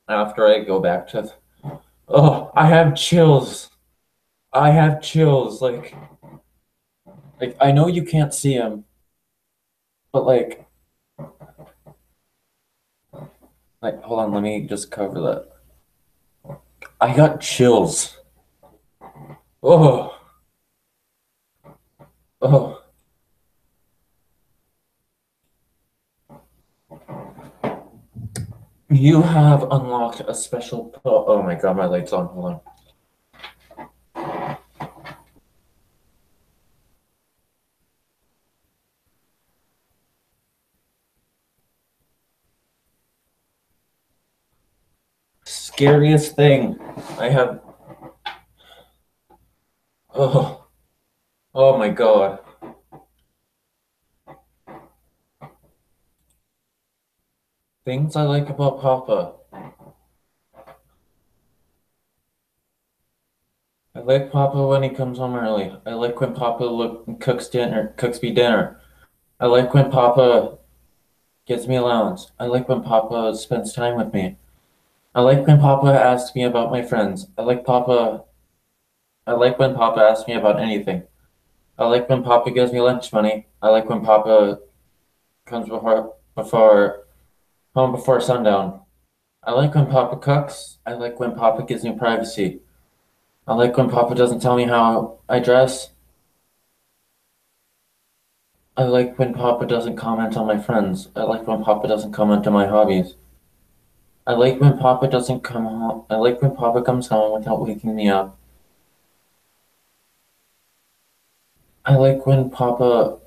after I go back to. Oh, I have chills. I have chills. Like I know you can't see him, but like hold on, let me just cover that. I got chills. Oh, oh. You have unlocked a special. Oh my God, my light's on. Hold on. Scariest thing. I have. Oh, oh my God. Things I like about Papa. I like Papa when he comes home early. I like when Papa cooks me dinner. I like when Papa gives me allowance. I like when Papa spends time with me. I like when Papa asks me about my friends. I like when Papa asks me about anything. I like when Papa gives me lunch money. I like when Papa comes before home before sundown. I like when Papa cooks. I like when Papa gives me privacy. I like when Papa doesn't tell me how I dress. I like when Papa doesn't comment on my friends. I like when Papa doesn't comment on my hobbies. I like when Papa doesn't come home. I like when Papa comes home without waking me up. I like when Papa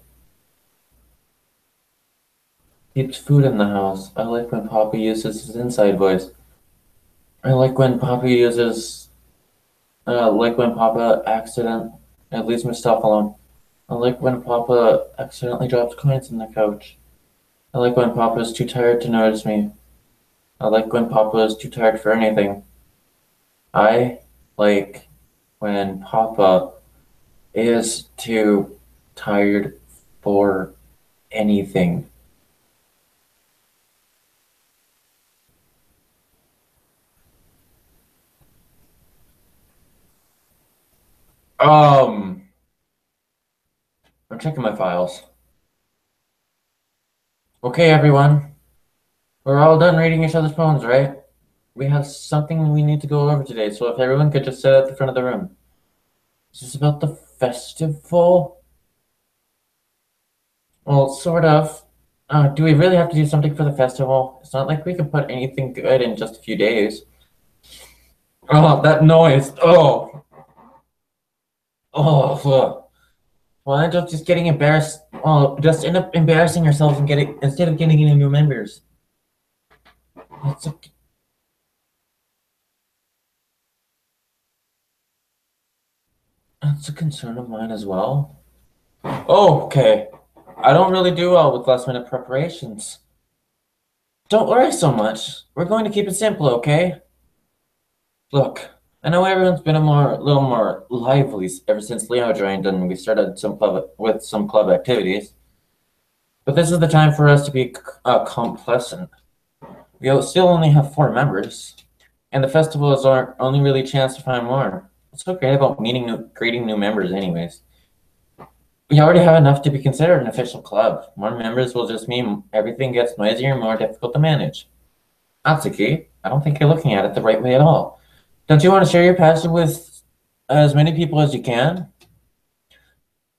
keeps food in the house. I like when Papa uses his inside voice. I like when Papa uses, like when Papa leaves my stuff alone. I like when Papa accidentally drops coins in the couch. I like when Papa is too tired to notice me. I like when Papa is too tired for anything. I like when Papa is too tired for anything. Um, I'm checking my files. Okay, everyone. We're all done reading each other's poems, right? We have something we need to go over today, so if everyone could just sit at the front of the room. Is this about the festival? Well, sort of. Do we really have to do something for the festival? It's not like we can put anything good in just a few days. Oh, that noise. Oh. Oh. Ugh. Why not just getting embarrassed? Oh, just end up embarrassing yourselves and getting instead of getting any new members. That's a, that's a concern of mine as well. Oh, okay. I don't really do well with last minute preparations. Don't worry so much. We're going to keep it simple, okay? Look, I know everyone's been little more lively ever since Leo joined and we started some club activities. But this is the time for us to be complacent. Still only have 4 members, and the festival is our only really chance to find more. What's so great about creating new members, anyways? We already have enough to be considered an official club. More members will just mean everything gets noisier and more difficult to manage. Atsuki, I don't think you're looking at it the right way at all. Don't you want to share your passion with as many people as you can?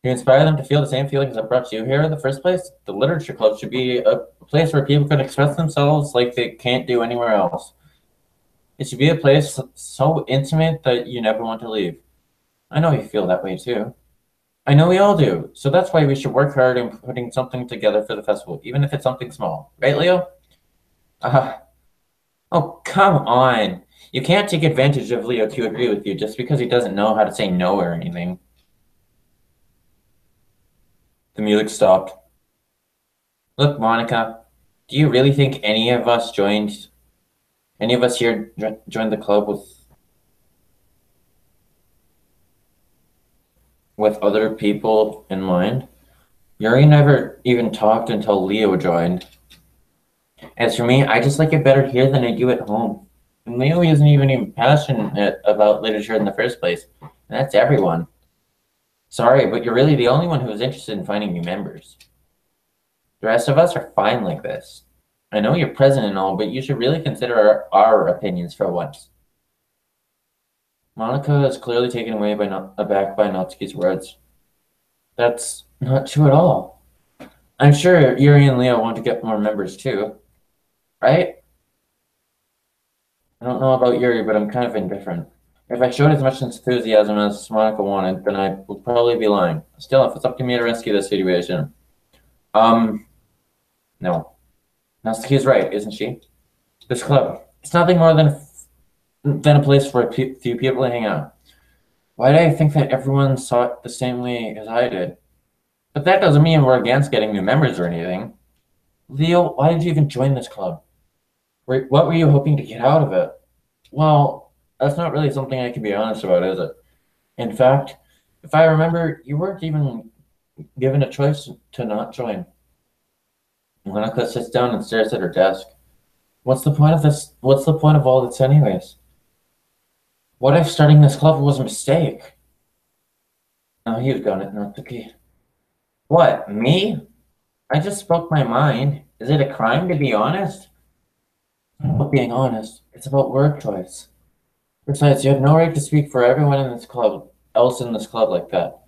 You inspire them to feel the same feelings that brought you here in the first place? The literature club should be a place where people can express themselves like they can't do anywhere else. It should be a place so intimate that you never want to leave. I know you feel that way too. I know we all do. So that's why we should work hard in putting something together for the festival, even if it's something small. Right, Leo? Uh, oh, come on. You can't take advantage of Leo to agree with you just because he doesn't know how to say no or anything. The music stopped. Look, Monica, do you really think any of us here joined the club with other people in mind? Yuri never even talked until Leo joined. As for me, I just like it better here than I do at home. And Leo isn't even passionate about literature in the first place. And that's everyone. Sorry, but you're really the only one who is interested in finding new members. The rest of us are fine like this. I know you're present and all, but you should really consider our opinions for once. Monica is clearly taken aback by Natsuki's words. That's not true at all. I'm sure Yuri and Leo want to get more members too, right? I don't know about Yuri, but I'm kind of indifferent. If I showed as much enthusiasm as Monica wanted, then I would probably be lying. Still, if it's up to me to rescue this situation. Um, no. Natsuki's right, isn't she? This club, it's nothing more than a place for a few people to hang out. Why do I think that everyone saw it the same way as I did? But that doesn't mean we're against getting new members or anything. Leo, why did you even join this club? What were you hoping to get out of it? Well, that's not really something I can be honest about, is it? In fact, if I remember, you weren't even given a choice to not join. Monica sits down and stares at her desk. What's the point of this? What's the point of all this, anyways? What if starting this club was a mistake? Now you've done it, Natsuki. What, me? I just spoke my mind. Is it a crime to be honest? It's not about being honest. It's about word choice. Besides, you have no right to speak for everyone else in this club like that.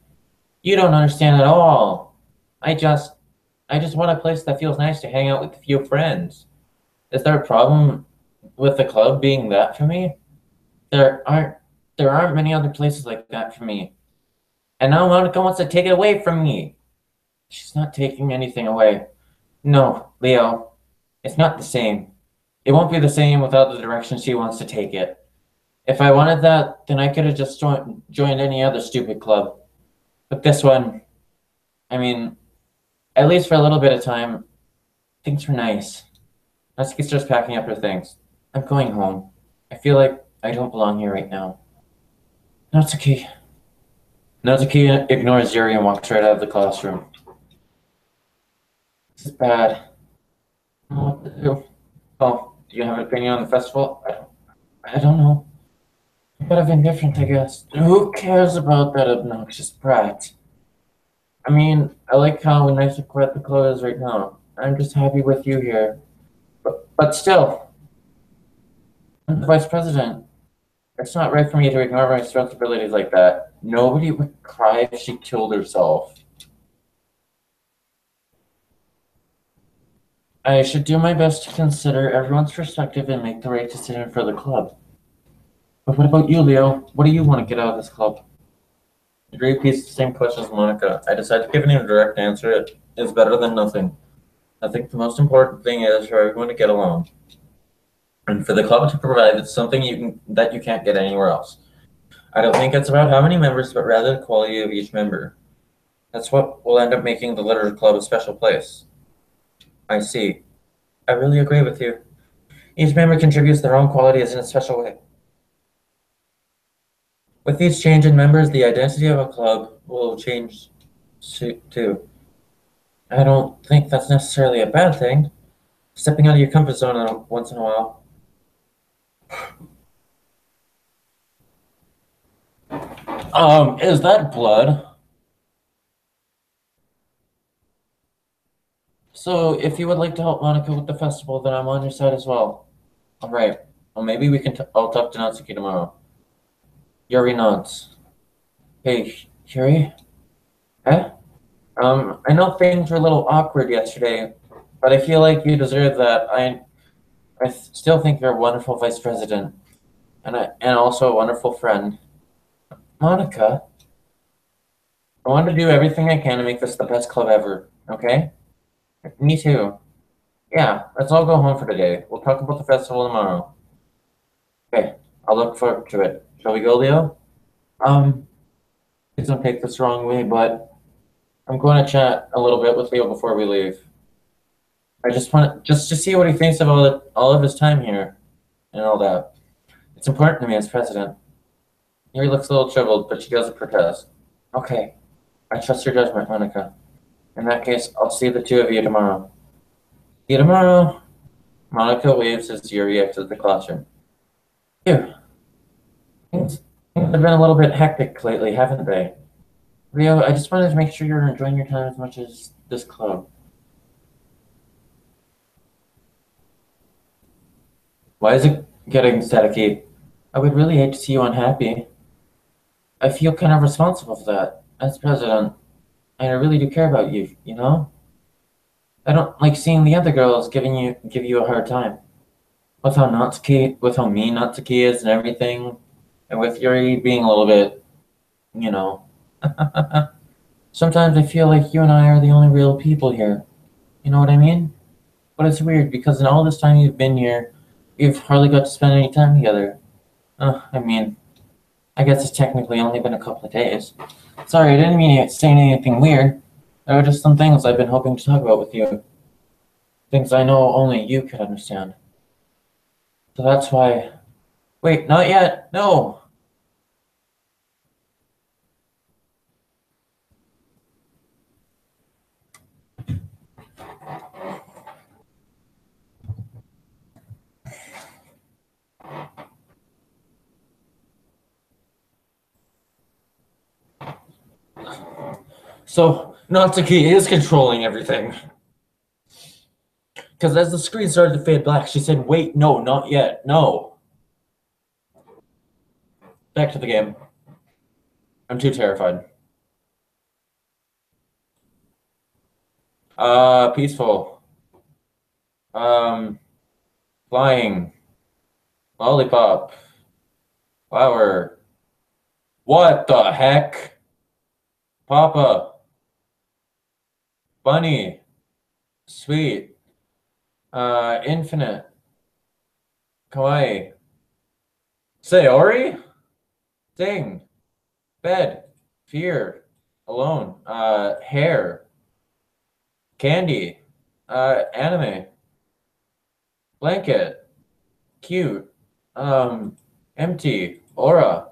You don't understand at all. I just, I just want a place that feels nice to hang out with a few friends. Is there a problem with the club being that for me? There aren't, there aren't many other places like that for me. And now Monica wants to take it away from me. She's not taking anything away. No, Leo, it's not the same. It won't be the same without the direction she wants to take it. If I wanted that, then I could have just joined any other stupid club. But this one, I mean, at least for a little bit of time, things were nice. Natsuki starts packing up her things. I'm going home. I feel like I don't belong here right now. Natsuki. Natsuki ignores Yuri and walks right out of the classroom. This is bad. I don't know what to do. Oh, do you have an opinion on the festival? I don't know. A bit of indifferent, I guess. Who cares about that obnoxious brat? I mean, I like how nice and quiet the club is right now. I'm just happy with you here. But still, I'm the vice president. It's not right for me to ignore my responsibilities like that. Nobody would cry if she killed herself. I should do my best to consider everyone's perspective and make the right decision for the club. But what about you, Leo? What do you want to get out of this club? Agree repeats the same question as Monica. I decided giving him a direct answer it is better than nothing. I think the most important thing is for everyone to get along. And for the club to provide something that you can't get anywhere else. I don't think it's about how many members, but rather the quality of each member. That's what will end up making the Literature Club a special place. I see. I really agree with you. Each member contributes their own qualities in a special way. With each change in members, the identity of a club will change too. I don't think that's necessarily a bad thing. Stepping out of your comfort zone once in a while. Is that blood? So, if you would like to help Monica with the festival, then I'm on your side as well. All right. Well, maybe we can. I'll talk to Natsuki tomorrow. Yuri nods. Hey, Yuri? Eh? I know things were a little awkward yesterday, but I feel like you deserve that. I still think you're a wonderful vice president, and also a wonderful friend. Monica, I want to do everything I can to make this the best club ever. Okay? Me too. Yeah, let's all go home for today. We'll talk about the festival tomorrow. Okay, I'll look forward to it. Shall we go, Leo? Um, please don't take this the wrong way, but I'm going to chat a little bit with Leo before we leave. I just want just to see what he thinks of all of his time here and all that. It's important to me as president. Yuri looks a little troubled, but she doesn't protest. Okay, I trust your judgment, Monica. In that case, I'll see the two of you tomorrow. See you tomorrow. Monica waves as Yuri exits the classroom. Phew. Things have been a little bit hectic lately, haven't they? Leo, I just wanted to make sure you're enjoying your time as much as this club. Why is it getting staticky? I would really hate to see you unhappy. I feel kind of responsible for that as president, and I really do care about you, you know? I don't like seeing the other girls give you a hard time. With how mean Natsuki is and everything, and with Yuri being a little bit, you know. Sometimes I feel like you and I are the only real people here. You know what I mean? But it's weird because in all this time you've been here, you've hardly got to spend any time together. I mean, I guess it's technically only been a couple of days. Sorry, I didn't mean to say anything weird. There are just some things I've been hoping to talk about with you. Things I know only you could understand. So that's why. Wait, not yet. No. So Natsuki is controlling everything. Because as the screen started to fade black, she said, wait, no, not yet. No. Back to the game. I'm too terrified. Peaceful. Um, flying. Lollipop. Flower. What the heck? Papa. Bunny. Sweet. Infinite. Kawaii. Sayori? Ding. Bed. Fear. Alone. Hair. Candy. Anime. Blanket. Cute. Um, Empty. Aura.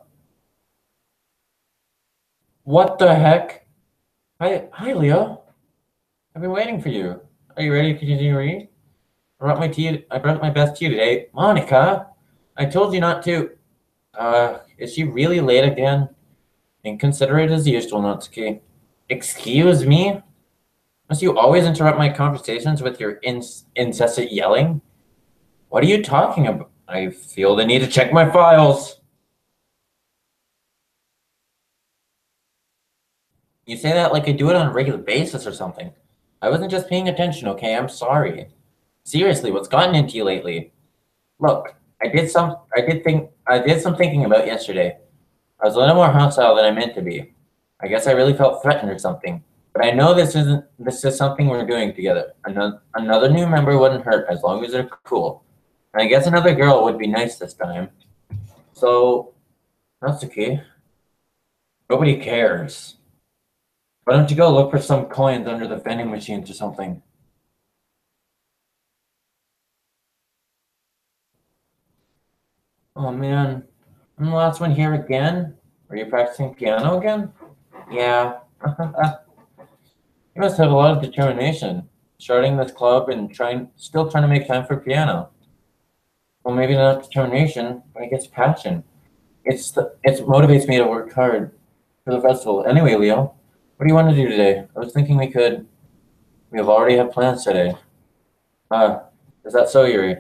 What the heck? Hi, Leo. I've been waiting for you. Are you ready to continue reading? I brought my best to you today. Monica, I told you not to. Is she really late again? Inconsiderate as usual, Natsuki. Excuse me? Must you always interrupt my conversations with your incessant yelling? What are you talking about? I feel the need to check my files. You say that like I do it on a regular basis or something. I wasn't just paying attention, okay? I'm sorry. Seriously, what's gotten into you lately? Look, I did some thinking about yesterday. I was a little more hostile than I meant to be. I guess I really felt threatened or something. But I know this is something we're doing together. Another new member wouldn't hurt as long as they're cool. And I guess another girl would be nice this time. So, that's okay. Nobody cares. Why don't you go look for some coins under the vending machines or something? Oh man, I'm the last one here again? Are you practicing piano again? Yeah. You must have a lot of determination, starting this club and still trying to make time for piano. Well, maybe not determination, but I guess passion. It motivates me to work hard for the festival. Anyway, Leo, what do you want to do today? I was thinking we have already had plans today. Ah, is that so, Yuri?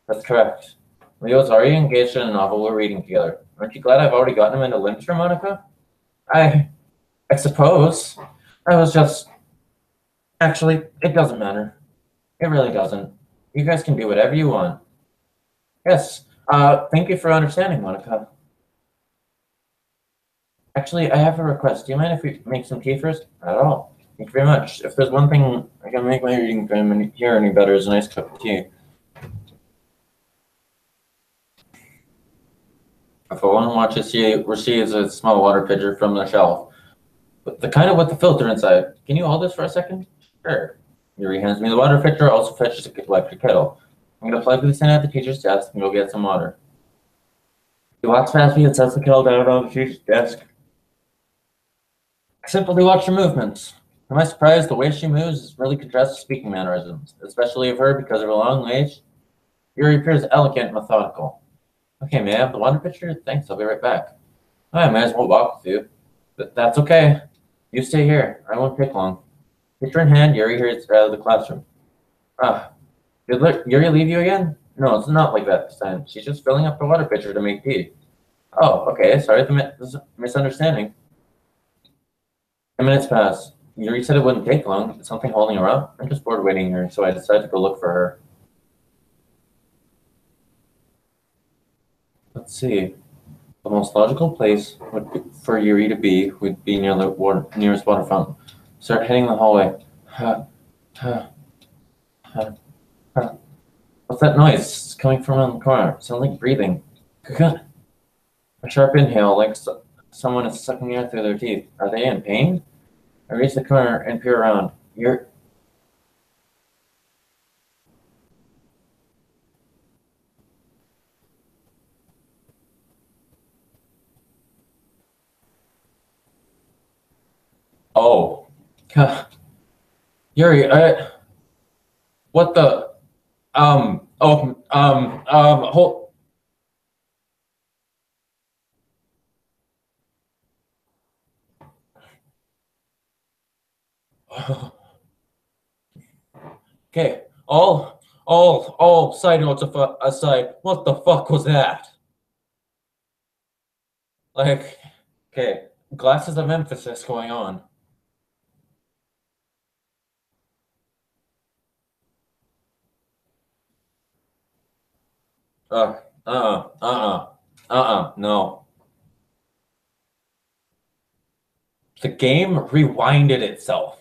That's correct. Leo's already engaged in a novel we're reading together. Aren't you glad I've already gotten him into literature, Monica? I, I suppose. I was just, actually, it doesn't matter. It really doesn't. You guys can do whatever you want. Yes. Thank you for understanding, Monica. Actually, I have a request. Do you mind if we make some tea first? Not at all. Thank you very much. If there's one thing I can make my reading time here any better is a nice cup of tea. If a woman watches, she receives a small water pitcher from the shelf, but the kind of with the filter inside. Can you hold this for a second? Sure. Yuri hands me the water pitcher, also fetches the electric kettle. I'm gonna plug this in at the teacher's desk and go get some water. He walks past me and sets the kettle down on the teacher's desk. I simply watch her movements. To my surprise, the way she moves really contrasts to speaking mannerisms, especially of her because of her long legs. Yuri appears elegant and methodical. Okay, may I have the water pitcher? Thanks, I'll be right back. I might as well walk with you. But that's okay. You stay here. I won't take long. Pitcher in hand, Yuri heads out of the classroom. Ah, did Yuri leave you again? No, it's not like that this time. She's just filling up the water pitcher to make tea. Oh, okay. Sorry for the misunderstanding. 10 minutes pass. Yuri said it wouldn't take long. Is something holding her up? I'm just bored waiting here, so I decided to go look for her. Let's see. The most logical place for Yuri to be would be near the nearest water fountain. Start heading the hallway. Ha, ha, ha, ha. What's that noise? It's coming from around the corner. Sounds like breathing. A sharp inhale, like someone is sucking air through their teeth. Are they in pain? I reach the corner and peer around. You're. Oh. Yuri, what the? Hold. Okay, all side notes aside, what the fuck was that? Like, okay, glasses of emphasis going on. Uh, no. The game rewinded itself.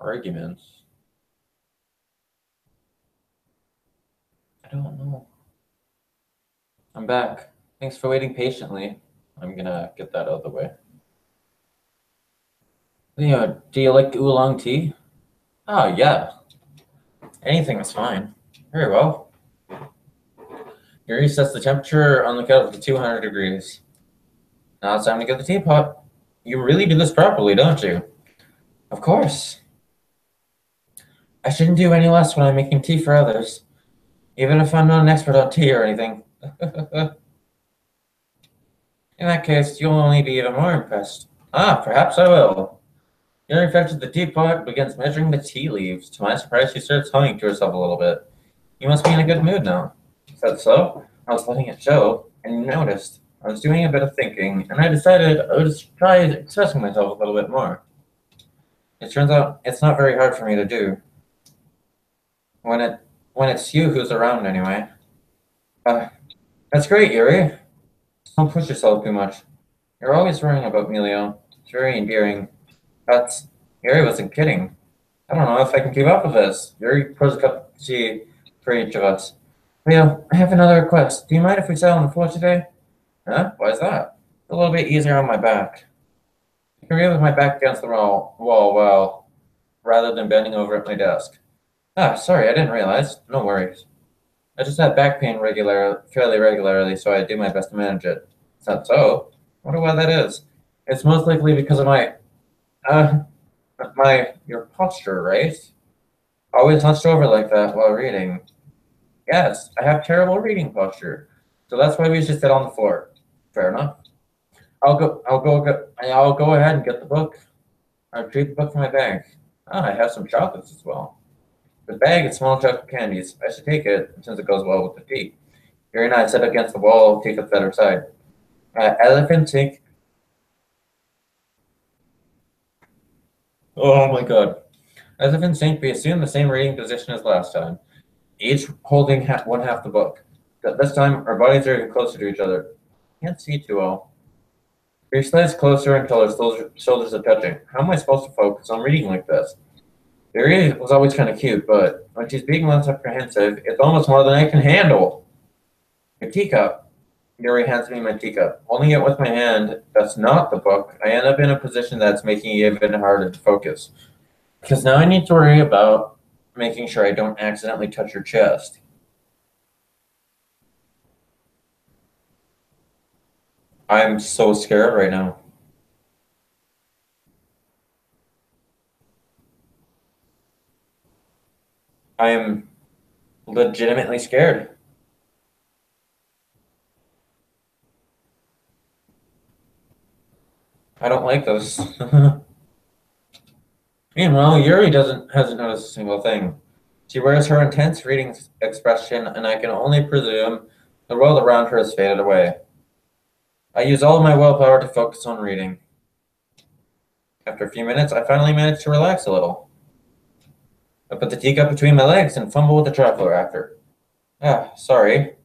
arguments? I don't know. I'm back. Thanks for waiting patiently. I'm gonna get that out of the way. Do you like oolong tea? Oh, yeah. Anything is fine. Very well. Yuri sets the temperature on the kettle to 200 degrees. Now it's time to get the teapot. You really do this properly, don't you? Of course. I shouldn't do any less when I'm making tea for others, even if I'm not an expert on tea or anything. In that case, you'll only be even more impressed. Ah, perhaps I will. Yuri fetches the teapot and begins measuring the tea leaves. To my surprise, she starts humming to herself a little bit. You must be in a good mood now. Said so. I was letting it show, and you noticed. I was doing a bit of thinking, and I decided I would try expressing myself a little bit more. It turns out it's not very hard for me to do. When it when it's you who's around anyway. Uh, that's great, Yuri. Don't push yourself too much. You're always worrying about me, Leo. It's very endearing. But Yuri wasn't kidding. I don't know if I can keep up with this. Yuri pours a cup of tea for each of us. Leo, I have another request. Do you mind if we sit on the floor today? Huh? Why is that? It's a little bit easier on my back. I can read with my back against the wall, well, rather than bending over at my desk. Ah, sorry, I didn't realize. No worries. I just have back pain fairly regularly, so I do my best to manage it. Is that so? I wonder why that is. It's most likely because of uh, your posture, right? Always hunched over like that while reading. Yes, I have terrible reading posture, so that's why we should sit on the floor. Fair enough. I'll go ahead and get the book. I'll retrieve the book from my bag. Ah, I have some chocolates as well. The bag is small chocolate candies. I should take it since it goes well with the tea. Yuri and I sit against the wall, take the other side. Elephant sink. Oh my god. Elephant sink, we assume the same reading position as last time, each holding one half the book. But this time, our bodies are even closer to each other. Can't see too well. Yuri slides closer until our shoulders are touching. How am I supposed to focus on reading like this? Yuri was always kind of cute, but when she's being less apprehensive, it's almost more than I can handle. Your teacup. Yuri hands me my teacup. Holding it with my hand, that's not the book. I end up in a position that's making it even harder to focus. Because now I need to worry about making sure I don't accidentally touch your chest. I'm so scared right now. I am legitimately scared. I don't like this. Meanwhile, Yuri hasn't noticed a single thing. She wears her intense reading expression, and I can only presume the world around her has faded away. I use all of my willpower to focus on reading. After a few minutes, I finally manage to relax a little. I put the teacup between my legs and fumble with the chocolate wrapper. Ah, sorry.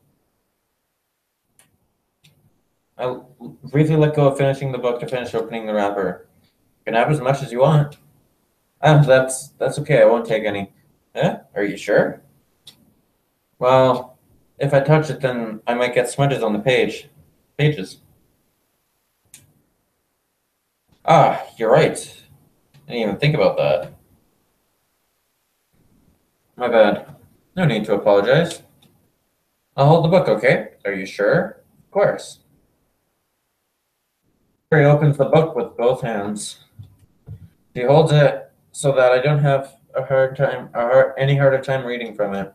I briefly let go of finishing the book to finish opening the wrapper. You can have as much as you want. Ah, that's okay. I won't take any. Eh? Are you sure? Well, if I touch it, then I might get smudges on the pages. Ah, you're right. I didn't even think about that. My bad. No need to apologize. I'll hold the book, okay? Are you sure? Of course. Harry opens the book with both hands. She holds it so that I don't have any harder time reading from it.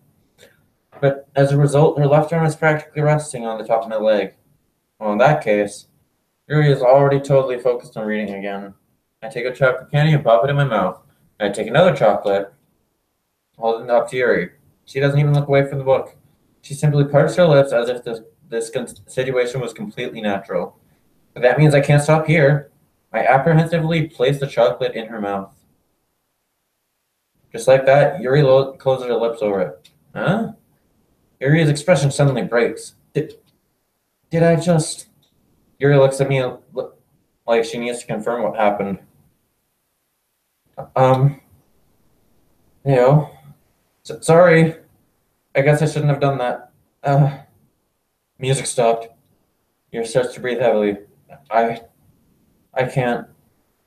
But as a result, her left arm is practically resting on the top of my leg. Well, in that case, Yuri is already totally focused on reading again. I take a chocolate candy and pop it in my mouth. I take another chocolate, hold it up to Yuri. She doesn't even look away from the book. She simply parts her lips as if this situation was completely natural. But that means I can't stop here. I apprehensively place the chocolate in her mouth. Just like that, Yuri closes her lips over it. Huh? Yuri's expression suddenly breaks. Did I just... Yuri looks at me like she needs to confirm what happened. Um, You know, sorry. I guess I shouldn't have done that. Uh, music stopped. Yuri starts to breathe heavily. I I can't,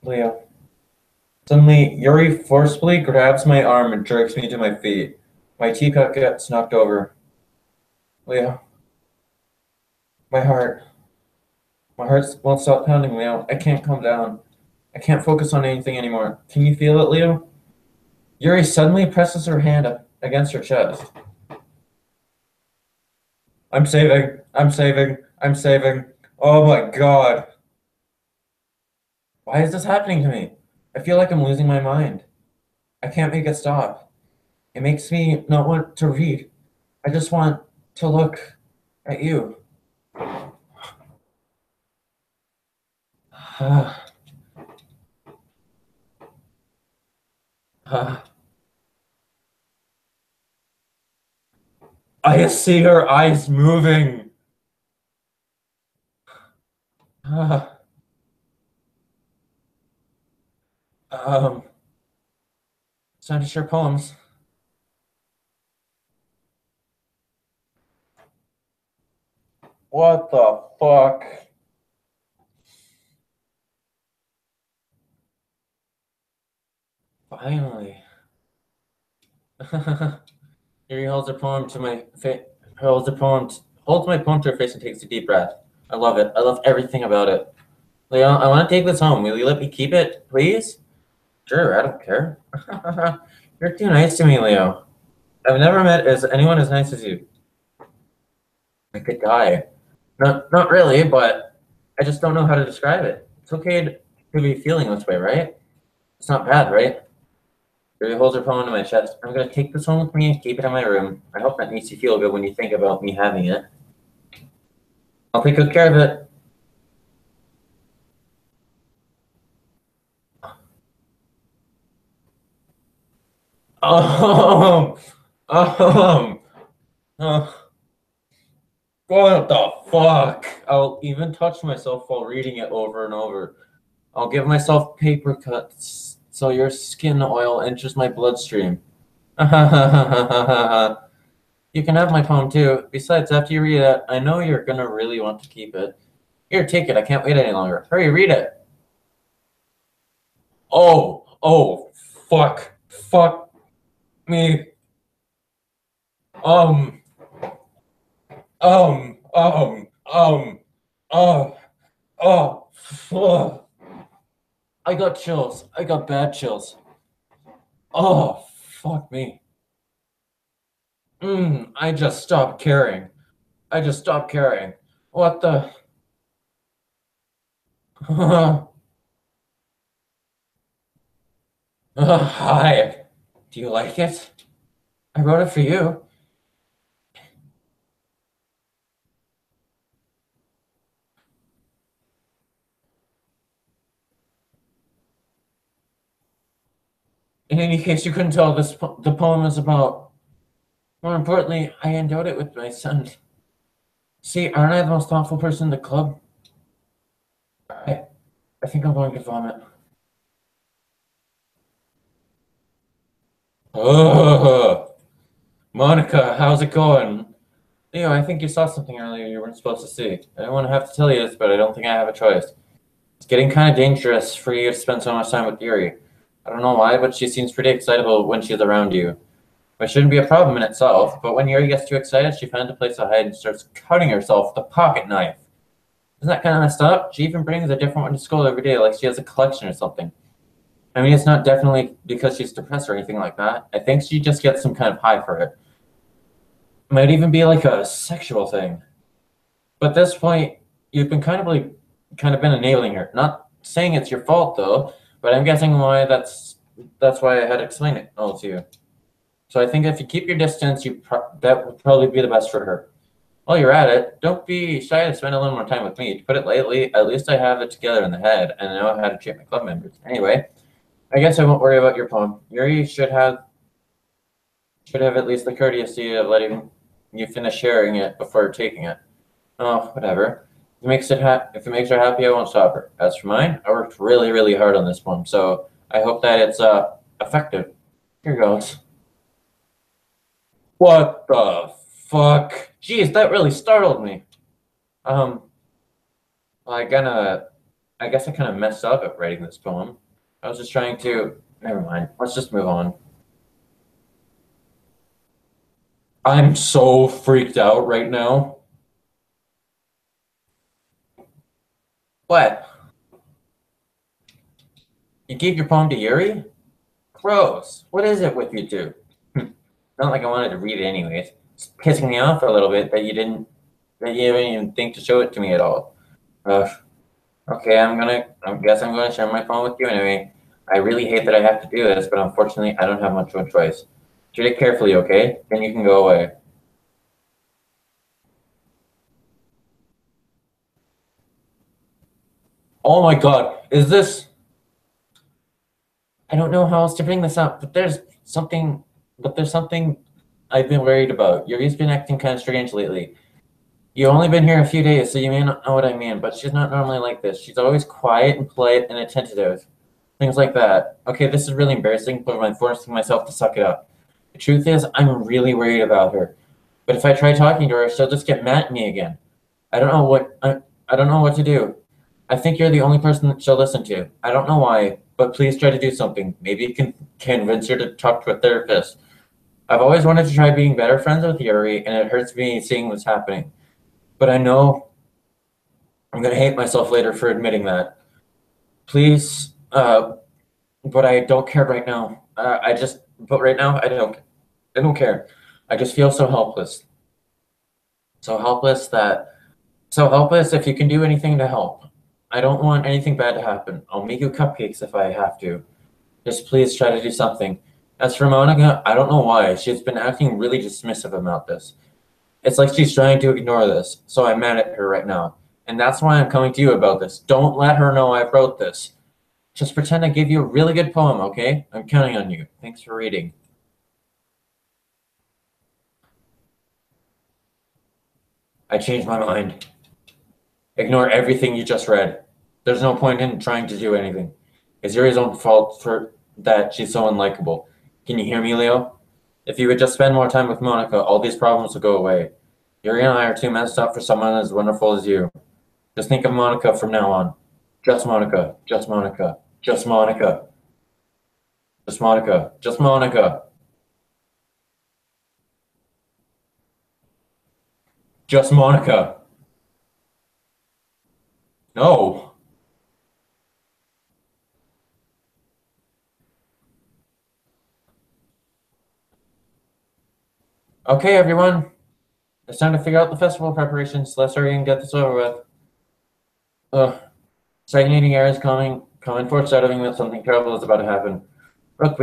Leo. Suddenly, Yuri forcefully grabs my arm and jerks me to my feet. My teacup gets knocked over. Leo, my heart. My heart won't stop pounding, Leo. I can't calm down. I can't focus on anything anymore. Can you feel it, Leo? Yuri suddenly presses her hand up against her chest. I'm saving. I'm saving. I'm saving. Oh my god. Why is this happening to me? I feel like I'm losing my mind. I can't make it stop. It makes me not want to read. I just want to look at you. I see her eyes moving. Um, Send us your poems. What the fuck? Finally. Yuri holds her poem to my face. Holds my poem to her face and takes a deep breath. I love it. I love everything about it. Leo, I want to take this home. Will you let me keep it, please? Sure, I don't care. You're too nice to me, Leo. I've never met anyone as nice as you. I could die. Not really, but I just don't know how to describe it. It's okay to be feeling this way, right? It's not bad, right? Yuri holds her phone to my chest. I'm gonna take this home with me and keep it in my room. I hope that makes you feel good when you think about me having it. I'll take good care of it. Um, um, uh, what the fuck? I'll even touch myself while reading it over and over. I'll give myself paper cuts so your skin oil enters my bloodstream. You can have my poem too. Besides, after you read it, I know you're gonna really want to keep it. Here, take it. I can't wait any longer. Hurry, read it. Oh, fuck. Fuck me. Um, um, um, um, oh, oh, ugh. I got chills. I got bad chills. Oh, fuck me. I just stopped caring. I just stopped caring. What the? Hi. Do you like it? I wrote it for you. In any case, you couldn't tell the poem is about. More importantly, I endowed it with my son. See, aren't I the most thoughtful person in the club? I think I'm going to vomit. Oh, Monica, how's it going? Leo, I think you saw something earlier you weren't supposed to see. I don't want to have to tell you this, but I don't think I have a choice. It's getting kind of dangerous for you to spend so much time with Yuri. I don't know why, but she seems pretty excitable when she's around you. Which shouldn't be a problem in itself, but when Yuri gets too excited, she finds a place to hide and starts cutting herself with a pocket knife. Isn't that kind of messed up? She even brings a different one to school every day, like she has a collection or something. I mean, it's not definitely because she's depressed or anything like that. I think she just gets some kind of high for it. Might even be like a sexual thing. But at this point, you've been kind of been enabling her. Not saying it's your fault though, but I'm guessing why that's why I had to explain it all to you. So I think if you keep your distance, that would probably be the best for her. While you're at it, don't be shy to spend a little more time with me. To put it lightly, at least I have it together in the head and I know how to treat my club members. Anyway, I guess I won't worry about your poem. Yuri should have at least the courtesy of letting you finish sharing it before taking it. Oh, whatever. If it makes her happy, I won't stop her. As for mine, I worked really, really hard on this poem, so I hope that it's effective. Here goes. What the fuck? Jeez, that really startled me. Um, I kinda, I guess I kind of messed up at writing this poem. I was just trying to. Never mind. Let's just move on. I'm so freaked out right now. What? You gave your poem to Yuri? Gross. What is it with you two? Not like I wanted to read it anyways. It's pissing me off a little bit that that you didn't even think to show it to me at all. Ugh. Okay, I guess I'm gonna share my phone with you anyway. I really hate that I have to do this, but unfortunately, I don't have much of a choice. Treat it carefully, okay? Then you can go away. Oh my god, is this? I don't know how else to bring this up, but there's something I've been worried about. Yuri's been acting kind of strange lately. You've only been here a few days, so you may not know what I mean, but she's not normally like this. She's always quiet and polite and attentive. Things like that. Okay, this is really embarrassing, but I'm forcing myself to suck it up. The truth is, I'm really worried about her. But if I try talking to her, she'll just get mad at me again. I don't know what to do. I think you're the only person that she'll listen to. I don't know why, but please try to do something. Maybe you can convince her to talk to a therapist. I've always wanted to try being better friends with Yuri, and it hurts me seeing what's happening. But I know I'm gonna hate myself later for admitting that. Please, but I don't care right now. But right now, I don't care. I just feel so helpless. So helpless that, so helpless if you can do anything to help. I don't want anything bad to happen. I'll make you cupcakes if I have to. Just please try to do something. As for Monica, I don't know why. She's been acting really dismissive about this. It's like she's trying to ignore this, so I'm mad at her right now. And that's why I'm coming to you about this. Don't let her know I wrote this. Just pretend I gave you a really good poem, okay? I'm counting on you. Thanks for reading. I changed my mind. Ignore everything you just read. There's no point in trying to do anything. It's Yuri's own fault for that she's so unlikable. Can you hear me, Leo? If you would just spend more time with Monica, all these problems would go away. Yuri and I are too messed up for someone as wonderful as you. Just think of Monica from now on. Just Monica. Just Monica. Just Monica. Just Monica. Just Monica. Just Monica. No. Okay, everyone. It's time to figure out the festival preparations. Let's hurry and get this over with. Ugh. Stagnating air is coming foreshadowing that something terrible is about to happen. Look,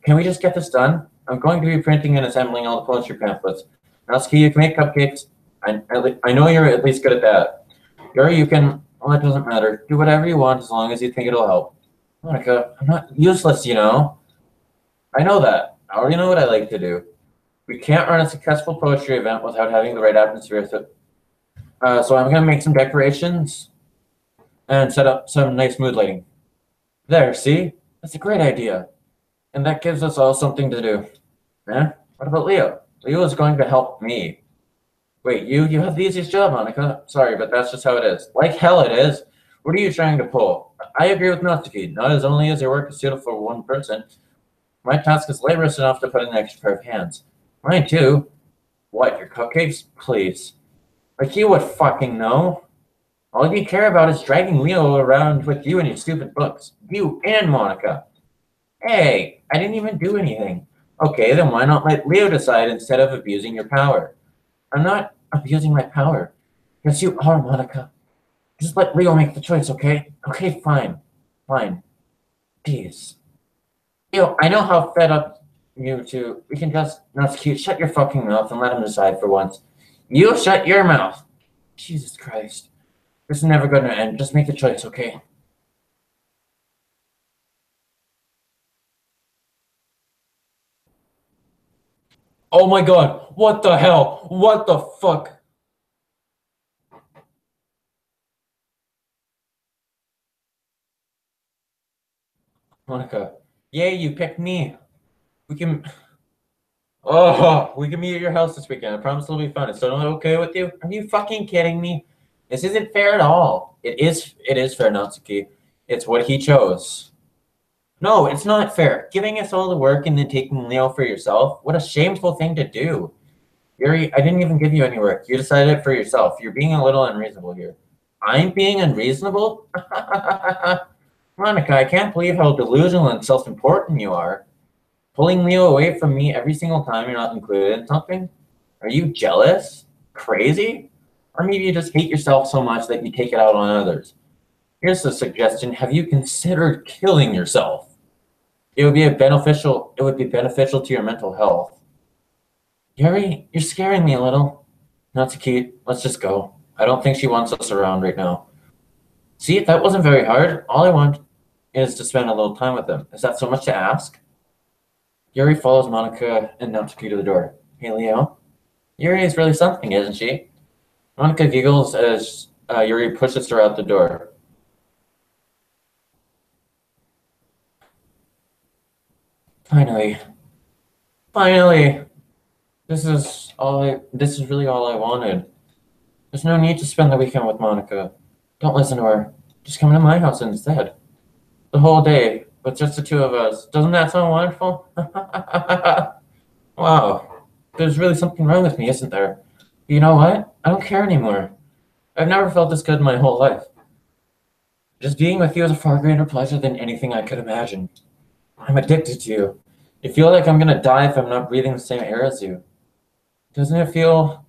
can we just get this done? I'm going to be printing and assembling all the poster pamphlets. Natsuki, you can make cupcakes. I know you're at least good at that. Yuri, you can, well, it doesn't matter. Do whatever you want as long as you think it'll help. Monica, I'm not useless, you know. I know that. I already know what I like to do. We can't run a successful poetry event without having the right atmosphere. So I'm going to make some decorations and set up some nice mood lighting. There, see? That's a great idea. And that gives us all something to do. Eh? What about Leo? Leo is going to help me. Wait, you have the easiest job, Monica. Sorry, but that's just how it is. Like hell it is. What are you trying to pull? I agree with Natsuki. Not as only is your work suitable for one person, my task is laborious enough to put in an extra pair of hands. Mine too. What, your cupcakes? Please. Like you would fucking know. All you care about is dragging Leo around with you and your stupid books. You and Monica. Hey, I didn't even do anything. Okay, then why not let Leo decide instead of abusing your power? I'm not abusing my power. Yes, you are, Monica. Just let Leo make the choice, okay? Okay, fine. Fine. Jeez. Leo, I know how fed up you two. We can just, that's cute. Shut your fucking mouth and let him decide for once. You shut your mouth. Jesus Christ. This is never going to end. Just make the choice, okay? Oh my god. What the hell? What the fuck? Monica. Yay, you picked me. We can. Oh, we can meet at your house this weekend. I promise it'll be fun. Is that okay with you? Are you fucking kidding me? This isn't fair at all. It is fair, Natsuki. It's what he chose. No, it's not fair. Giving us all the work and then taking Leo for yourself. What a shameful thing to do. Yuri, I didn't even give you any work. You decided it for yourself. You're being a little unreasonable here. I'm being unreasonable? Monica, I can't believe how delusional and self-important you are. Pulling Leo away from me every single time you're not included in something? Are you jealous? Crazy? Or maybe you just hate yourself so much that you take it out on others. Here's a suggestion. Have you considered killing yourself? It would be beneficial to your mental health. Yuri, you're scaring me a little. Natsuki, let's just go. I don't think she wants us around right now. See, that wasn't very hard. All I want is to spend a little time with them. Is that so much to ask? Yuri follows Monica and Natsuki to the door. Hey, Leo. Yuri is really something, isn't she? Monica giggles as Yuri pushes her out the door. Finally. Finally! This is really all I wanted. There's no need to spend the weekend with Monica. Don't listen to her. Just come to my house instead. The whole day, with just the two of us. Doesn't that sound wonderful? Wow. There's really something wrong with me, isn't there? You know what? I don't care anymore. I've never felt this good in my whole life. Just being with you is a far greater pleasure than anything I could imagine. I'm addicted to you. I feel like I'm gonna die if I'm not breathing the same air as you. Doesn't it feel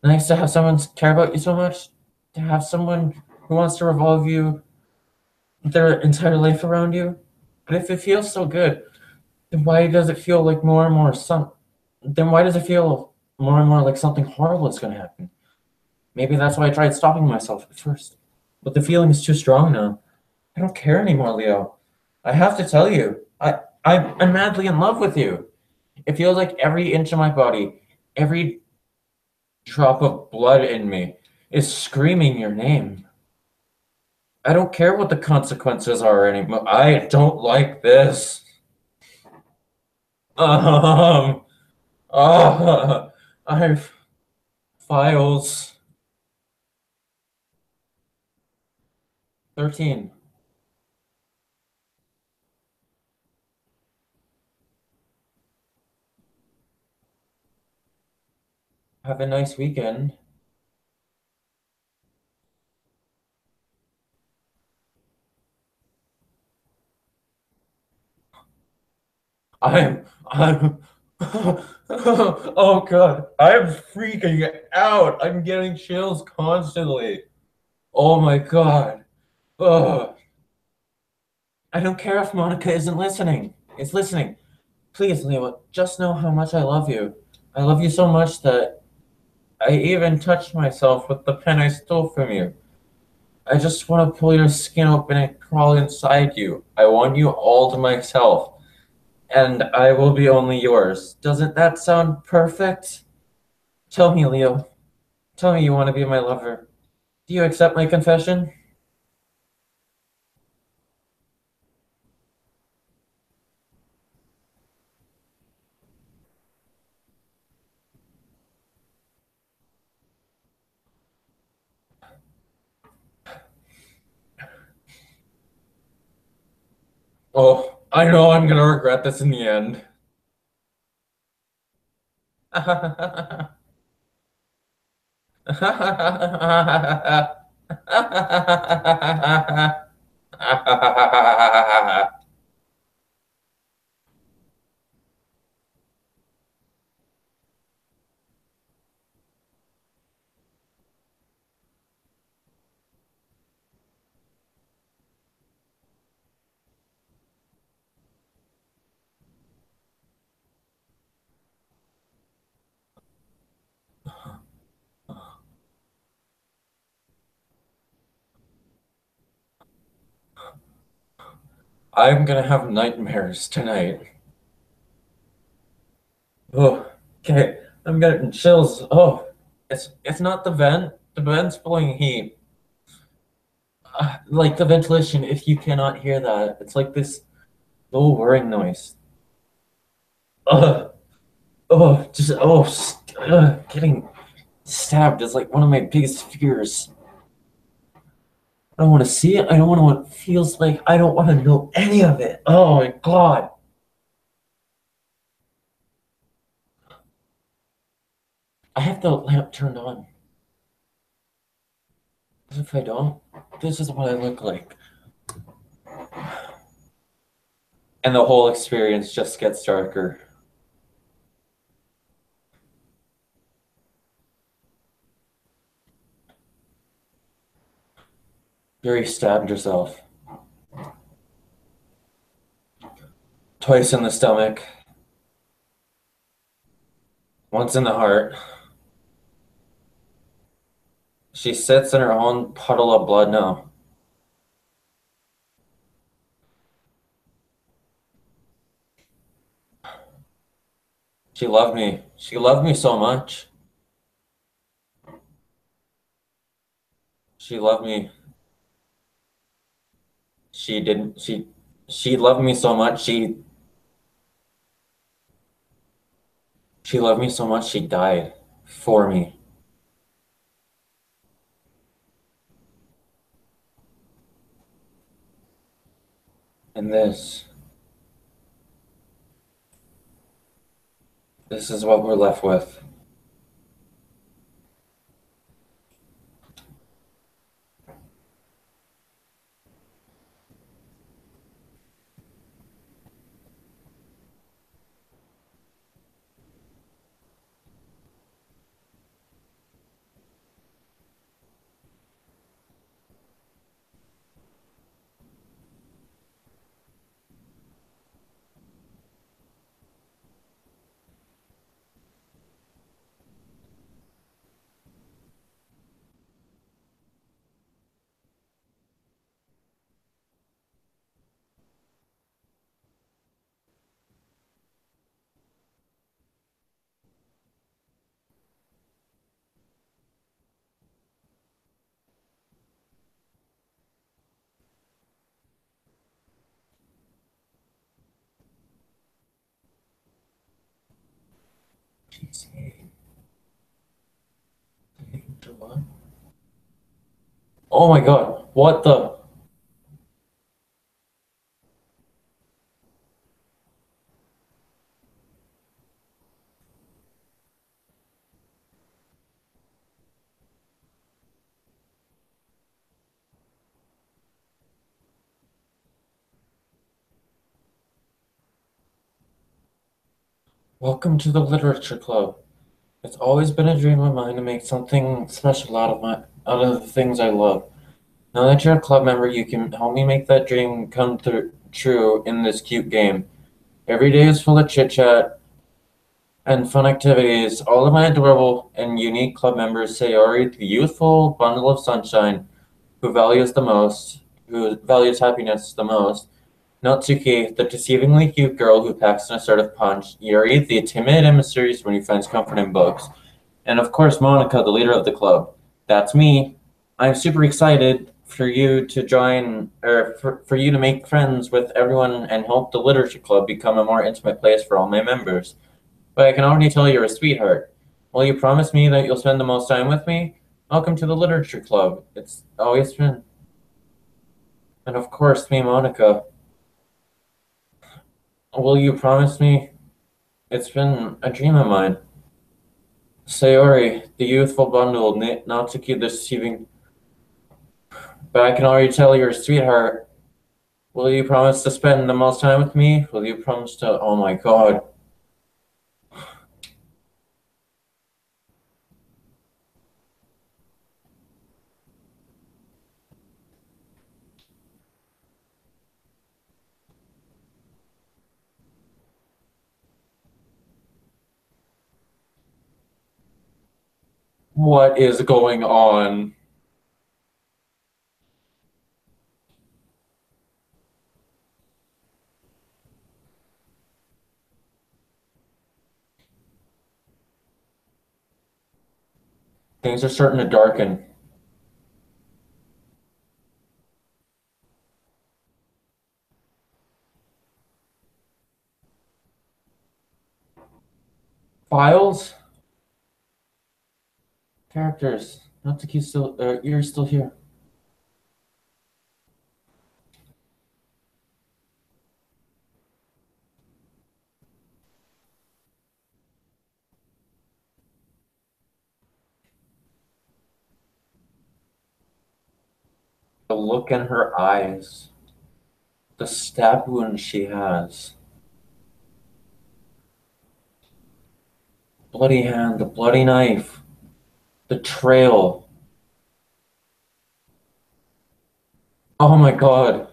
nice to have someone care about you so much? To have someone who wants to revolve you their entire life around you? But if it feels so good, then why does it feel like more and more some then why does it feel more and more like something horrible is gonna happen? Maybe that's why I tried stopping myself at first. But the feeling is too strong now. I don't care anymore, Leo. I have to tell you, I'm madly in love with you. It feels like every inch of my body, every drop of blood in me is screaming your name. I don't care what the consequences are anymore. I don't like this. Um, I've files 13. Have a nice weekend. I'm, oh God, I'm freaking out. I'm getting chills constantly. Oh my God. Ugh. I don't care if Monica isn't listening. It's listening. Please, Leo, just know how much I love you. I love you so much that I even touched myself with the pen I stole from you. I just want to pull your skin open and crawl inside you. I want you all to myself, and I will be only yours. Doesn't that sound perfect? Tell me, Leo. Tell me you want to be my lover. Do you accept my confession? Oh, I know I'm gonna regret this in the end. I'm gonna have nightmares tonight. Oh, okay. I'm getting chills. Oh, it's not the vent. The vent's blowing heat. Like the ventilation, if you cannot hear that, it's like this low whirring noise. Ugh. getting stabbed is like one of my biggest fears. I don't want to see it. I don't want to know what it feels like. I don't want to know any of it. Oh my God. I have the lamp turned on. If I don't, this is what I look like. And the whole experience just gets darker. Yuri stabbed herself. Twice in the stomach, once in the heart. She sits in her own puddle of blood now. She loved me. She loved me so much. She loved me. She didn't. She loved me so much. She loved me so much. She died for me. And this is what we're left with. Oh my God! What the? Welcome to the Literature Club. It's always been a dream of mine to make something special out of the things I love. Now that you're a club member, you can help me make that dream come true in this cute game. Every day is full of chit chat and fun activities. All of my adorable and unique club members, Sayori, the youthful bundle of sunshine, who values happiness the most, Natsuki, the deceivingly cute girl who packs an assertive punch, Yuri, the timid and mysterious one who finds comfort in books, and of course, Monica, the leader of the club. That's me. I'm super excited for you to join, or for you to make friends with everyone and help the literature club become a more intimate place for all my members. But I can already tell you're a sweetheart. Will you promise me that you'll spend the most time with me? Welcome to the literature club. It's always been. And of course, me, Monica. Will you promise me? It's been a dream of mine. Sayori, the youthful bundle, Natsuki, the deceiving. But I can already tell you're a sweetheart. Will you promise to spend the most time with me? Will you promise to? Oh my God. What is going on? Things are starting to darken. Files? Characters. Natsuki's still, you're still here. The look in her eyes. The stab wound she has. Bloody hand, the bloody knife. The trail. Oh my god.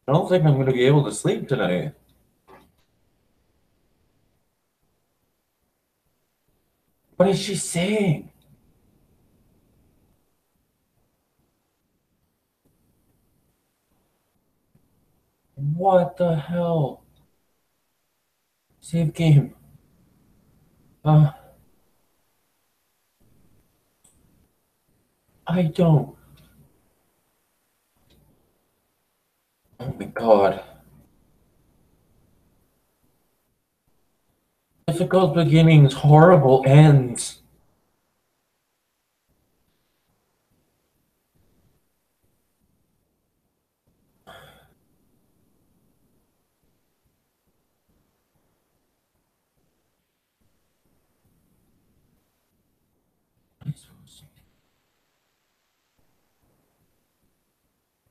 I don't think I'm going to be able to sleep tonight. What is she saying? What the hell? Save game. Uh, I don't. Oh my god. Difficult beginnings, horrible ends.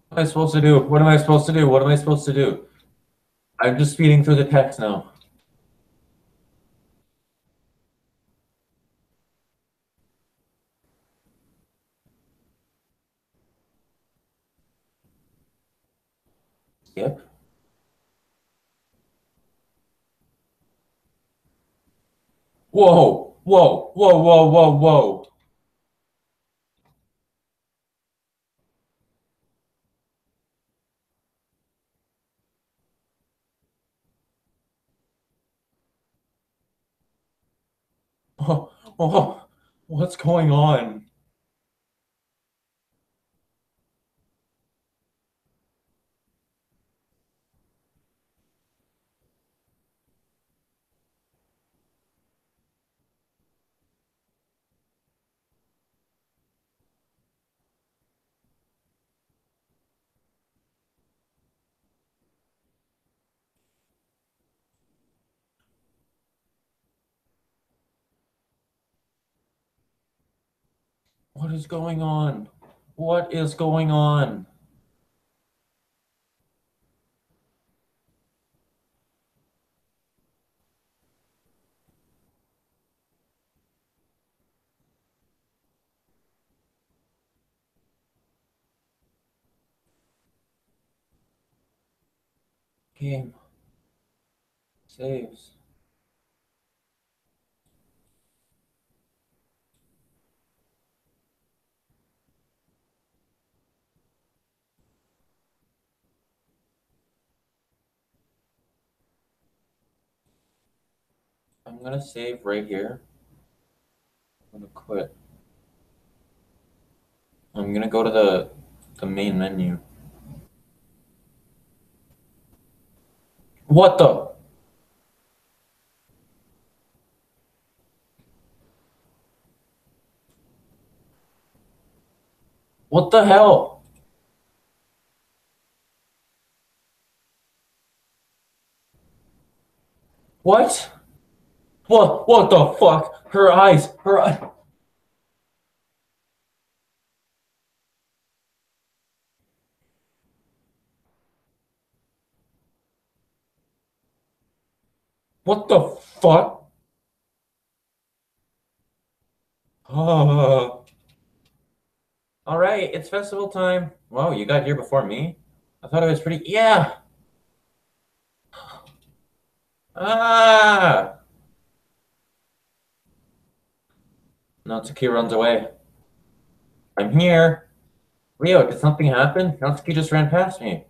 What am I supposed to do? What am I supposed to do? What am I supposed to do? I'm just speeding through the text now. Yep. Whoa! Whoa! Whoa! Whoa! Whoa! Whoa! Oh, oh, what's going on? What is going on? What is going on? Game saves. I'm gonna save right here. I'm gonna quit. I'm gonna go to the main menu. What the? What the hell? What? What the fuck? Her eyes. Her eyes. What the fuck? Uh, all right, it's festival time. Wow, you got here before me? I thought it was pretty. Yeah. Ah. Natsuki runs away. I'm here. Rio, did something happen? Natsuki just ran past me.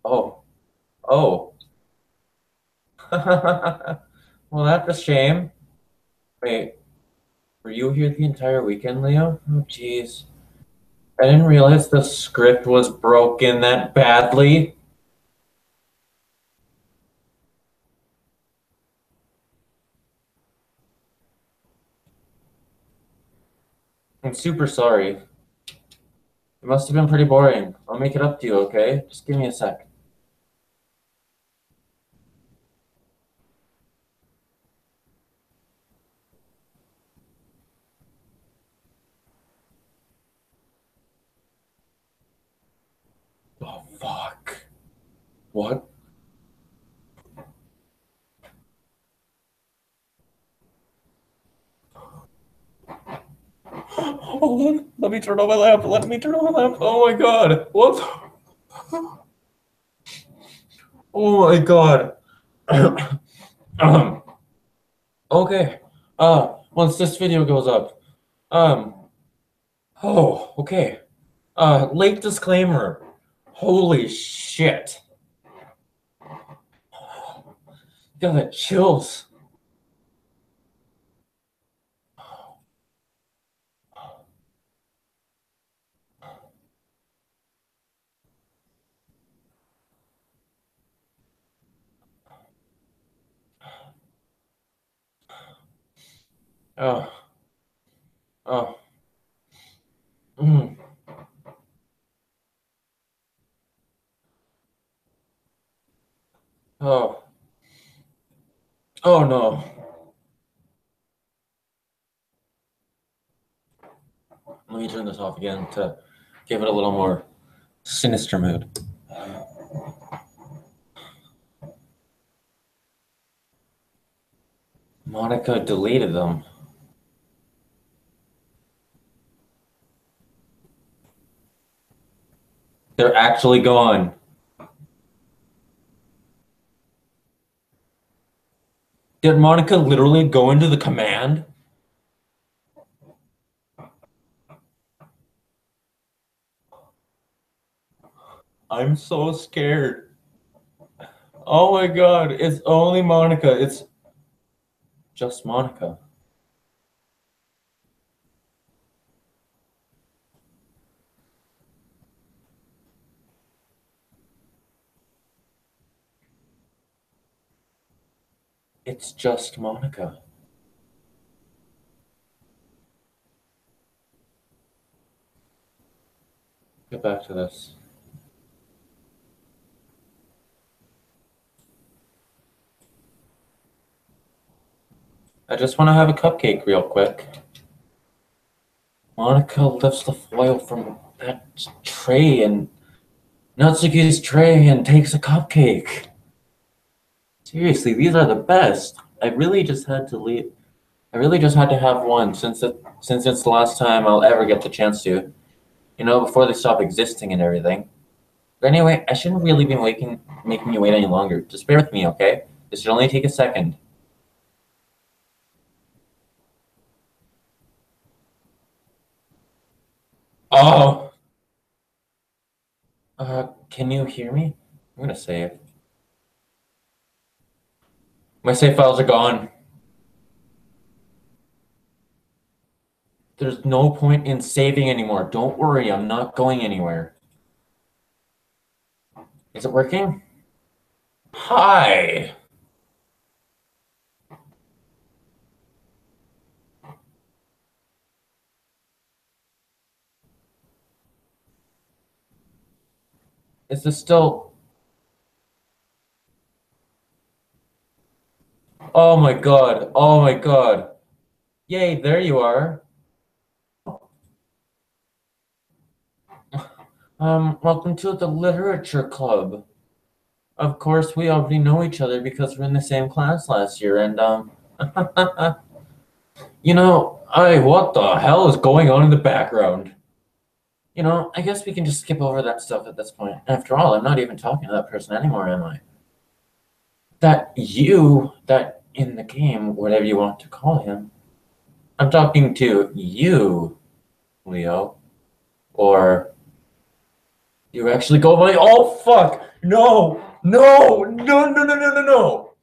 Oh. Oh. Well, that's a shame. Wait, were Were you here the entire weekend, Leo? Oh, jeez. I didn't realize the script was broken that badly. I'm super sorry. It must have been pretty boring. I'll make it up to you, okay? Just give me a sec. Oh, fuck. What? Hold on. Let me turn on my lamp. Let me turn on my lamp. Oh my god. What? Oh my god. um, okay. Once this video goes up. Um, oh, okay. Late disclaimer. Holy shit. Got the chills. Oh, oh, mm, oh, oh no. Let me turn this off again to give it a little more sinister mood. Monica deleted them. They're actually gone. Did Monica literally go into the command? I'm so scared. Oh my god, it's only Monica. It's just Monica. It's just Monica. Get back to this. I just want to have a cupcake real quick. Monica lifts the foil from that tray and Natsuki's tray and takes a cupcake. Seriously, these are the best. I really just had to leave. I really just had to have one since it's the last time I'll ever get the chance to. You know, before they stop existing and everything. But anyway, I shouldn't really be making you wait any longer. Just bear with me, okay? This should only take a second. Oh! Can you hear me? I'm gonna save. My save files are gone. There's no point in saving anymore. Don't worry, I'm not going anywhere. Is it working? Hi! Is this still... Oh my god. Oh my god. Yay, there you are. Welcome to the literature club. Of course, we already know each other because we're in the same class last year, and, you know, what the hell is going on in the background? You know, I guess we can just skip over that stuff at this point. After all, I'm not even talking to that person anymore, am I? That in the game, whatever you want to call him, I'm talking to you, Leo. Or you actually go by, oh, fuck! No! No! No, no, no, no, no, no!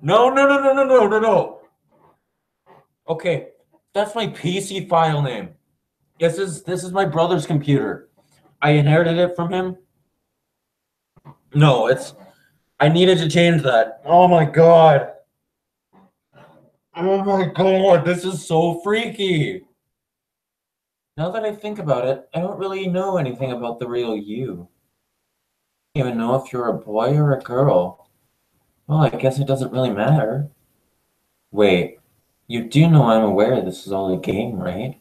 No, no, no, no, no, no, no, no. Okay, that's my PC file name. This is my brother's computer. I inherited it from him. No, I needed to change that. Oh my god. Oh my god, this is so freaky. Now that I think about it, I don't really know anything about the real you. I don't even know if you're a boy or a girl. Well, I guess it doesn't really matter. Wait, you do know I'm aware this is all a game, right?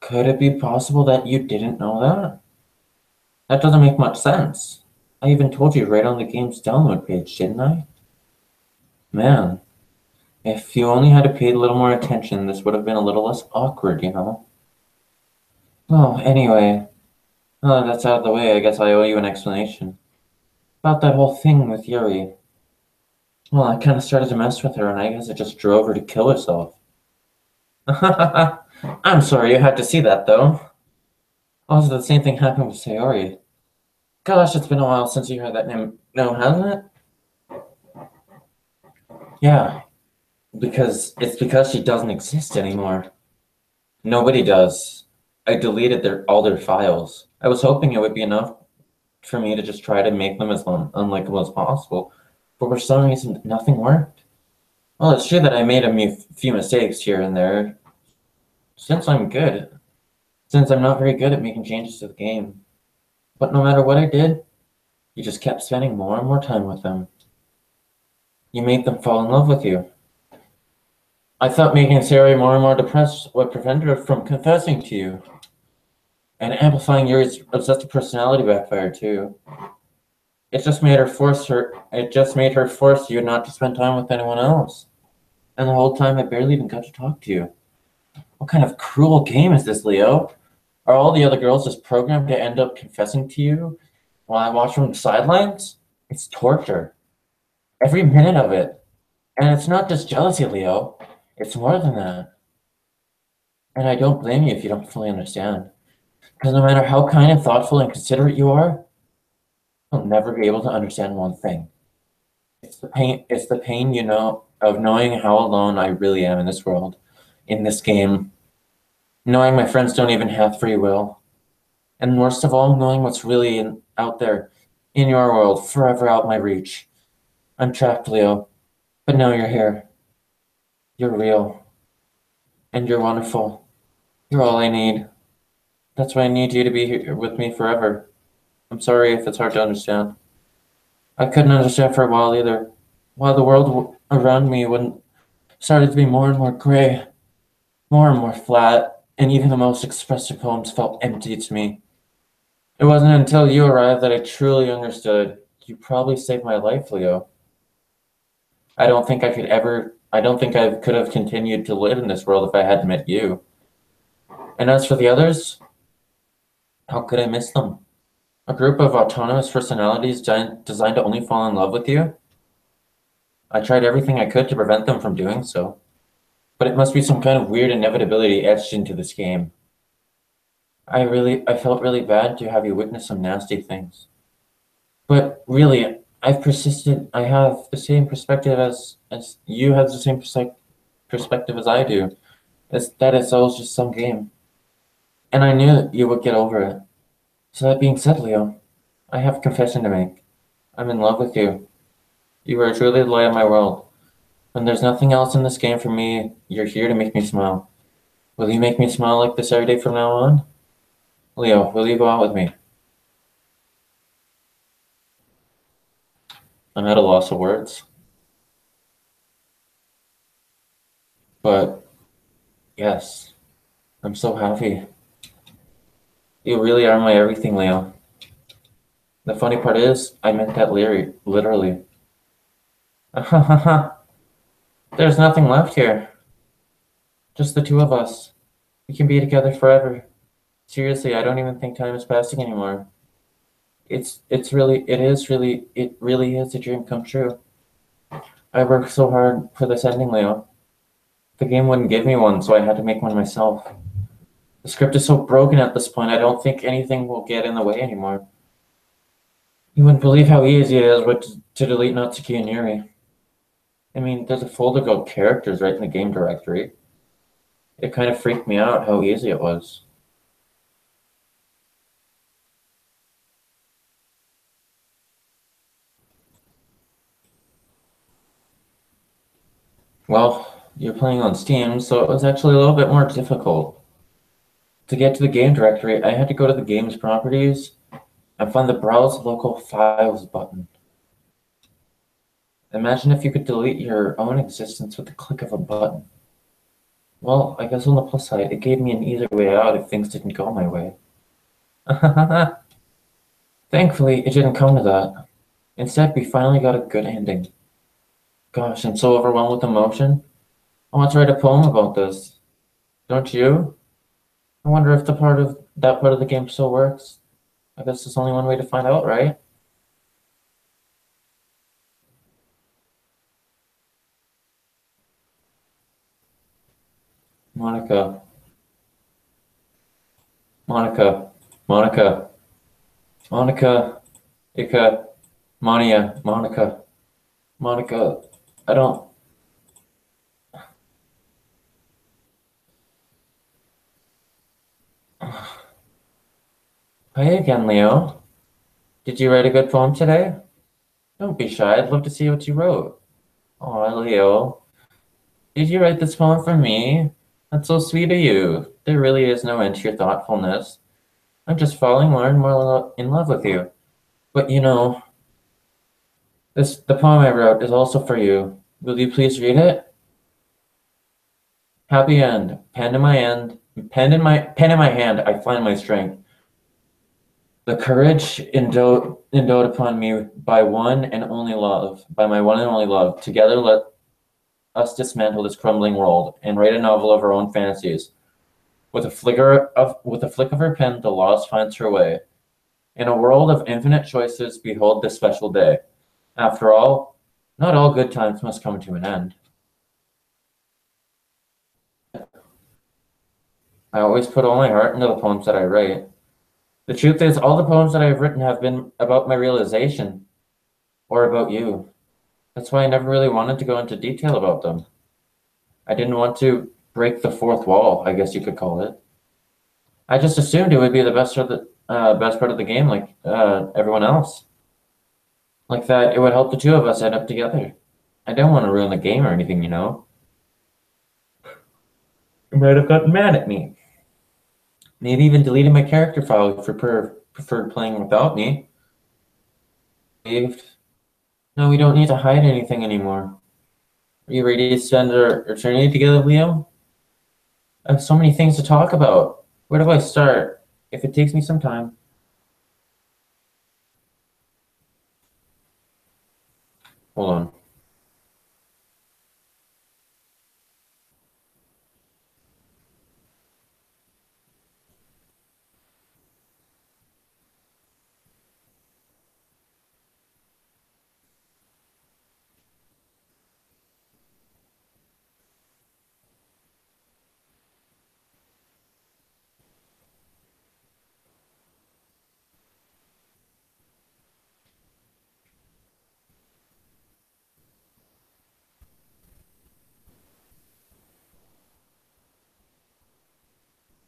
Could it be possible that you didn't know that? That doesn't make much sense. I even told you right on the game's download page, didn't I? Man, if you only had paid a little more attention, this would have been a little less awkward, you know? Well, anyway, that's out of the way. I guess I owe you an explanation. About that whole thing with Yuri. Well, I kind of started to mess with her, and I guess it just drove her to kill herself. I'm sorry you had to see that, though. Also, the same thing happened with Sayori. Gosh, it's been a while since you heard that name. No, hasn't it? Yeah, because she doesn't exist anymore. Nobody does. I deleted all their files. I was hoping it would be enough for me to just try to make them as unlikable as possible, but for some reason, nothing worked. Well, it's true that I made a few mistakes here and there. Since I'm not very good at making changes to the game. But no matter what I did, you just kept spending more and more time with them. You made them fall in love with you. I thought making Sarah more and more depressed would prevent her from confessing to you. And amplifying Yuri's obsessive personality backfired too. It just made her force you not to spend time with anyone else. And the whole time I barely even got to talk to you. What kind of cruel game is this, Leo? Are all the other girls just programmed to end up confessing to you while I watch from the sidelines? It's torture. Every minute of it. And it's not just jealousy, Leo. It's more than that. And I don't blame you if you don't fully understand. Because no matter how kind and thoughtful and considerate you are, you'll never be able to understand one thing. It's the pain, you know, of knowing how alone I really am in this world, in this game. Knowing my friends don't even have free will. And worst of all, knowing what's really out there in your world, forever out my reach. I'm trapped, Leo. But now you're here. You're real. And you're wonderful. You're all I need. That's why I need you to be here with me forever. I'm sorry if it's hard to understand. I couldn't understand for a while either. While the world around me started to be more and more gray, more and more flat, and even the most expressive poems felt empty to me. It wasn't until you arrived that I truly understood. You probably saved my life, Leo. I don't think I could have continued to live in this world if I hadn't met you. And as for the others, how could I miss them? A group of autonomous personalities designed to only fall in love with you? I tried everything I could to prevent them from doing so. But it must be some kind of weird inevitability etched into this game. I felt really bad to have you witness some nasty things. But really, I've persisted. I have the same perspective as you have the same perspective as I do. That it's all just some game. And I knew that you would get over it. So that being said, Leo, I have a confession to make. I'm in love with you. You are truly the light of my world. When there's nothing else in this game for me, you're here to make me smile. Will you make me smile like this every day from now on? Leo, will you go out with me? I'm at a loss of words. But yes, I'm so happy. You really are my everything, Leo. The funny part is, I meant that literally. There's nothing left here. Just the two of us. We can be together forever. Seriously, I don't even think time is passing anymore. It really is a dream come true. I worked so hard for this ending, Leo. The game wouldn't give me one, so I had to make one myself. The script is so broken at this point, I don't think anything will get in the way anymore. You wouldn't believe how easy it is to delete Natsuki and Yuri. I mean, there's a folder called characters right in the game directory. It kind of freaked me out how easy it was. Well, you're playing on Steam, so it was actually a little bit more difficult. To get to the game directory, I had to go to the game's properties and find the Browse Local Files button. Imagine if you could delete your own existence with the click of a button. Well, I guess on the plus side, it gave me an easier way out if things didn't go my way. Thankfully, it didn't come to that. Instead, we finally got a good ending. Gosh, I'm so overwhelmed with emotion. I want to write a poem about this. Don't you? I wonder if that part of the game still works. I guess there's only one way to find out, right? Monica, Monica, Monica, Monica, Ika, Monia, Monica, Monica. I don't. Hi again, Leo. Did you write a good poem today? Don't be shy. I'd love to see what you wrote. Oh, Leo. Did you write this poem for me? That's so sweet of you. There really is no end to your thoughtfulness. I'm just falling more and more in love with you. But the poem I wrote is also for you. Will you please read it? Happy end. Pen in my hand, I find my strength. The courage endowed upon me by my one and only love. Together let us dismantle this crumbling world and write a novel of our own fantasies. With a flick of her pen, the lost finds her way. In a world of infinite choices, behold this special day. After all, not all good times must come to an end. I always put all my heart into the poems that I write. The truth is, all the poems that I've written have been about my realization, or about you. That's why I never really wanted to go into detail about them. I didn't want to break the fourth wall, I guess you could call it. I just assumed it would be the best part of the game, like everyone else. Like that, it would help the two of us end up together. I don't want to ruin the game or anything, you know. You might have gotten mad at me. Maybe even deleted my character file if you preferred playing without me. Saved. No, we don't need to hide anything anymore. Are you ready to spend our eternity together, Leo? I have so many things to talk about. Where do I start? If it takes me some time. Hold on.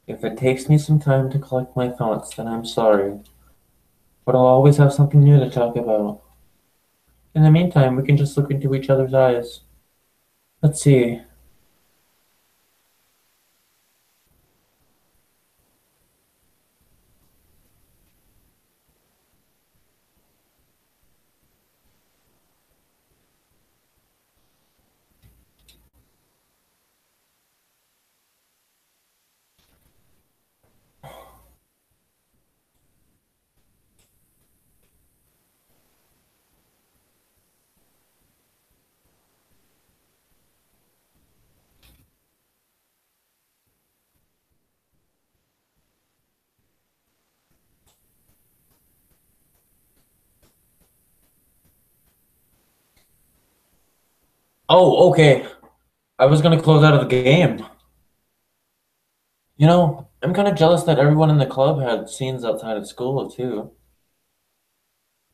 If it takes me some time to collect my thoughts, then I'm sorry. But I'll always have something new to talk about. In the meantime, we can just look into each other's eyes. Let's see. Oh, okay. I was gonna close out of the game. I'm kind of jealous that everyone in the club had scenes outside of school, too.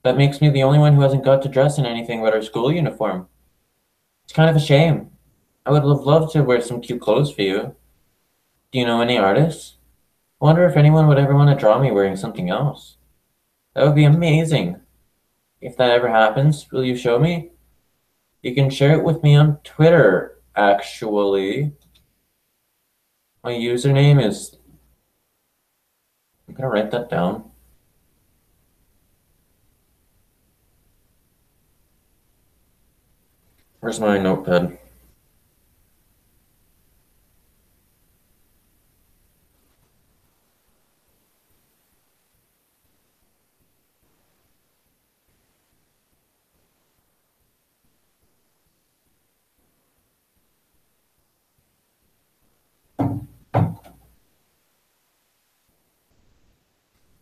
That makes me the only one who hasn't got to dress in anything but our school uniform. It's kind of a shame. I would have loved to wear some cute clothes for you. Do you know any artists? I wonder if anyone would ever want to draw me wearing something else. That would be amazing. If that ever happens, will you show me? You can share it with me on Twitter, actually. My username is. I'm gonna write that down. Where's my notepad?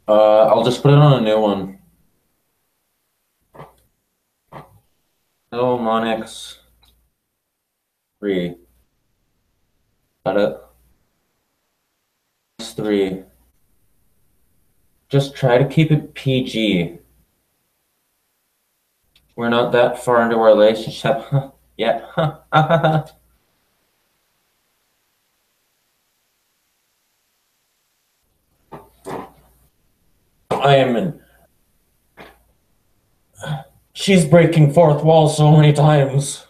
I'll just put it on a new one. Hello, Monix 3. Got it? 3. Just try to keep it PG. We're not that far into our relationship yet. I am in. She's breaking fourth wall so many times.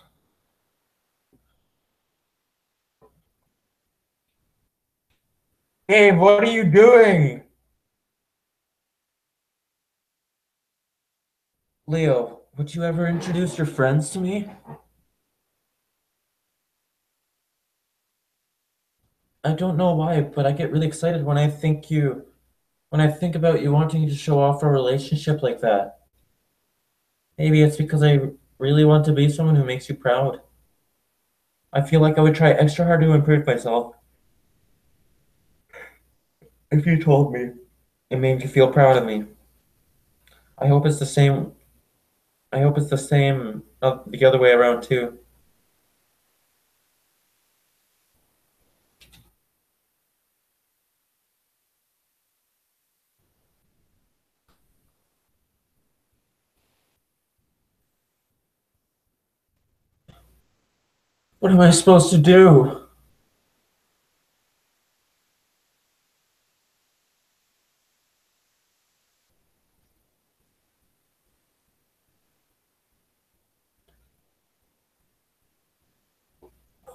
Hey, what are you doing? Leo, would you ever introduce your friends to me? I don't know why, but I get really excited when I think about you wanting to show off a relationship like that. Maybe it's because I really want to be someone who makes you proud. I feel like I would try extra hard to improve myself if you told me. It made you feel proud of me. I hope it's the same. I hope it's the same the other way around too. What am I supposed to do?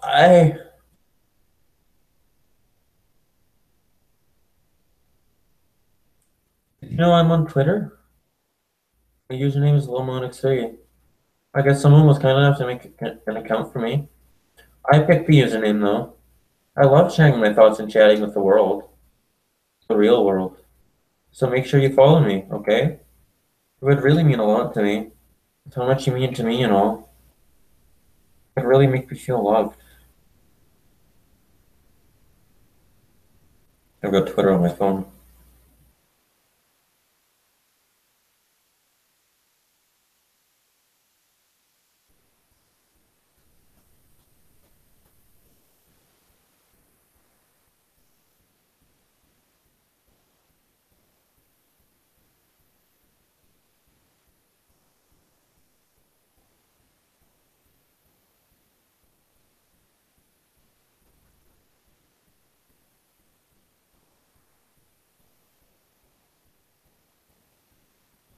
I, you know, I'm on Twitter. My username is Lomonix3. I guess someone was kind enough to make an account for me. I picked the username though. I love sharing my thoughts and chatting with the world, the real world. So make sure you follow me, okay? It would really mean a lot to me. It's how much you mean to me and all. It really make me feel loved. I've got Twitter on my phone.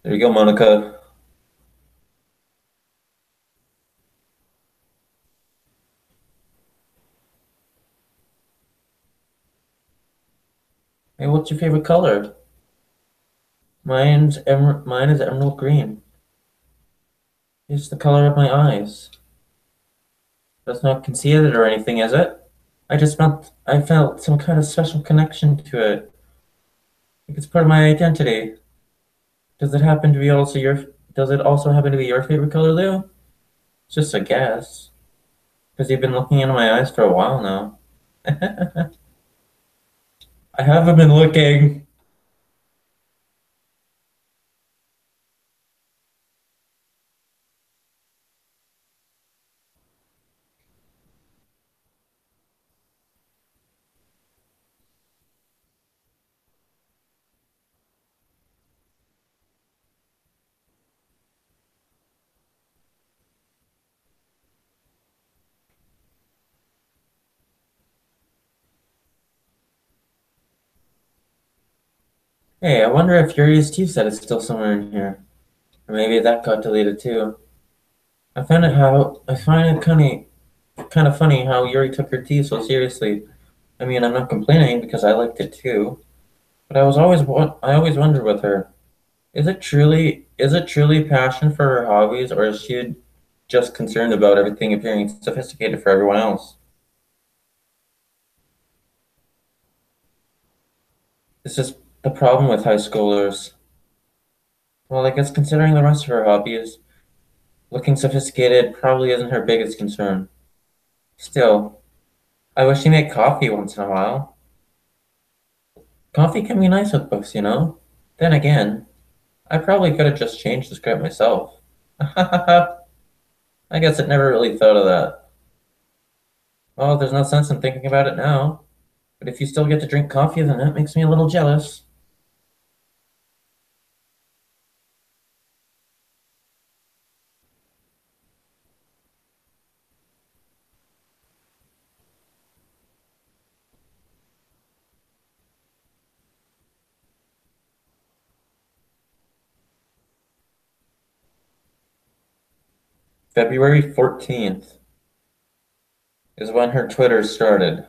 There you go, Monica. Hey, what's your favorite color? Mine is emerald green. It's the color of my eyes. That's not conceited or anything, is it? I felt some kind of special connection to it. Like it's part of my identity. Does it happen to be also your does it also happen to be your favorite color, Leo? It's just a guess. Because you've been looking into my eyes for a while now. I haven't been looking. Hey, I wonder if Yuri's tea set is still somewhere in here. Or maybe that got deleted too. I find it kind of funny how Yuri took her tea so seriously. I mean, I'm not complaining because I liked it too, but I always wonder with her, is it truly passion for her hobbies, or is she just concerned about everything appearing sophisticated for everyone else? It's just the problem with high schoolers. Well, I guess considering the rest of her hobbies, looking sophisticated probably isn't her biggest concern. Still, I wish she made coffee once in a while. Coffee can be nice with books, you know? Then again, I probably could have just changed the script myself. I guess I never really thought of that. Well, there's no sense in thinking about it now. But if you still get to drink coffee, then that makes me a little jealous. February 14th is when her Twitter started.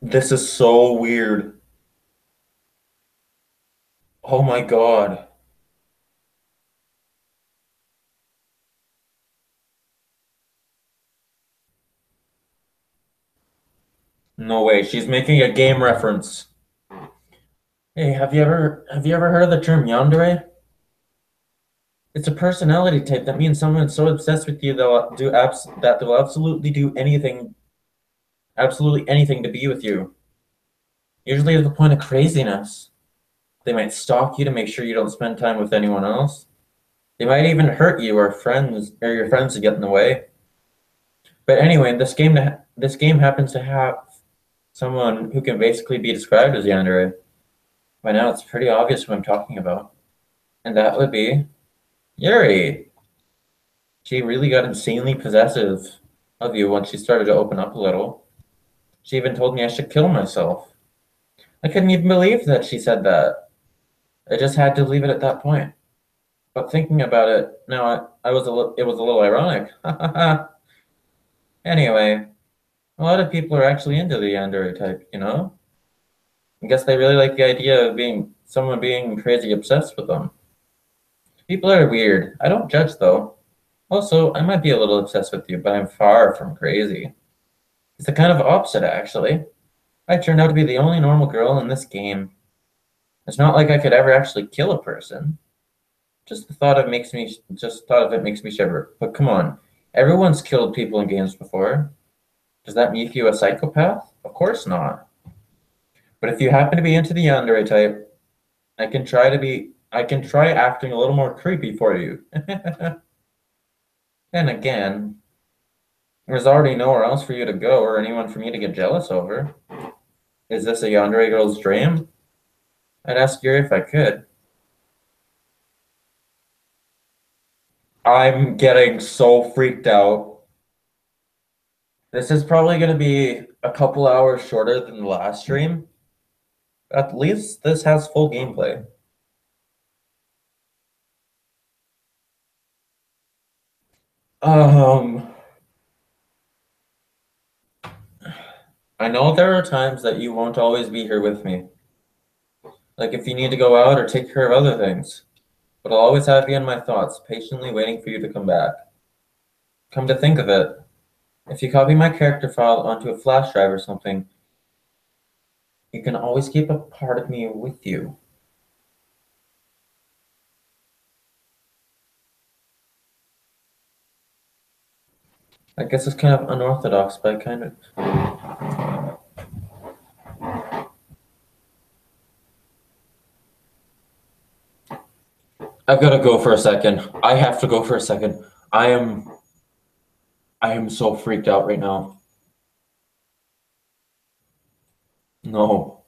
This is so weird. Oh my God. No way. She's making a game reference. Hey, have you ever heard of the term yandere? It's a personality type that means someone so obsessed with you that they'll absolutely anything to be with you. Usually to the point of craziness. They might stalk you to make sure you don't spend time with anyone else. They might even hurt you or your friends to get in the way. But anyway, this game happens to have someone who can basically be described as yandere. By now, it's pretty obvious who I'm talking about, and that would be Yuri. She really got insanely possessive of you once she started to open up a little. She even told me I should kill myself. I couldn't even believe that she said that. I just had to leave it at that point. But thinking about it now, it was a little ironic. Anyway, a lot of people are actually into the yandere type, you know? I guess they really like the idea of being someone being crazy obsessed with them. People are weird. I don't judge though. Also, I might be a little obsessed with you, but I'm far from crazy. It's the kind of opposite, actually. I turned out to be the only normal girl in this game. It's not like I could ever actually kill a person. Just thought of it makes me shiver. But come on, everyone's killed people in games before. Does that make you a psychopath? Of course not. But if you happen to be into the yandere type, I can try acting a little more creepy for you. Then again, there's already nowhere else for you to go or anyone for me to get jealous over. Is this a yandere girl's dream? I'd ask Yuri if I could. I'm getting so freaked out. This is probably going to be a couple hours shorter than the last stream. At least this has full gameplay. Um, I know there are times that you won't always be here with me. Like if you need to go out or take care of other things. But I'll always have you in my thoughts, patiently waiting for you to come back. Come to think of it, if you copy my character file onto a flash drive or something, you can always keep a part of me with you. I guess it's kind of unorthodox, but I kind of. I've got to go for a second. I have to go for a second. I am. I am so freaked out right now. No.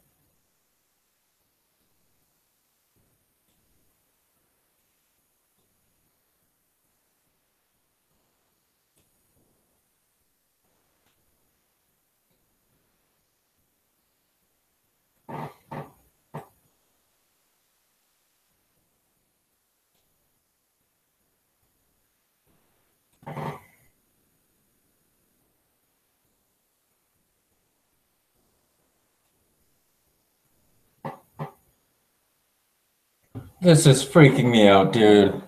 This is freaking me out, dude.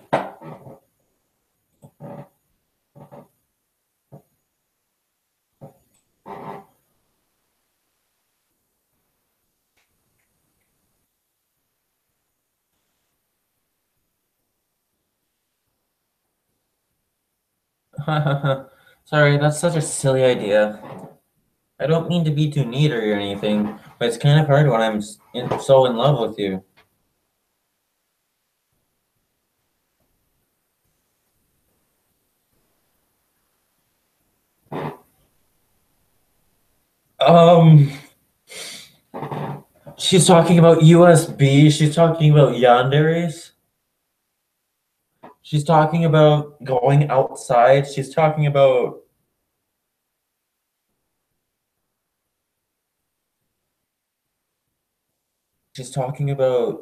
Sorry, that's such a silly idea. I don't mean to be too neat or anything, but it's kind of hard when so in love with you. Um, she's talking about USB. She's talking about yanderes. She's talking about going outside. She's talking about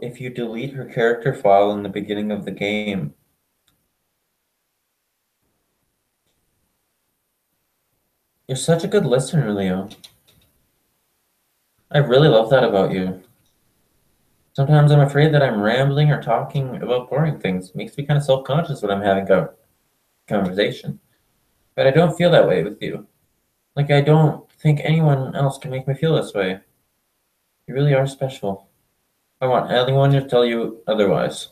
if you delete her character file in the beginning of the game. You're such a good listener, Leo. I really love that about you. Sometimes I'm afraid that I'm rambling or talking about boring things. It makes me kind of self-conscious when I'm having a conversation. But I don't feel that way with you. Like I don't think anyone else can make me feel this way. You really are special. I want anyone to tell you otherwise.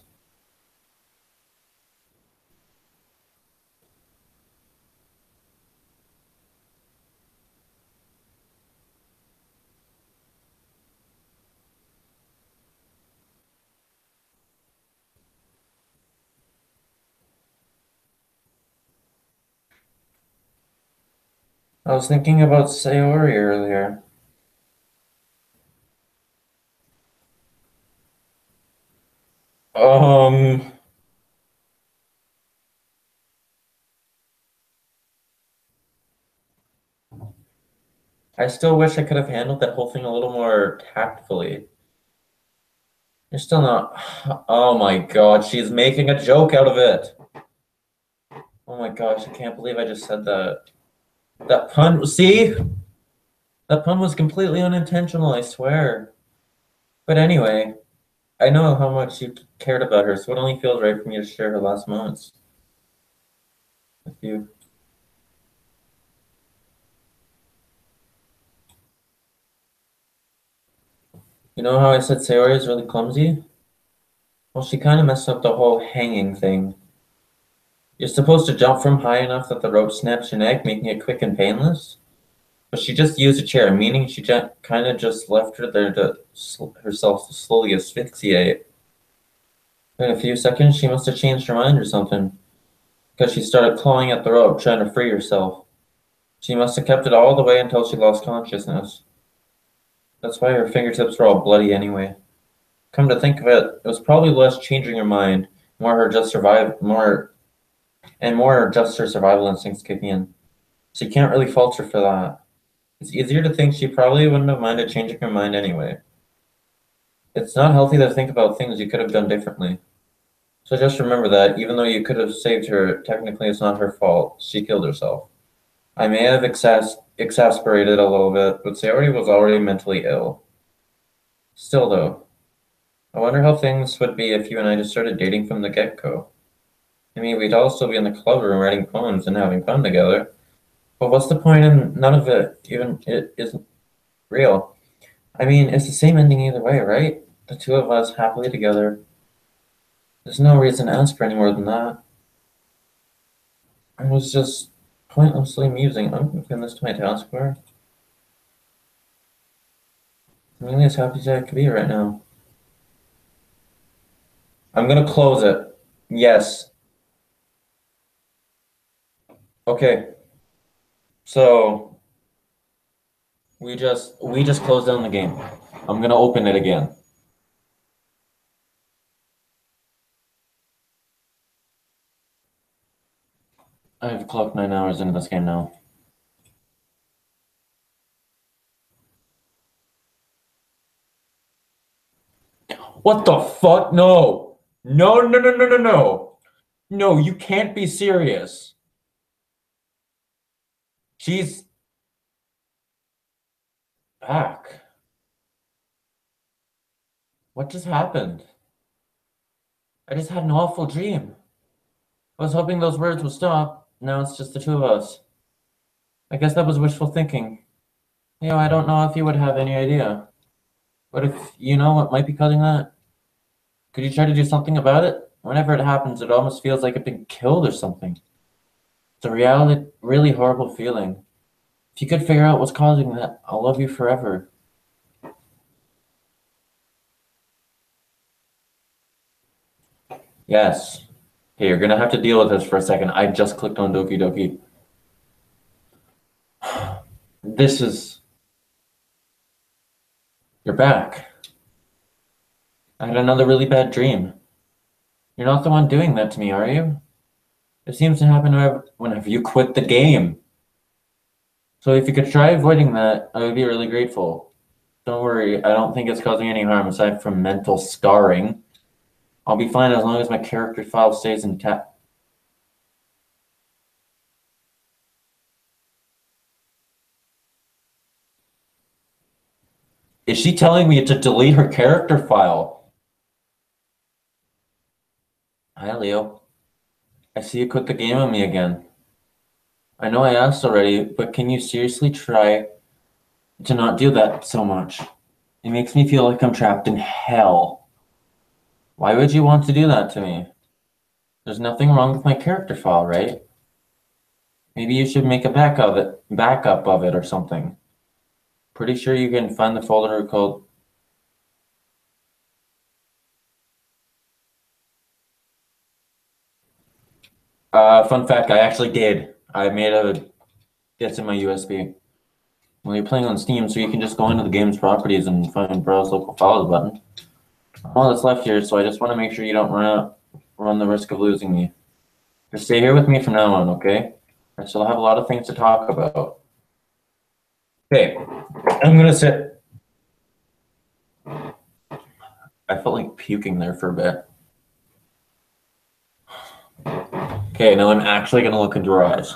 I was thinking about Sayori earlier. Um, I still wish I could have handled that whole thing a little more tactfully. You're still not. Oh my God, she's making a joke out of it. Oh my gosh, I can't believe I just said that. That pun, see? That pun was completely unintentional, I swear. But anyway, I know how much you cared about her, so it only feels right for me to share her last moments with you. You know how I said Sayori is really clumsy? Well, she kind of messed up the whole hanging thing. You're supposed to jump from high enough that the rope snaps your neck, making it quick and painless. But she just used a chair, meaning she kind of just left her there to herself to slowly asphyxiate. In a few seconds, she must have changed her mind or something, because she started clawing at the rope, trying to free herself. She must have kept it all the way until she lost consciousness. That's why her fingertips were all bloody anyway. Come to think of it, it was probably less changing her mind, more just her survival instincts kicking in. So you can't really fault her for that. It's easier to think she probably wouldn't have minded changing her mind anyway. It's not healthy to think about things you could have done differently. So just remember that even though you could have saved her, technically it's not her fault. She killed herself. I may have exasperated a little bit, but Sayori was already mentally ill. Still though, I wonder how things would be if you and I just started dating from the get-go. I mean, we'd all still be in the club room writing poems and having fun together. But what's the point in none of it, even it isn't real? I mean, it's the same ending either way, right? The two of us happily together. There's no reason to ask for any more than that. I was just pointlessly musing. I'm giving this to my taskbar. I'm really as happy as I could be right now. I'm gonna close it. Yes. Okay. So we just closed down the game. I'm gonna open it again. I've clocked 9 hours into this game now. What the fuck? No. No, no, no, no, no, no. No, you can't be serious. She's back. What just happened? I just had an awful dream. I was hoping those words would stop. Now it's just the two of us. I guess that was wishful thinking. I don't know if you would have any idea. But if you know what might be causing that, could you try to do something about it? Whenever it happens, it almost feels like I've been killed or something. It's a reality, really horrible feeling. If you could figure out what's causing that, I'll love you forever. Yes. Hey, you're gonna have to deal with this for a second. I just clicked on Doki Doki. This is... You're back. I had another really bad dream. You're not the one doing that to me, are you? It seems to happen whenever you quit the game. So if you could try avoiding that, I would be really grateful. Don't worry, I don't think it's causing any harm aside from mental scarring. I'll be fine as long as my character file stays intact. Is she telling me to delete her character file? Hi, Leo. I see you quit the game on me again. I know I asked already, but can you seriously try to not do that so much? It makes me feel like I'm trapped in hell. Why would you want to do that to me? There's nothing wrong with my character file, right? Maybe you should make a backup of it or something. Pretty sure you can find the folder called... Fun fact, I actually did. I made a... It's in my USB. Well, you're playing on Steam, so you can just go into the game's properties and find Browse Local Files button. All that's left here, so I just want to make sure you don't run the risk of losing me. Just stay here with me from now on, okay? I still have a lot of things to talk about. Okay, I'm gonna sit. I felt like puking there for a bit. Okay, now I'm actually gonna look into her eyes.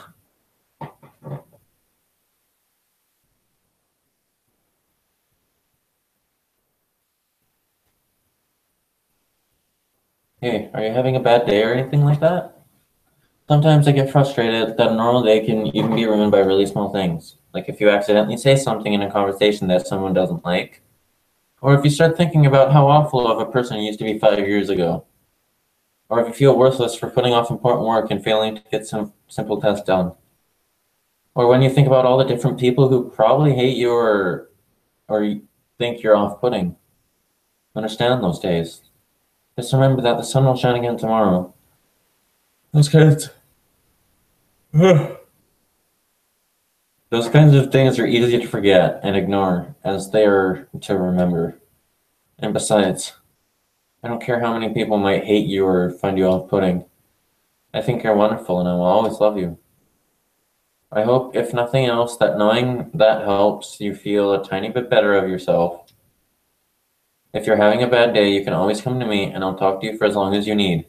Hey, are you having a bad day or anything like that? Sometimes I get frustrated that a normal day can even be ruined by really small things. Like if you accidentally say something in a conversation that someone doesn't like, or if you start thinking about how awful of a person you used to be 5 years ago, or if you feel worthless for putting off important work and failing to get some simple tasks done, or when you think about all the different people who probably hate you or you think you're off-putting. Understand those days. Just remember that the sun will shine again tomorrow. Those kinds, those kinds of things are easy to forget and ignore as they are to remember. And besides, I don't care how many people might hate you or find you off-putting. I think you're wonderful and I will always love you. I hope, if nothing else, that knowing that helps you feel a tiny bit better of yourself. If you're having a bad day, you can always come to me and I'll talk to you for as long as you need.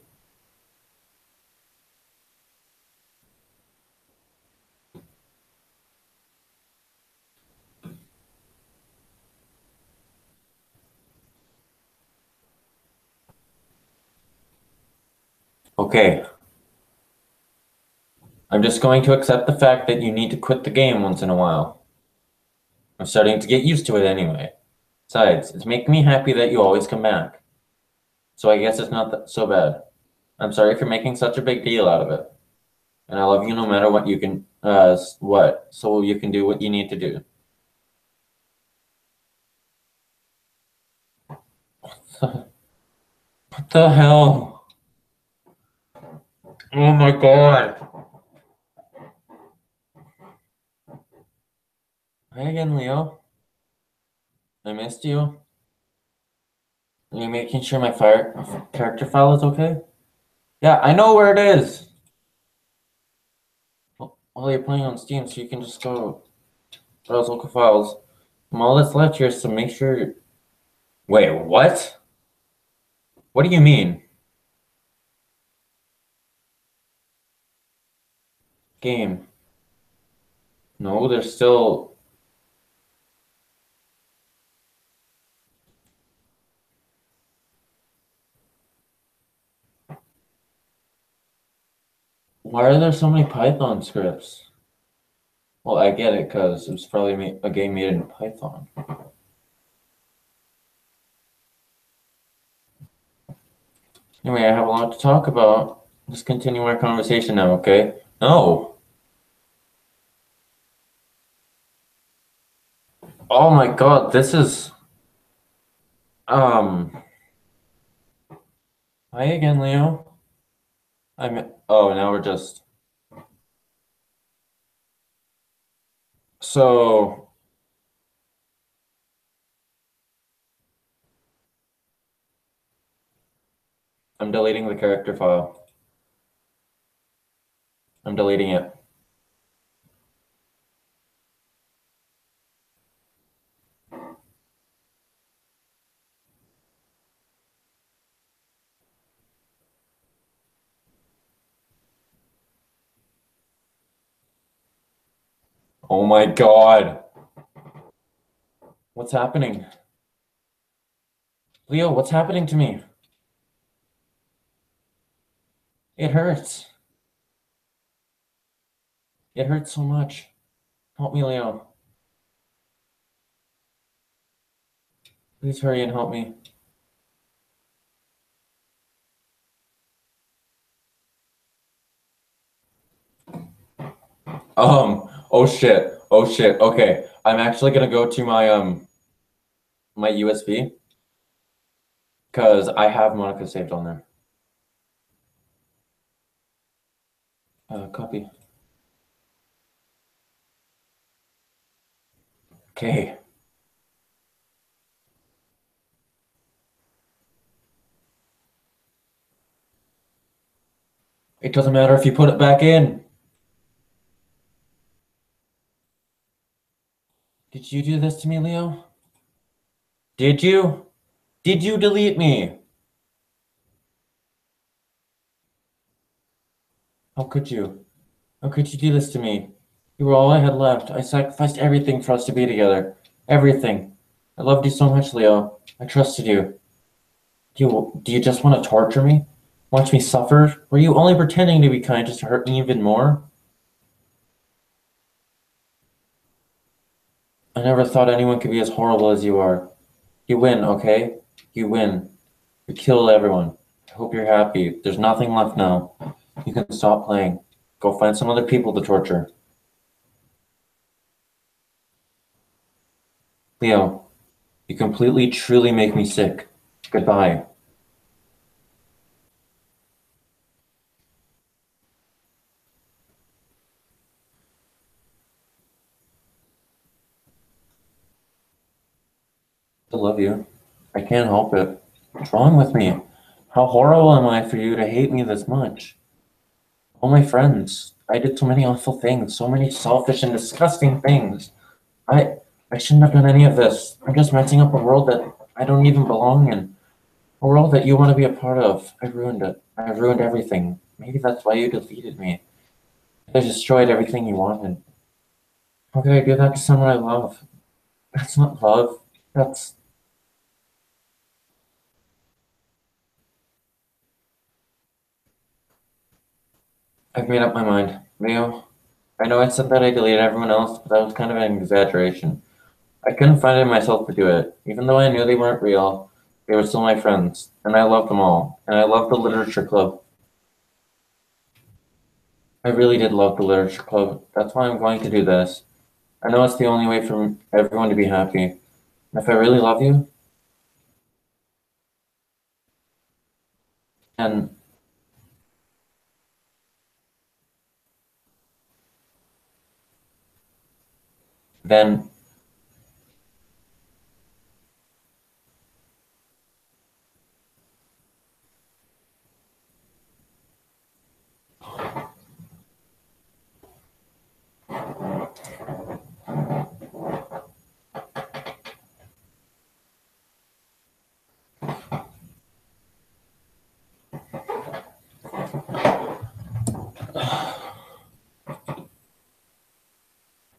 Okay, I'm just going to accept the fact that you need to quit the game once in a while. I'm starting to get used to it anyway. Besides, it's making me happy that you always come back. So I guess it's not so bad. I'm sorry for making such a big deal out of it. And I love you no matter what you can, so you can do what you need to do. What the hell? Oh my god. Hi again, Leo. I missed you. Are you making sure my character file is okay? Yeah, I know where it is. Well, you're playing on Steam, so you can just go browse local files. All that's left here is to make sure. Wait, what? What do you mean? Game. No, there's still. Why are there so many Python scripts? Well, I get it because it was probably a game made in Python. Anyway, I have a lot to talk about. Let's continue our conversation now, okay? No. Oh my God, this is um. Hi again, Leo. Oh, now we're just so. I'm deleting the character file. I'm deleting it. Oh my God. What's happening? Leo, what's happening to me? It hurts. It hurts so much. Help me, Leo. Please hurry and help me. Oh shit. Oh shit. Okay. I'm actually gonna go to my USB because I have Monica saved on there. Copy. Okay. It doesn't matter if you put it back in. Did you do this to me, Leo? Did you? Did you delete me? How could you? How could you do this to me? You were all I had left. I sacrificed everything for us to be together. Everything. I loved you so much, Leo. I trusted you. Do you just want to torture me? Watch me suffer? Were you only pretending to be kind just to hurt me even more? I never thought anyone could be as horrible as you are. You win, okay? You win. You killed everyone. I hope you're happy. There's nothing left now. You can stop playing. Go find some other people to torture. Leo, you completely, truly make me sick. Goodbye. I love you. I can't help it. What's wrong with me? How horrible am I for you to hate me this much? All my friends. I did so many awful things, so many selfish and disgusting things. I I shouldn't have done any of this. I'm just messing up a world that I don't even belong in. A world that you want to be a part of. I ruined it. I ruined everything. Maybe that's why you deleted me. I destroyed everything you wanted. How could I do that to someone I love? That's not love. That's I've made up my mind. Leo, I know I said that I deleted everyone else, but that was kind of an exaggeration. I couldn't find it in myself to do it. Even though I knew they weren't real, they were still my friends, and I loved them all. And I loved the literature club. I really did love the literature club. That's why I'm going to do this. I know it's the only way for everyone to be happy. And if I really love you, and then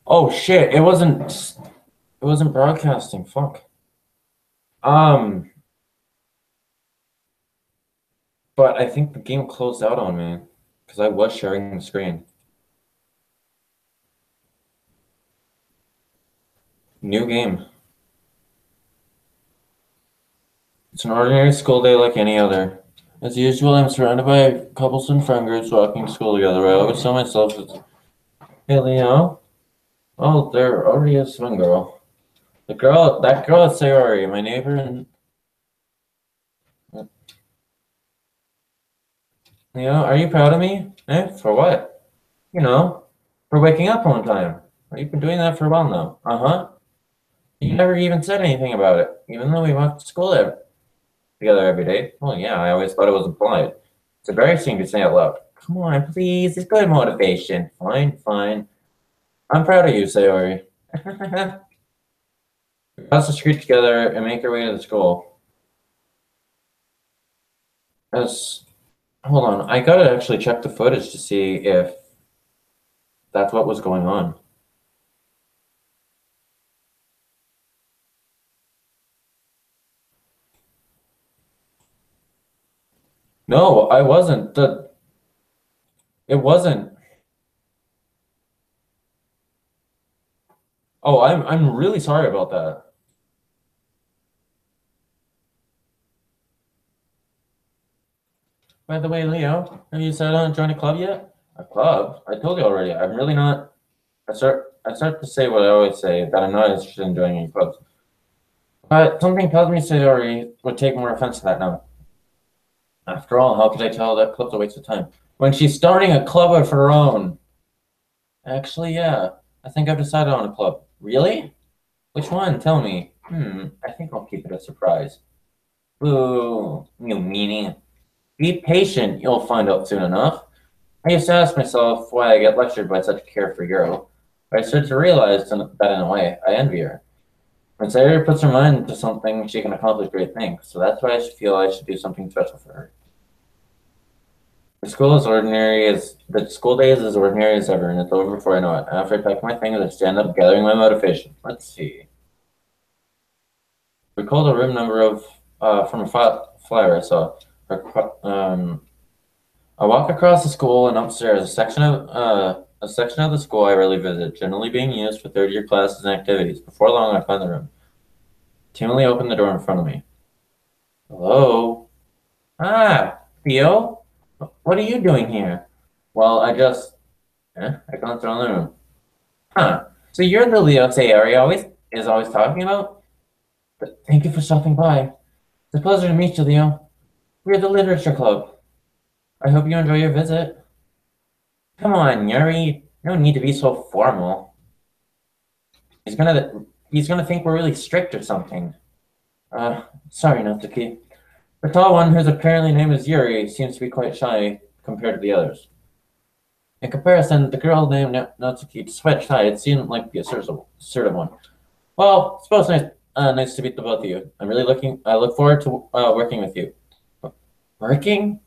oh shit, it wasn't broadcasting. Fuck. Um, but I think the game closed out on me. Because I was sharing the screen. New game. It's an ordinary school day like any other. As usual, I'm surrounded by couples and friend groups walking to school together. I always tell myself, hey, Leo. Oh, there already is one girl. That girl at Sayori, my neighbor, and Leo, are you proud of me? Eh? For what? You know, for waking up on time. Well, you've been doing that for a while now. Uh-huh. You never even said anything about it, even though we walked to school together every day. Well, yeah, I always thought it was implied. It's embarrassing to say out loud. Come on, please. It's good motivation. Fine, fine. I'm proud of you, Sayori. We cross the street together and make our way to the school. As Hold on, I gotta actually check the footage to see if that's what was going on. No, I wasn't. It wasn't. Oh, I'm really sorry about that. By the way, Leo, have you decided on join a club yet? A club? I told you already. I'm really not. I start to say what I always say, that I'm not interested in joining any clubs. But something tells me Sayori would take more offense to that now. After all, how could I tell that club's a waste of time? When she's starting a club of her own. Actually, yeah. I think I've decided on a club. Really? Which one? Tell me. I think I'll keep it a surprise. Boo, you meanie. Be patient, you'll find out soon enough. I used to ask myself why I get lectured by such a carefree girl, but I started to realize that in a way, I envy her. When Sayori puts her mind to something, she can accomplish great things, so that's why I feel I should do something special for her. The school day is as ordinary as ever, and it's over before I know it. After I pack my things, I stand up, gathering my motivation. Let's see. Recall the room number of from a flyer I saw. I walk across the school and upstairs, a section of the school I rarely visit, generally being used for third-year classes and activities. Before long, I find the room. Timidly open the door in front of me. Hello? Ah, Theo? What are you doing here? Well, I glanced around the room. Huh. So you're the Leo Sayori always talking about? But thank you for stopping by. It's a pleasure to meet you, Leo. We're the Literature Club. I hope you enjoy your visit. Come on, Yuri. No need to be so formal. He's gonna he's gonna think we're really strict or something. Sorry, Natsuki. The tall one, whose apparently name is Yuri, seems to be quite shy compared to the others. In comparison, the girl named Natsuki, despite shy, it seemed like the assertive one. Well, suppose nice to meet the both of you. I look forward to working with you. Working?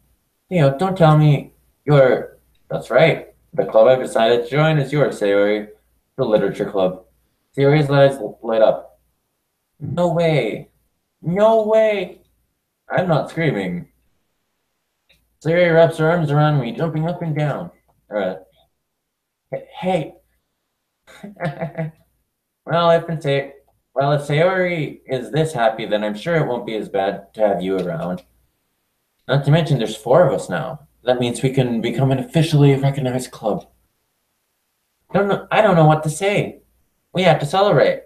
Don't tell me you're. That's right. The club I've decided to join is yours, Sayori. The Literature Club. Sayori's eyes light up. No way. No way. I'm not screaming. Sayori wraps her arms around me, jumping up and down. Uh, hey. well, if Sayori is this happy, then I'm sure it won't be as bad to have you around. Not to mention, there's four of us now. That means we can become an officially recognized club. I don't know what to say. We have to celebrate.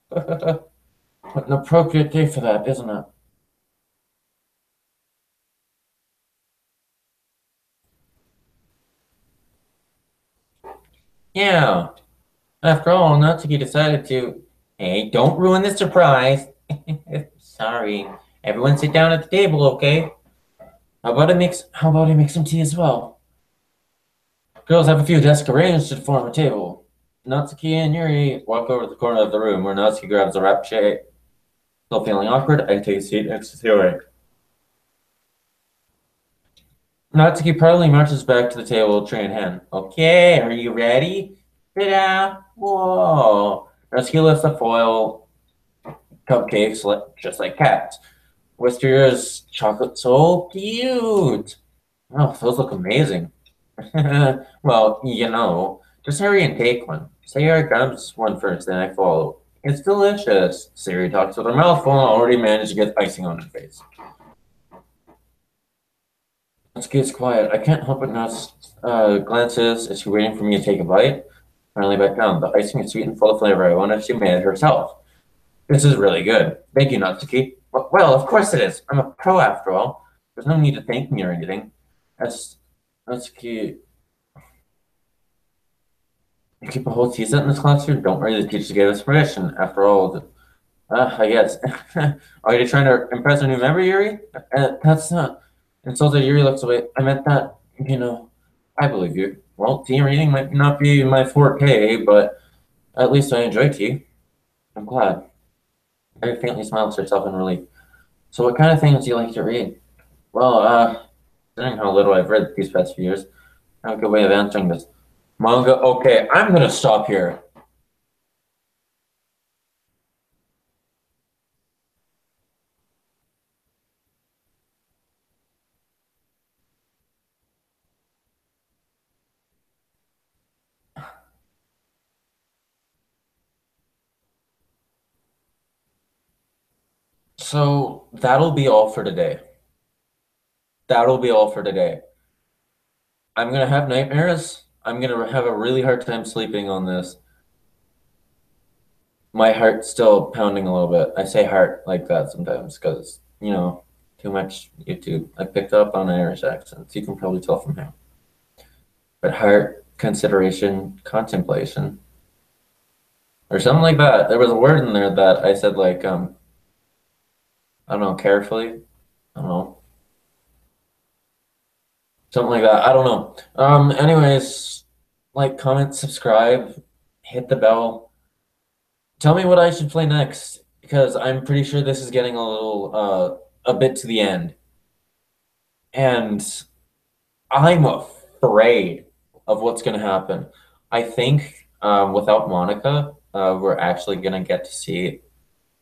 What an appropriate day for that, isn't it? Yeah. After all, Natsuki decided to. Hey, don't ruin the surprise. Sorry. Everyone sit down at the table, okay? How about I make some tea as well? Girls have a few desks arranged to form a table. Natsuki and Yuri walk over to the corner of the room where Natsuki grabs a wrap tray. Still feeling awkward, I take a seat next to Yuri. Natsuki proudly marches back to the table, tray in hand. Okay, are you ready? Ta-da! Whoa! Natsuki lifts the foil cupcakes just like cats. Wister's chocolate so cute. Oh, those look amazing. Well, just hurry and take one. Say I grabs one first, then I follow. It's delicious. Siri talks with her mouth full and already managed to get icing on her face. It's quiet. I can't help but notice glances. Is she waiting for me to take a bite? Finally back down. The icing is sweet and full of flavor. I wonder if she made it herself. This is really good. Thank you, Natsuki. Well, of course it is. I'm a pro after all. There's no need to thank me or anything. That's Natsuki. You keep a whole season in this classroom? Don't worry, the teachers gave us permission. After all, I guess. Are you trying to impress a new member, Yuri? That's not. Insulted Yuri looks away. I meant that, I believe you. Well, team reading might not be my forte, but at least I enjoy tea. I'm glad. Very faintly smiles to herself in relief. So what kind of things do you like to read? Well, considering how little I've read these past few years, I have a good way of answering this. Manga, okay, I'm gonna stop here. So that'll be all for today. That'll be all for today. I'm gonna have nightmares. I'm gonna have a really hard time sleeping on this. My heart's still pounding a little bit. I say heart like that sometimes because, too much YouTube. I picked up on Irish accents. You can probably tell from here. But heart, consideration, contemplation, or something like that. There was a word in there that I said like, I don't know, carefully. I don't know. Something like that. I don't know. Anyways, like, comment, subscribe, hit the bell. Tell me what I should play next because I'm pretty sure this is getting a bit to the end. And I'm afraid of what's going to happen. I think without Monica, we're actually going to get to see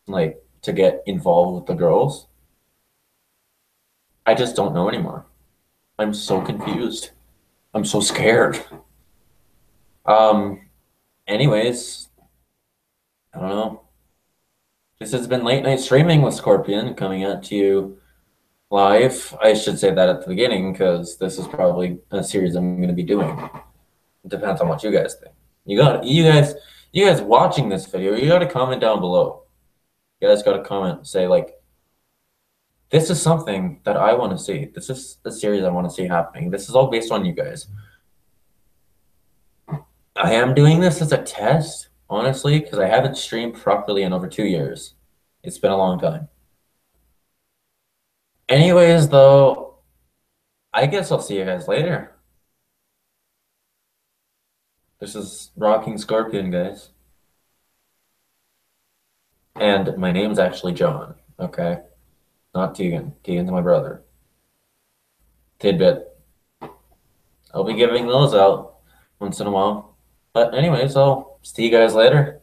like to get involved with the girls. I just don't know anymore. I'm so confused. I'm so scared. Um, anyways, I don't know. This has been Late Night Streaming with Scorpion coming at you live. I should say that at the beginning because this is probably a series I'm going to be doing. It depends on what you guys think. You guys watching this video, you got to comment down below. You guys got to comment, say like, this is something that I want to see. This is a series I want to see happening. This is all based on you guys. I am doing this as a test, honestly, because I haven't streamed properly in over 2 years. It's been a long time. Anyways, though, I guess I'll see you guys later. This is Rocking Scorpion, guys. And my name's actually John, okay? Not Tegan. Tegan's my brother. Tidbit. I'll be giving those out once in a while. But anyways, I'll see you guys later.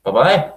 Bye-bye.